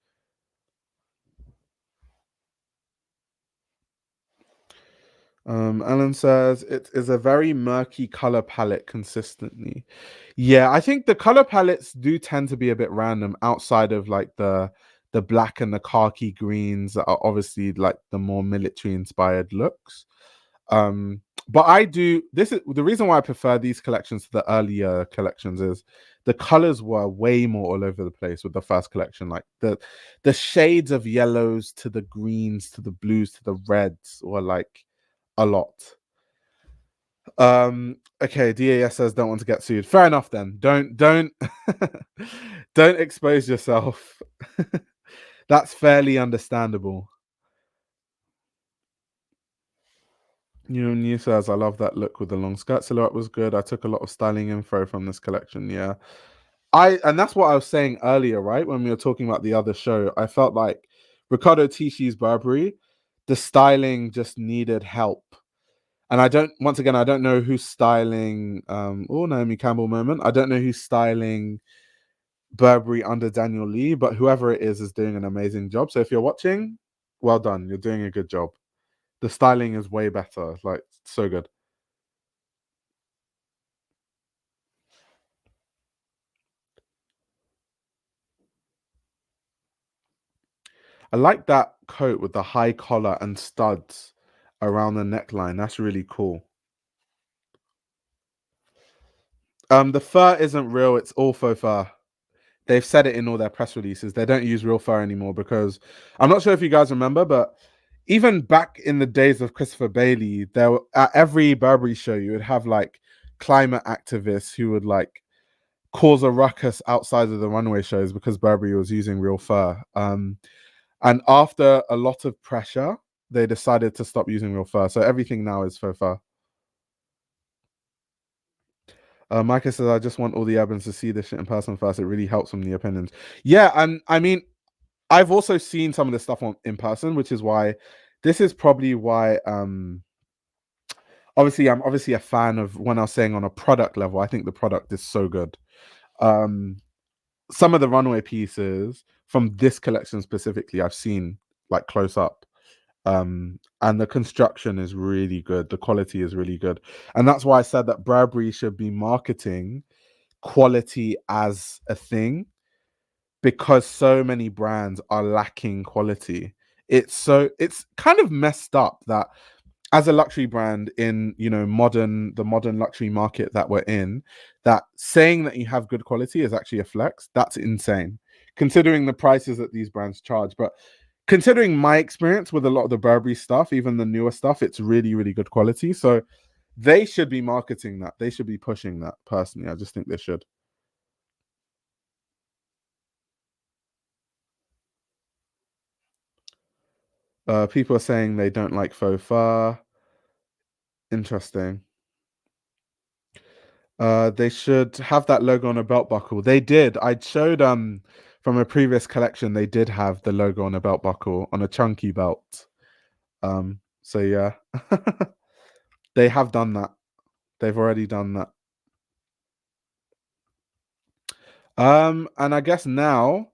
A: Alan says it is a very murky color palette consistently. Yeah, I think the color palettes do tend to be a bit random outside of like the black and the khaki greens that are obviously like the more military inspired looks. But I do this is the reason why I prefer these collections to the earlier collections is the colors were way more all over the place with the first collection. Like the shades of yellows to the greens to the blues to the reds were like a lot. Okay, DAS says don't want to get sued. Fair enough then. Don't don't expose yourself. That's fairly understandable. New says I love that look with the long skirt silhouette was good. I took a lot of styling info from this collection. Yeah. And that's what I was saying earlier, right? When we were talking about the other show, I felt like Riccardo Tisci's Burberry, the styling just needed help. And I don't know who's styling Naomi Campbell moment. I don't know who's styling Burberry under Daniel Lee, but whoever it is doing an amazing job. So if you're watching, well done. You're doing a good job. The styling is way better. Like so good. I like that coat with the high collar and studs around the neckline. That's really cool. The fur isn't real, it's all faux fur. They've said it in all their press releases. They don't use real fur anymore because I'm not sure if you guys remember, but even back in the days of Christopher Bailey, at every Burberry show, you would have like climate activists who would like cause a ruckus outside of the runway shows because Burberry was using real fur. And after a lot of pressure, they decided to stop using real fur. So everything now is faux fur. Micah says, I just want all the Urbans to see this shit in person first. It really helps from the opinions. Yeah, and I mean, I've also seen some of this stuff in person, which is why this is probably why obviously I'm obviously a fan of when I was saying on a product level, I think the product is so good. Some of the runway pieces from this collection specifically, I've seen like close up. And the construction is really good. The quality is really good. And that's why I said that Burberry should be marketing quality as a thing because so many brands are lacking quality. It's kind of messed up that as a luxury brand in the modern luxury market that we're in, that saying that you have good quality is actually a flex. That's insane considering the prices that these brands charge. But considering my experience with a lot of the Burberry stuff, even the newer stuff, it's really, really good quality. So they should be marketing that. They should be pushing that. Personally, I just think they should. People are saying they don't like faux fur. Interesting. They should have that logo on a belt buckle. They did. I showed from a previous collection, they did have the logo on a belt buckle on a chunky belt. So yeah. They have done that. They've already done that. And I guess now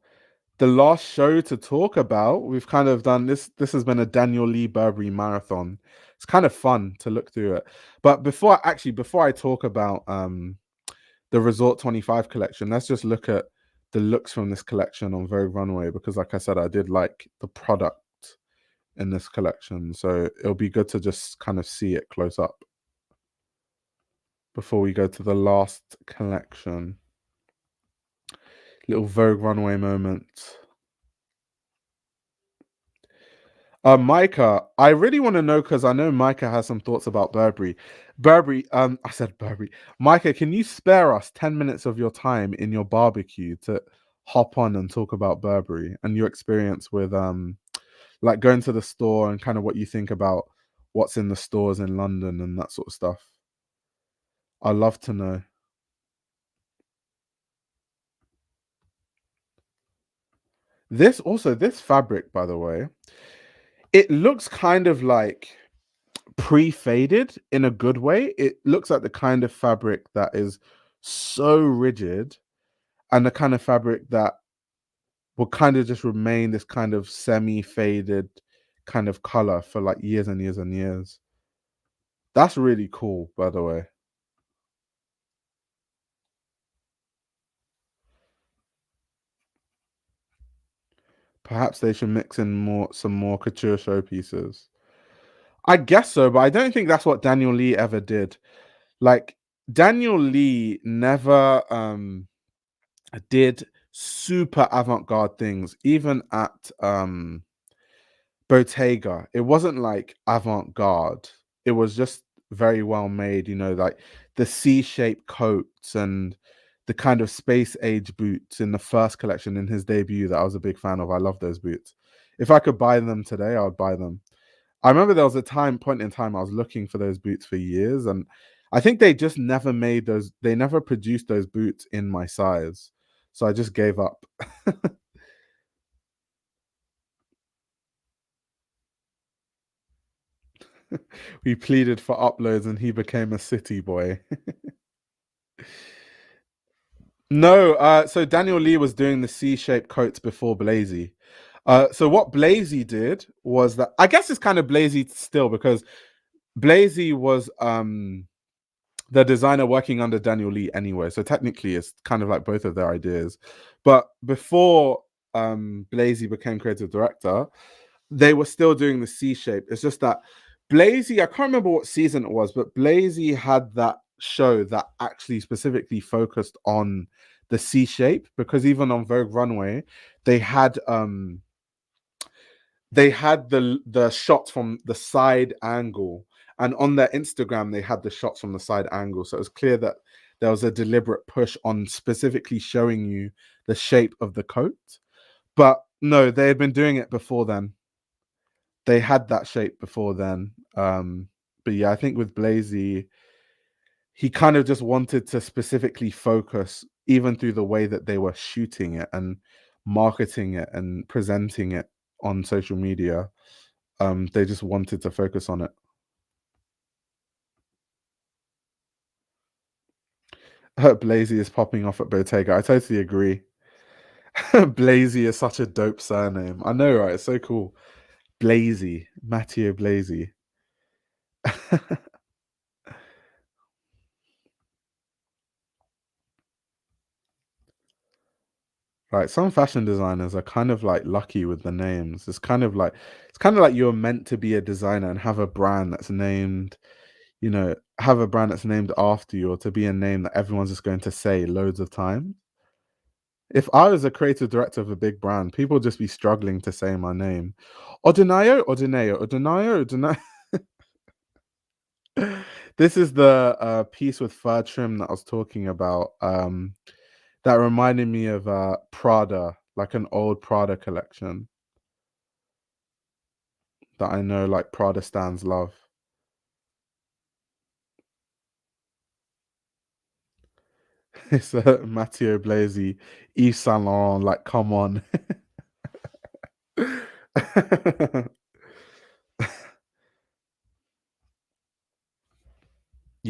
A: the last show to talk about, we've kind of done this. This has been a Daniel Lee Burberry marathon. It's kind of fun to look through it. But before I talk about the Resort 25 collection, let's just look at the looks from this collection on Vogue Runway, because like I said, I did like the product in this collection. So it'll be good to just kind of see it close up before we go to the last collection. Little Vogue Runway moment. Micah, I really want to know, because I know Micah has some thoughts about Burberry. I said Burberry. Micah, can you spare us 10 minutes of your time in your barbecue to hop on and talk about Burberry and your experience with like going to the store and kind of what you think about what's in the stores in London and that sort of stuff? I'd love to know. This fabric, by the way, it looks kind of like pre-faded in a good way. It looks like the kind of fabric that is so rigid, and the kind of fabric that will kind of just remain this kind of semi-faded kind of color for like years and years and years. That's really cool, by the way. Perhaps they should mix in some more couture showpieces. I guess so, but I don't think that's what Daniel Lee ever did. Like, Daniel Lee never did super avant-garde things, even at Bottega. It wasn't like avant-garde. It was just very well made, like the C-shaped coats and the kind of space age boots in the first collection in his debut that I was a big fan of. I love those boots. If I could buy them today, I would buy them. I remember there was a point in time I was looking for those boots for years, and I think they just never made those. They never produced those boots in my size, so I just gave up. We pleaded for uploads, and he became a city boy. No, so Daniel Lee was doing the C-shaped coats before Blazy. So what Blazy did was that, I guess it's kind of Blazy still, because Blazy was the designer working under Daniel Lee anyway. So technically it's kind of like both of their ideas. But before Blazy became creative director, they were still doing the C shape. It's just that Blazy, I can't remember what season it was, but Blazy had that show that actually specifically focused on the C shape, because even on Vogue Runway, they had the shots from the side angle, and on their Instagram they had the shots from the side angle, so it was clear that there was a deliberate push on specifically showing you the shape of the coat. But no, they had been doing it before then. They had that shape before then. But yeah, I think with Blazy, he kind of just wanted to specifically focus, even through the way that they were shooting it and marketing it and presenting it on social media. They just wanted to focus on it. Blazy is popping off at Bottega. I totally agree. Blazy is such a dope surname. I know, right? It's so cool. Blazy, Matteo Blazy. Right, some fashion designers are kind of like lucky with the names. It's kind of like you're meant to be a designer and have a brand that's named, have a brand that's named after you, or to be a name that everyone's just going to say loads of times. If I was a creative director of a big brand, people would just be struggling to say my name. Ordinayo, Ordinayo, Ordinayo, Ordinayo. This is the piece with fur trim that I was talking about. That reminded me of Prada, like an old Prada collection that I know like Prada stands love. It's Matteo Blazy, Yves Saint Laurent. Like, come on.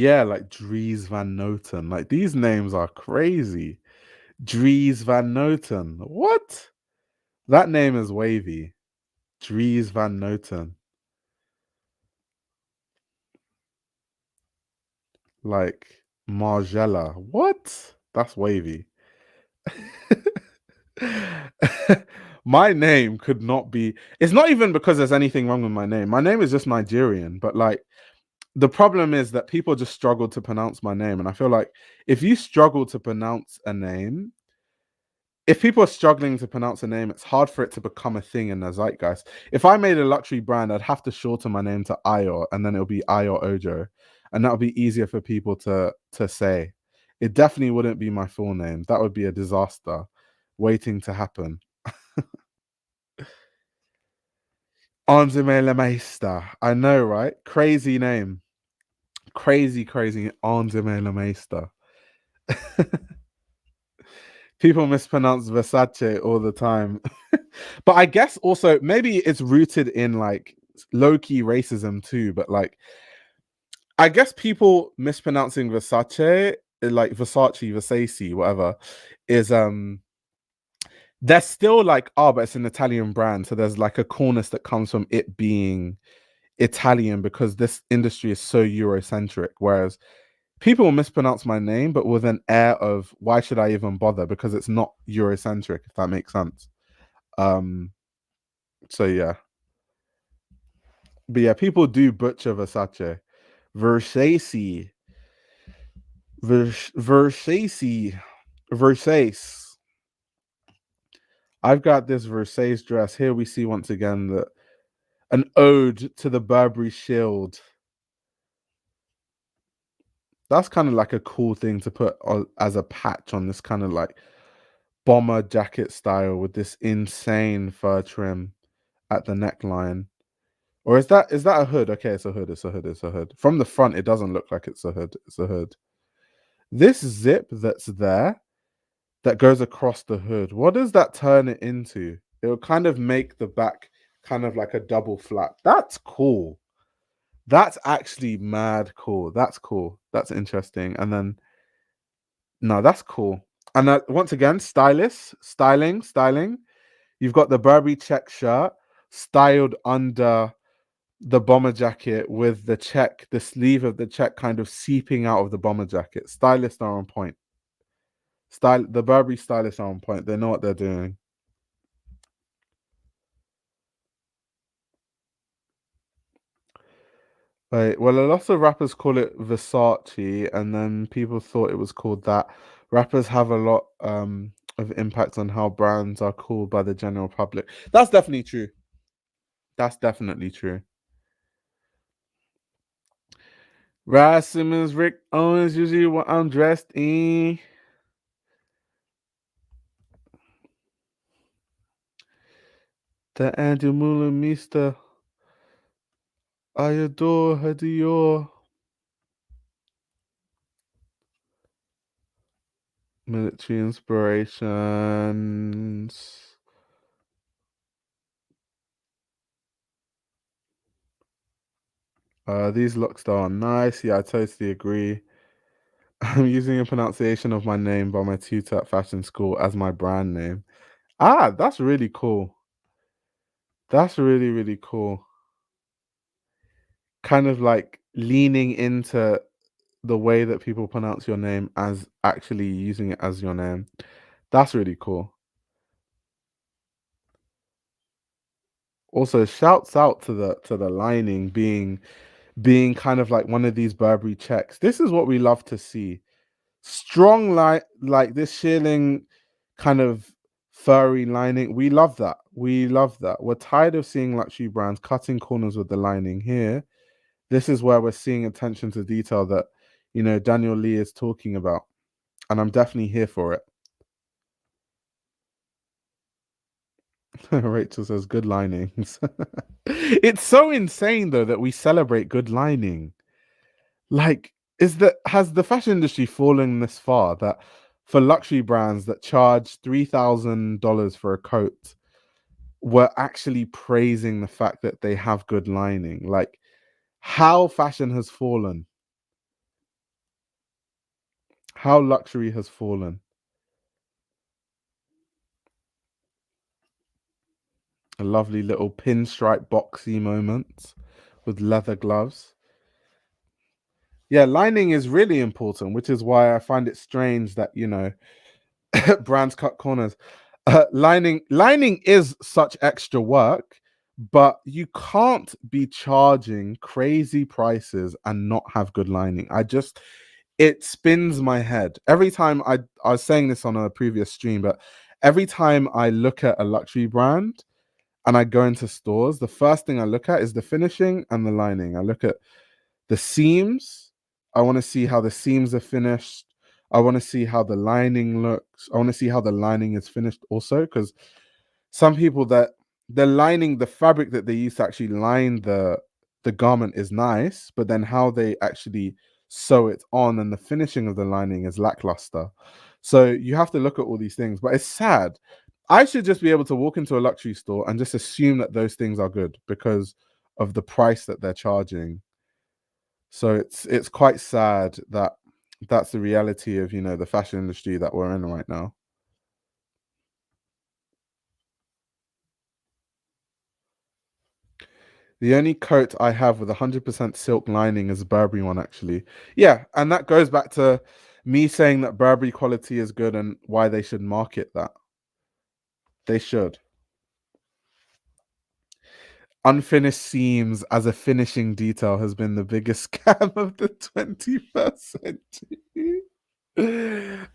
A: Yeah, like Dries Van Noten. Like these names are crazy. Dries Van Noten. What? That name is wavy. Dries Van Noten. Like Margella. What? That's wavy. My name could not be. It's not even because there's anything wrong with my name. My name is just Nigerian, but like the problem is that people just struggle to pronounce my name. And I feel like if you struggle to pronounce a name, if people are struggling to pronounce a name, it's hard for it to become a thing in the zeitgeist. If I made a luxury brand, I'd have to shorten my name to Ayo, and then it'll be Ayo Ojo, and that would be easier for people to say. It definitely wouldn't be my full name. That would be a disaster waiting to happen. Anzime Meister. I know, right? Crazy name. Crazy Anzime Meister. People mispronounce Versace all the time. But I guess also maybe it's rooted in like low-key racism too. But like I guess people mispronouncing Versace, like Versace, whatever, is they're still like, oh, but it's an Italian brand. So there's like a coolness that comes from it being Italian because this industry is so Eurocentric. Whereas people will mispronounce my name, but with an air of why should I even bother? Because it's not Eurocentric, if that makes sense. Um, so yeah. But yeah, people do butcher Versace. Versace. Versace. Versace. I've got this Versace dress. Here we see once again that an ode to the Burberry shield. That's kind of like a cool thing to put on, as a patch on this kind of like bomber jacket style with this insane fur trim at the neckline. Or is that a hood? Okay, it's a hood. It's a hood. From the front, it doesn't look like it's a hood. It's a hood. This zip that's there that goes across the hood, what does that turn it into? It'll kind of make the back kind of like a double flap. That's cool. That's actually mad cool. That's cool. That's interesting. And then no, that's cool. And once again, styling. You've got the Burberry check shirt styled under the bomber jacket with the sleeve of the check kind of seeping out of the bomber jacket. Stylists are on point. The Burberry stylists are on point. They know what they're doing. Right. Well, a lot of rappers call it Versace, and then people thought it was called that. Rappers have a lot of impact on how brands are called by the general public. That's definitely true. That's definitely true. Rad Simmons, Rick Owens, usually what I'm dressed in. The Andrew Mullen Mister. I adore her Dior. Military inspirations. These looks are nice. Yeah, I totally agree. I'm using a pronunciation of my name by my tutor at fashion school as my brand name. Ah, that's really cool. That's really cool. Kind of like leaning into the way that people pronounce your name as actually using it as your name. That's really cool. Also, shouts out to the lining being kind of like one of these Burberry checks. This is what we love to see. Strong light like this shearling kind of furry lining. We love that. We love that. We're tired of seeing luxury brands cutting corners with the lining here. This is where we're seeing attention to detail that Daniel Lee is talking about. And I'm definitely here for it. Rachel says good linings. It's so insane though that we celebrate good lining. Like, has the fashion industry fallen this far that for luxury brands that charge $3,000 for a coat, we're actually praising the fact that they have good lining? Like, how fashion has fallen. How luxury has fallen. A lovely little pinstripe boxy moment with leather gloves. Yeah, lining is really important, which is why I find it strange that, brands cut corners. Lining is such extra work, but you can't be charging crazy prices and not have good lining. It spins my head every time. I was saying this on a previous stream, but every time I look at a luxury brand and I go into stores, the first thing I look at is the finishing and the lining. I look at the seams. I want to see how the seams are finished. I want to see how the lining looks. I want to see how the lining is finished also, because some people, that the lining, the fabric that they use to actually line the garment is nice, but then how they actually sew it on and the finishing of the lining is lackluster. So you have to look at all these things, but it's sad. I should just be able to walk into a luxury store and just assume that those things are good because of the price that they're charging. So it's quite sad that that's the reality of, the fashion industry that we're in right now. The only coat I have with 100% silk lining is a Burberry one, actually. Yeah, and that goes back to me saying that Burberry quality is good and why they should market that. They should. Unfinished seams as a finishing detail has been the biggest scam of the 21st century.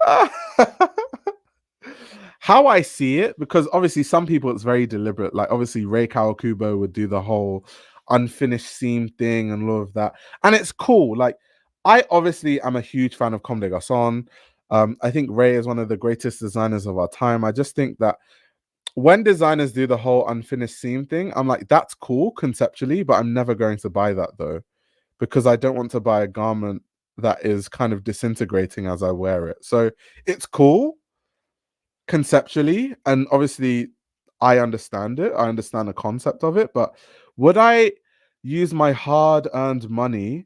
A: How I see it, because obviously some people it's very deliberate. Like obviously Ray Kawakubo would do the whole unfinished seam thing and all of that, and it's cool. Like I obviously am a huge fan of Comme des Garçons. I think Ray is one of the greatest designers of our time. I just think that when designers do the whole unfinished seam thing, I'm like, that's cool conceptually, but I'm never going to buy that though, because I don't want to buy a garment that is kind of disintegrating as I wear it. So it's cool conceptually, and obviously I understand it. I understand the concept of it, but would I use my hard-earned money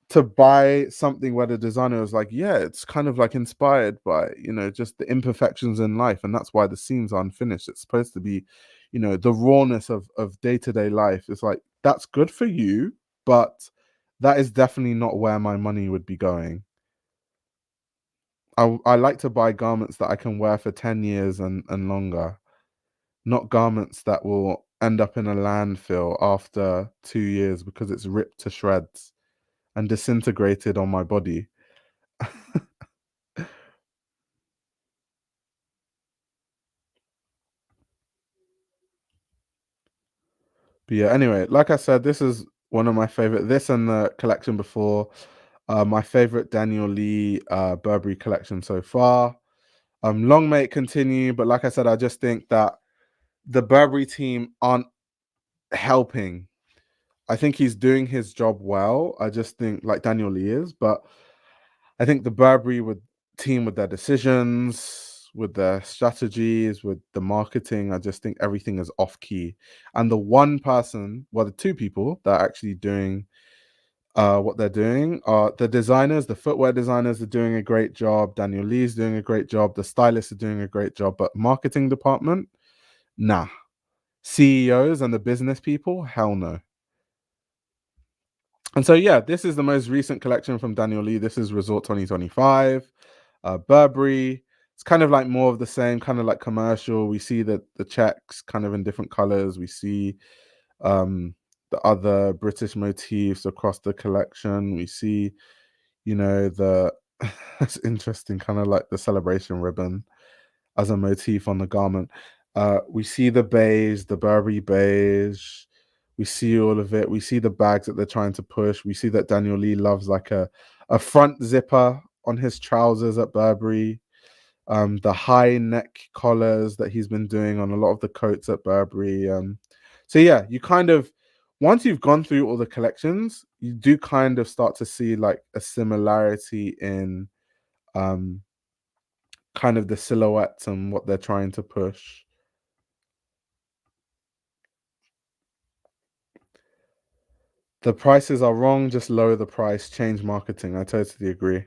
A: to buy something where the designer was like, yeah, it's kind of like inspired by, just the imperfections in life, and that's why the seams are unfinished. It's supposed to be, the rawness of day-to-day life. It's like, that's good for you, but that is definitely not where my money would be going. I like to buy garments that I can wear for 10 years and longer, not garments that will end up in a landfill after 2 years because it's ripped to shreds and disintegrated on my body. But yeah, anyway, like I said, this is one of my favorite. This and the collection before, my favorite Daniel Lee Burberry collection so far. Long may it continue, but like I said, I just think that the Burberry team aren't helping. I think he's doing his job well. I just think like Daniel Lee is, but I think the Burberry would team with their decisions, with their strategies, with the marketing. I just think everything is off key. And the one person, well, the two people that are actually doing what they're doing are the designers. The footwear designers are doing a great job. Daniel Lee's doing a great job. The stylists are doing a great job. But marketing department, nah. CEOs and the business people, hell no. And so, yeah, this is the most recent collection from Daniel Lee. This is Resort 2025, Burberry. It's kind of like more of the same, kind of like commercial. We see the checks kind of in different colors. We see the other British motifs across the collection. We see, the it's interesting, kind of like the celebration ribbon as a motif on the garment. We see the beige, the Burberry beige. We see all of it. We see the bags that they're trying to push. We see that Daniel Lee loves like a front zipper on his trousers at Burberry. The high neck collars that he's been doing on a lot of the coats at Burberry. So yeah, you kind of, once you've gone through all the collections, you do kind of start to see like a similarity in um kind of the silhouettes and what they're trying to push. The prices are wrong, just lower the price, change marketing. I totally agree.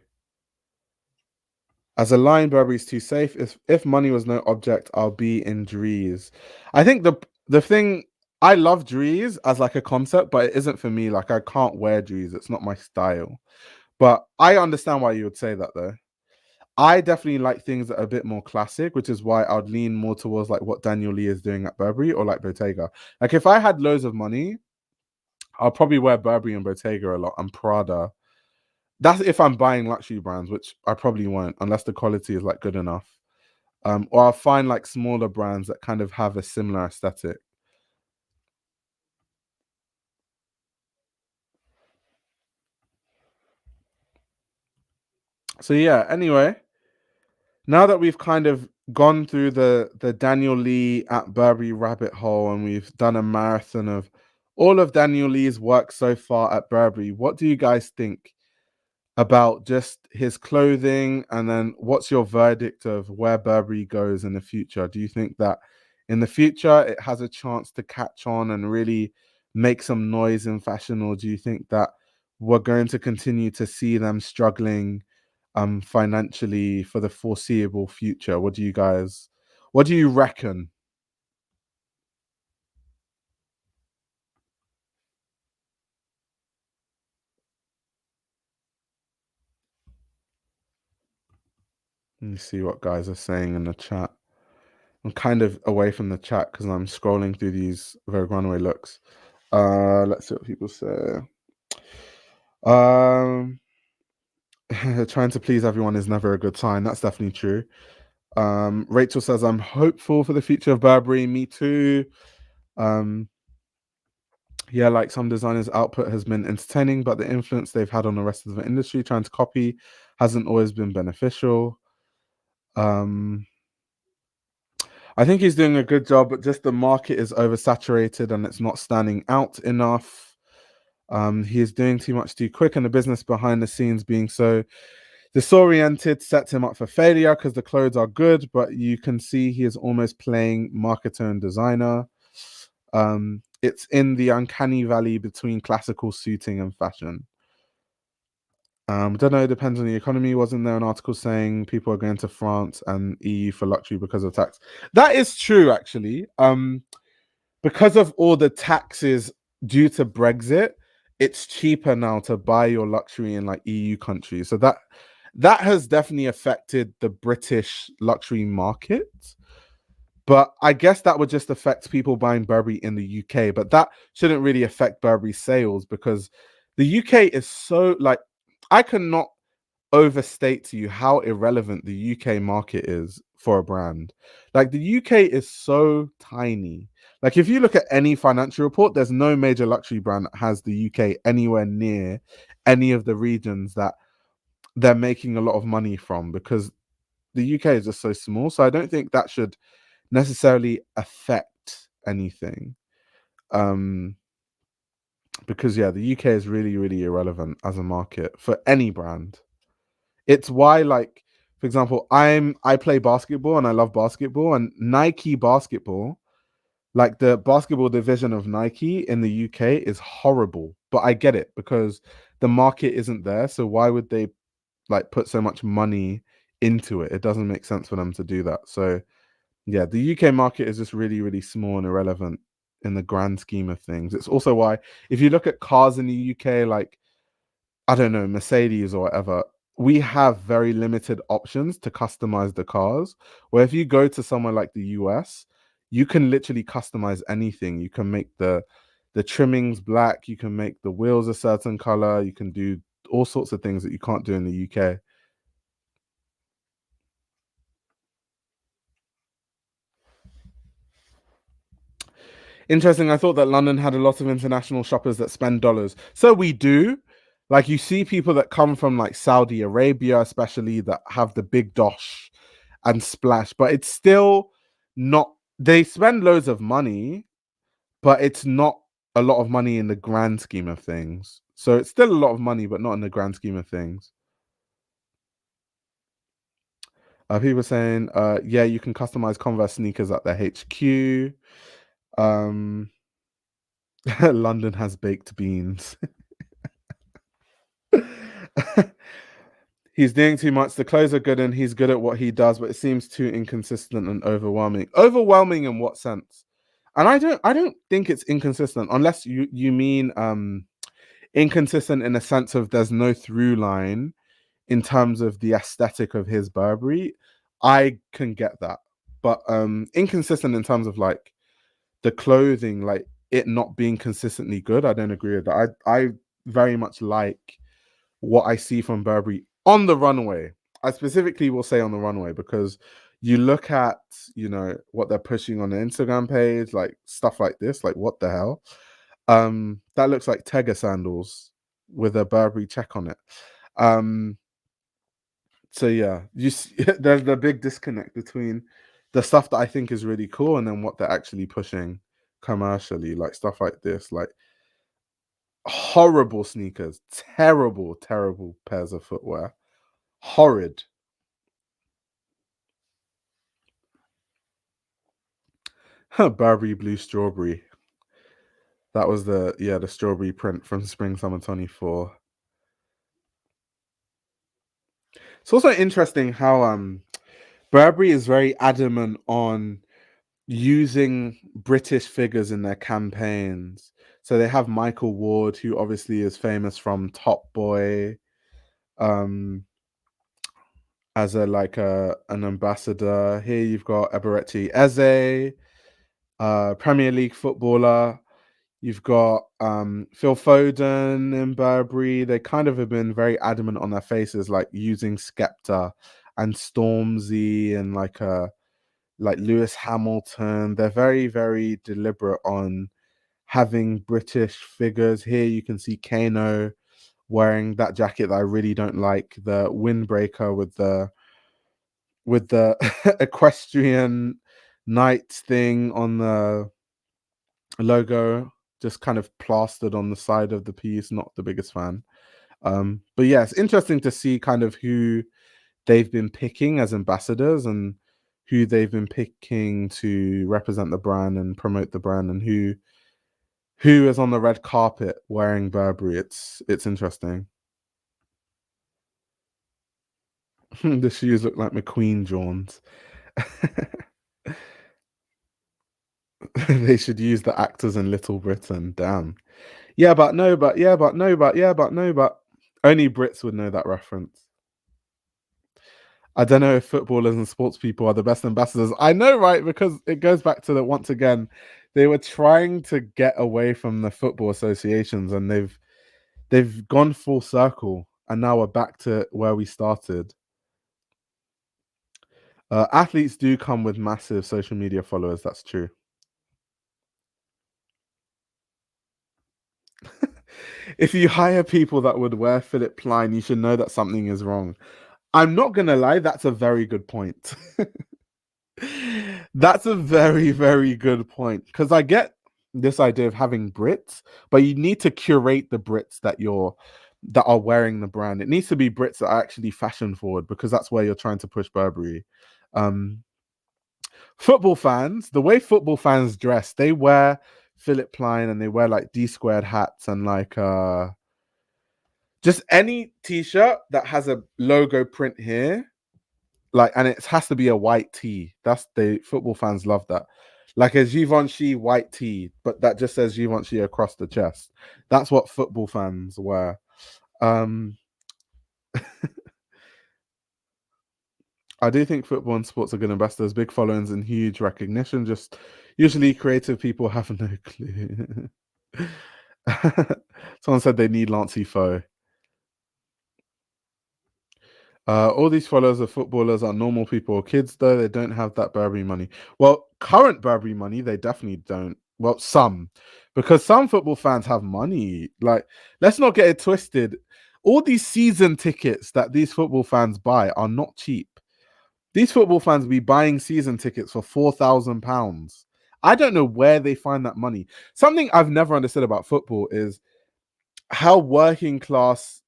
A: As a line, Burberry's too safe. If money was no object, I'll be in Drees. I think the thing, I love Drees as like a concept, but it isn't for me. Like I can't wear Drees. It's not my style. But I understand why you would say that though. I definitely like things that are a bit more classic, which is why I'd lean more towards like what Daniel Lee is doing at Burberry or like Bottega. Like if I had loads of money, I'll probably wear Burberry and Bottega a lot and Prada. That's if I'm buying luxury brands, which I probably won't unless the quality is like good enough. Or I'll find like smaller brands that kind of have a similar aesthetic. So yeah, anyway, now that we've kind of gone through the Daniel Lee at Burberry rabbit hole and we've done a marathon of all of Daniel Lee's work so far at Burberry, what do you guys think about just his clothing? And then what's your verdict of where Burberry goes in the future? Do you think that in the future it has a chance to catch on and really make some noise in fashion, or do you think that we're going to continue to see them struggling financially for the foreseeable future? What do you reckon? Let me see what guys are saying in the chat. I'm kind of away from the chat because I'm scrolling through these Vogue Runway looks. Let's see what people say. Um, trying to please everyone is never a good sign. That's definitely true. Rachel says I'm hopeful for the future of Burberry. Me too. Um, yeah, like some designers' output has been entertaining, but the influence they've had on the rest of the industry trying to copy hasn't always been beneficial. Um, I think he's doing a good job, but just the market is oversaturated and it's not standing out enough. He is doing too much too quick, and the business behind the scenes being so disoriented sets him up for failure because the clothes are good, but you can see he is almost playing marketer and designer. It's in the uncanny valley between classical suiting and fashion. Don't know, it depends on the economy. Wasn't there an article saying people are going to France and EU for luxury because of tax? That is true, actually. Because of all the taxes due to Brexit, it's cheaper now to buy your luxury in like EU countries. So that has definitely affected the British luxury market. But I guess that would just affect people buying Burberry in the UK. But that shouldn't really affect Burberry sales because the UK is so like I cannot overstate to you how irrelevant the UK market is for a brand. Like the UK is so tiny. Like if you look at any financial report, there's no major luxury brand that has the UK anywhere near any of the regions that they're making a lot of money from because the UK is just so small. So I don't think that should necessarily affect anything. Um because yeah, the UK is really, really irrelevant as a market for any brand. It's why, like, for example, I play basketball and I love basketball and Nike basketball, like the basketball division of Nike in the UK is horrible. But I get it because the market isn't there. So why would they like put so much money into it? It doesn't make sense for them to do that. So yeah, the UK market is just really, really small and irrelevant in the grand scheme of things. It's also why if you look at cars in the UK, like I don't know, Mercedes or whatever, we have very limited options to customize the cars. Where if you go to somewhere like the US, you can literally customize anything. You can make the trimmings black, you can make the wheels a certain color, you can do all sorts of things that you can't do in the UK. Interesting. I thought that London had a lot of international shoppers that spend dollars. So we do. Like you see people that come from like Saudi Arabia, especially that have the big dosh and splash, but it's still not, they spend loads of money, but it's not a lot of money in the grand scheme of things. So it's still a lot of money, but not in the grand scheme of things. People saying, yeah, you can customize Converse sneakers at their HQ. Um, London has baked beans. He's doing too much. The clothes are good and he's good at what he does, but it seems too inconsistent and overwhelming. Overwhelming in what sense? And I don't think it's inconsistent unless you mean inconsistent in a sense of there's no through line in terms of the aesthetic of his Burberry. I can get that. But inconsistent in terms of like the clothing, like it not being consistently good, I don't agree with that. I very much like what I see from Burberry on the runway. I specifically will say on the runway because you look at, what they're pushing on the Instagram page, like stuff like this, like what the hell? That looks like Tega sandals with a Burberry check on it. So yeah, there's the big disconnect between the stuff that I think is really cool and then what they're actually pushing commercially, like stuff like this, like horrible sneakers, terrible, terrible pairs of footwear, horrid. Burberry Blue Strawberry. That was the strawberry print from Spring Summer 24. It's also interesting how Burberry is very adamant on using British figures in their campaigns. So they have Michael Ward, who obviously is famous from Top Boy, as an ambassador. Here you've got Eberechi Eze, Premier League footballer. You've got Phil Foden in Burberry. They kind of have been very adamant on their faces, like using Skepta and Stormzy and like Lewis Hamilton. They're very, very deliberate on having British figures. Here you can see Kano wearing that jacket that I really don't like, the windbreaker with the equestrian knight thing on the logo, just kind of plastered on the side of the piece. Not the biggest fan. But yeah, it's interesting to see kind of who they've been picking as ambassadors and who they've been picking to represent the brand and promote the brand, and who is on the red carpet wearing Burberry. It's interesting. The shoes look like McQueen Johns. They should use the actors in Little Britain. Damn. Yeah, but no, but yeah, but no, but yeah, but no, but only Brits would know that reference. I don't know if footballers and sports people are the best ambassadors. I know, right? Because it goes back to the once again, they were trying to get away from the football associations, and they've gone full circle, and now we're back to where we started. Athletes do come with massive social media followers. That's true. If you hire people that would wear Philip Plein, you should know that something is wrong. I'm not gonna lie, that's a very good point. That's a very, very good point. Because I get this idea of having Brits, but you need to curate the Brits that are wearing the brand. It needs to be Brits that are actually fashion forward, because that's where you're trying to push Burberry. Football fans, the way football fans dress, they wear Philip Plein and they wear like D squared hats and like just any t-shirt that has a logo print here, like, and it has to be a white tee. That's the football fans love that. Like a Givenchy white tee, but that just says Givenchy across the chest. That's what football fans wear. I do think football and sports are good ambassadors, big followings and huge recognition. Just usually creative people have no clue. Someone said they need Lancey Foe. All these followers of footballers are normal people or kids, though. They don't have that Burberry money. Well, current Burberry money, they definitely don't. Well, some, because some football fans have money. Like, let's not get it twisted. All these season tickets that these football fans buy are not cheap. These football fans be buying season tickets for £4,000. I don't know where they find that money. Something I've never understood about football is how working class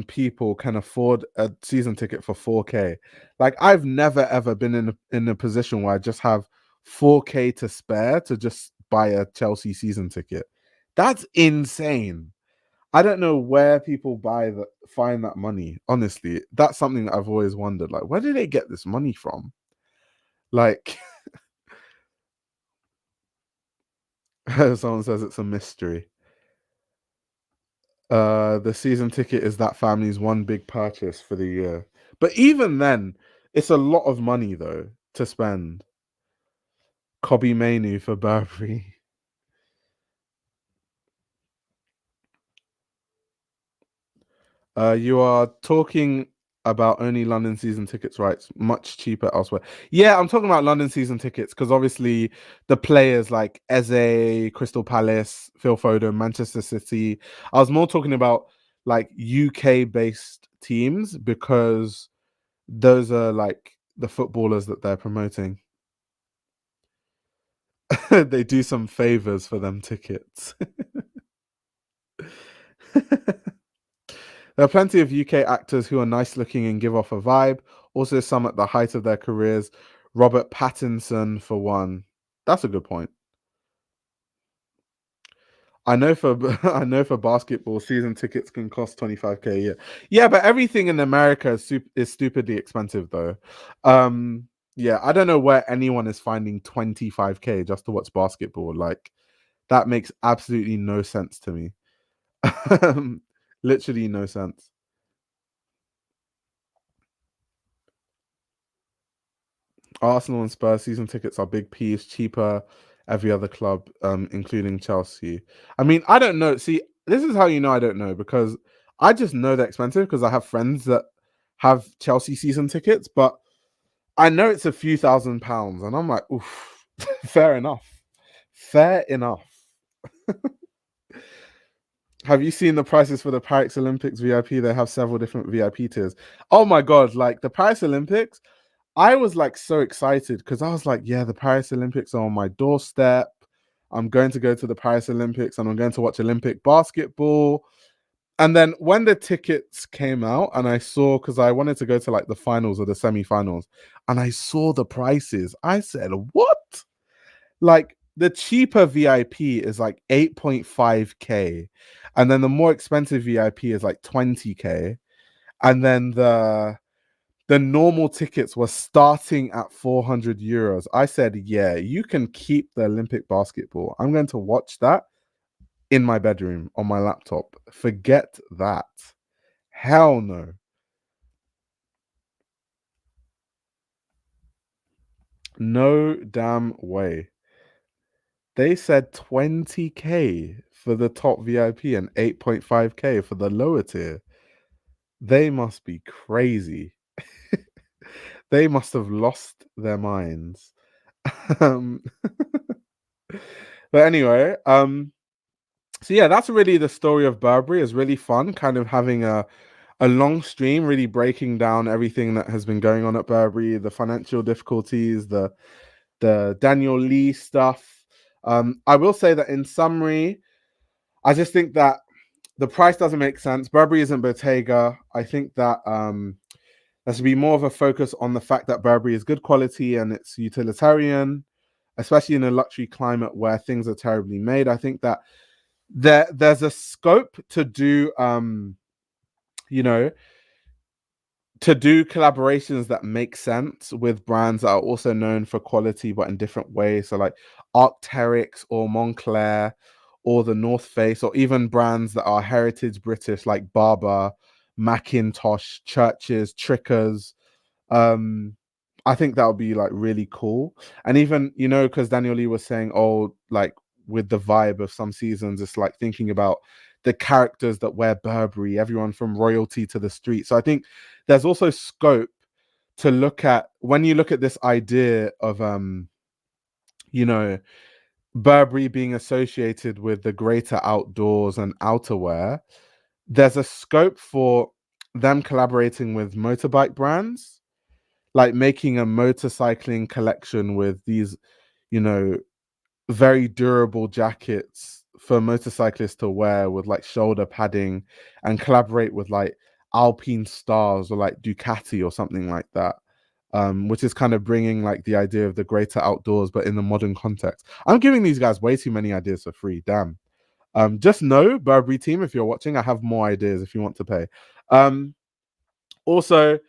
A: people can afford a season ticket for 4K. Like, I've never ever been in a position where I just have 4K to spare to just buy a Chelsea season ticket. That's insane. I don't know where people find that money. Honestly, that's something that I've always wondered. Like, where do they get this money from? Like, someone says it's a mystery. The season ticket is that family's one big purchase for the year. But even then, it's a lot of money though to spend. Kobe Mainu for Burberry. You are talking about only London season tickets, right? It's much cheaper elsewhere. Yeah, I'm talking about London season tickets because obviously the players like Eze, Crystal Palace, Phil Foden, Manchester City. I was more talking about like UK based teams because those are like the footballers that they're promoting. They do some favors for them tickets. There are plenty of UK actors who are nice looking and give off a vibe. Also, some at the height of their careers. Robert Pattinson, for one. That's a good point. I know for I know for basketball, season tickets can cost 25K a year. Yeah, but everything in America is stupidly expensive, though. Yeah, I don't know where anyone is finding 25K just to watch basketball. Like that makes absolutely no sense to me. Literally no sense. Arsenal and Spurs season tickets are big P's, cheaper every other club, including Chelsea. I mean, I don't know. See, this is how you know I don't know because I just know they're expensive because I have friends that have Chelsea season tickets, but I know it's a few £1,000s, and I'm like, oof, fair enough. Fair enough. Have you seen the prices for the Paris Olympics VIP? They have several different VIP tiers. Oh my god, like the Paris Olympics, I was like so excited because I was like, yeah, the Paris Olympics are on my doorstep. I'm going to go to the Paris Olympics and I'm going to watch Olympic basketball. And then when the tickets came out and I saw, because I wanted to go to like the finals or the semi-finals, and I saw the prices, I said, what? Like the cheaper VIP is like 8.5K. And then the more expensive VIP is like 20K. And then the normal tickets were starting at €400. I said, yeah, you can keep the Olympic basketball. I'm going to watch that in my bedroom on my laptop. Forget that. Hell no. No damn way. They said 20K for the top VIP and 8.5K for the lower tier. They must be crazy. They must have lost their minds. um, but anyway, so yeah, that's really the story of Burberry. It's really fun, kind of having a long stream, really breaking down everything that has been going on at Burberry, the financial difficulties, the Daniel Lee stuff. I will say that in summary, I just think that the price doesn't make sense. Burberry isn't Bottega. I think that there should be more of a focus on the fact that Burberry is good quality and it's utilitarian, especially in a luxury climate where things are terribly made. I think that there's a scope to do you know to do collaborations that make sense with brands that are also known for quality but in different ways. So like Arc'teryx or Moncler or the North Face, or even brands that are heritage British like Barber, Macintosh, Churches, Trickers. I think that would be like really cool. And even, because Daniel Lee was saying, oh, like with the vibe of some seasons, it's like thinking about the characters that wear Burberry, everyone from royalty to the street. So I think there's also scope to look at when you look at this idea of you know Burberry being associated with the greater outdoors and outerwear. There's a scope for them collaborating with motorbike brands, like making a motorcycling collection with these, you know, very durable jackets for motorcyclists to wear with like shoulder padding, and collaborate with like Alpine Stars or like Ducati or something like that. Which is kind of bringing like the idea of the greater outdoors, but in the modern context. I'm giving these guys way too many ideas for free. Damn. Just know, Burberry team, if you're watching, I have more ideas if you want to pay. Also,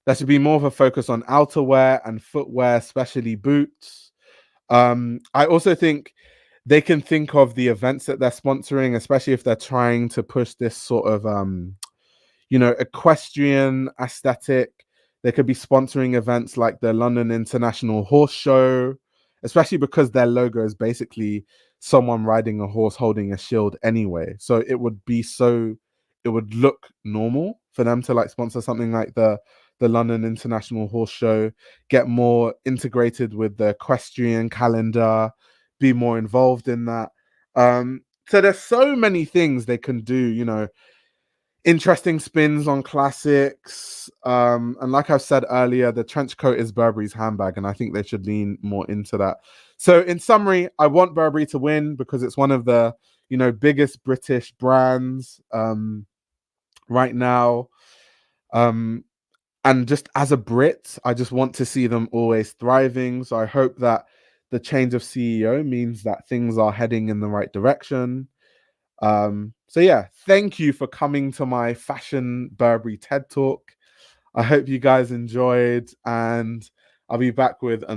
A: there should be more of a focus on outerwear and footwear, especially boots. I also think they can think of the events that they're sponsoring, especially if they're trying to push this sort of equestrian aesthetic. They could be sponsoring events like the London International Horse Show, especially because their logo is basically someone riding a horse holding a shield anyway. So it would look normal for them to like sponsor something like the London International Horse Show, get more integrated with the equestrian calendar, be more involved in that. So there's so many things they can do, interesting spins on classics. And like I've said earlier, the trench coat is Burberry's handbag, and I think they should lean more into that. So in summary, I want Burberry to win because it's one of the biggest British brands right now. And just as a Brit, I just want to see them always thriving. So I hope that the change of CEO means that things are heading in the right direction. So yeah, thank you for coming to my fashion Burberry TED Talk. I hope you guys enjoyed, and I'll be back with another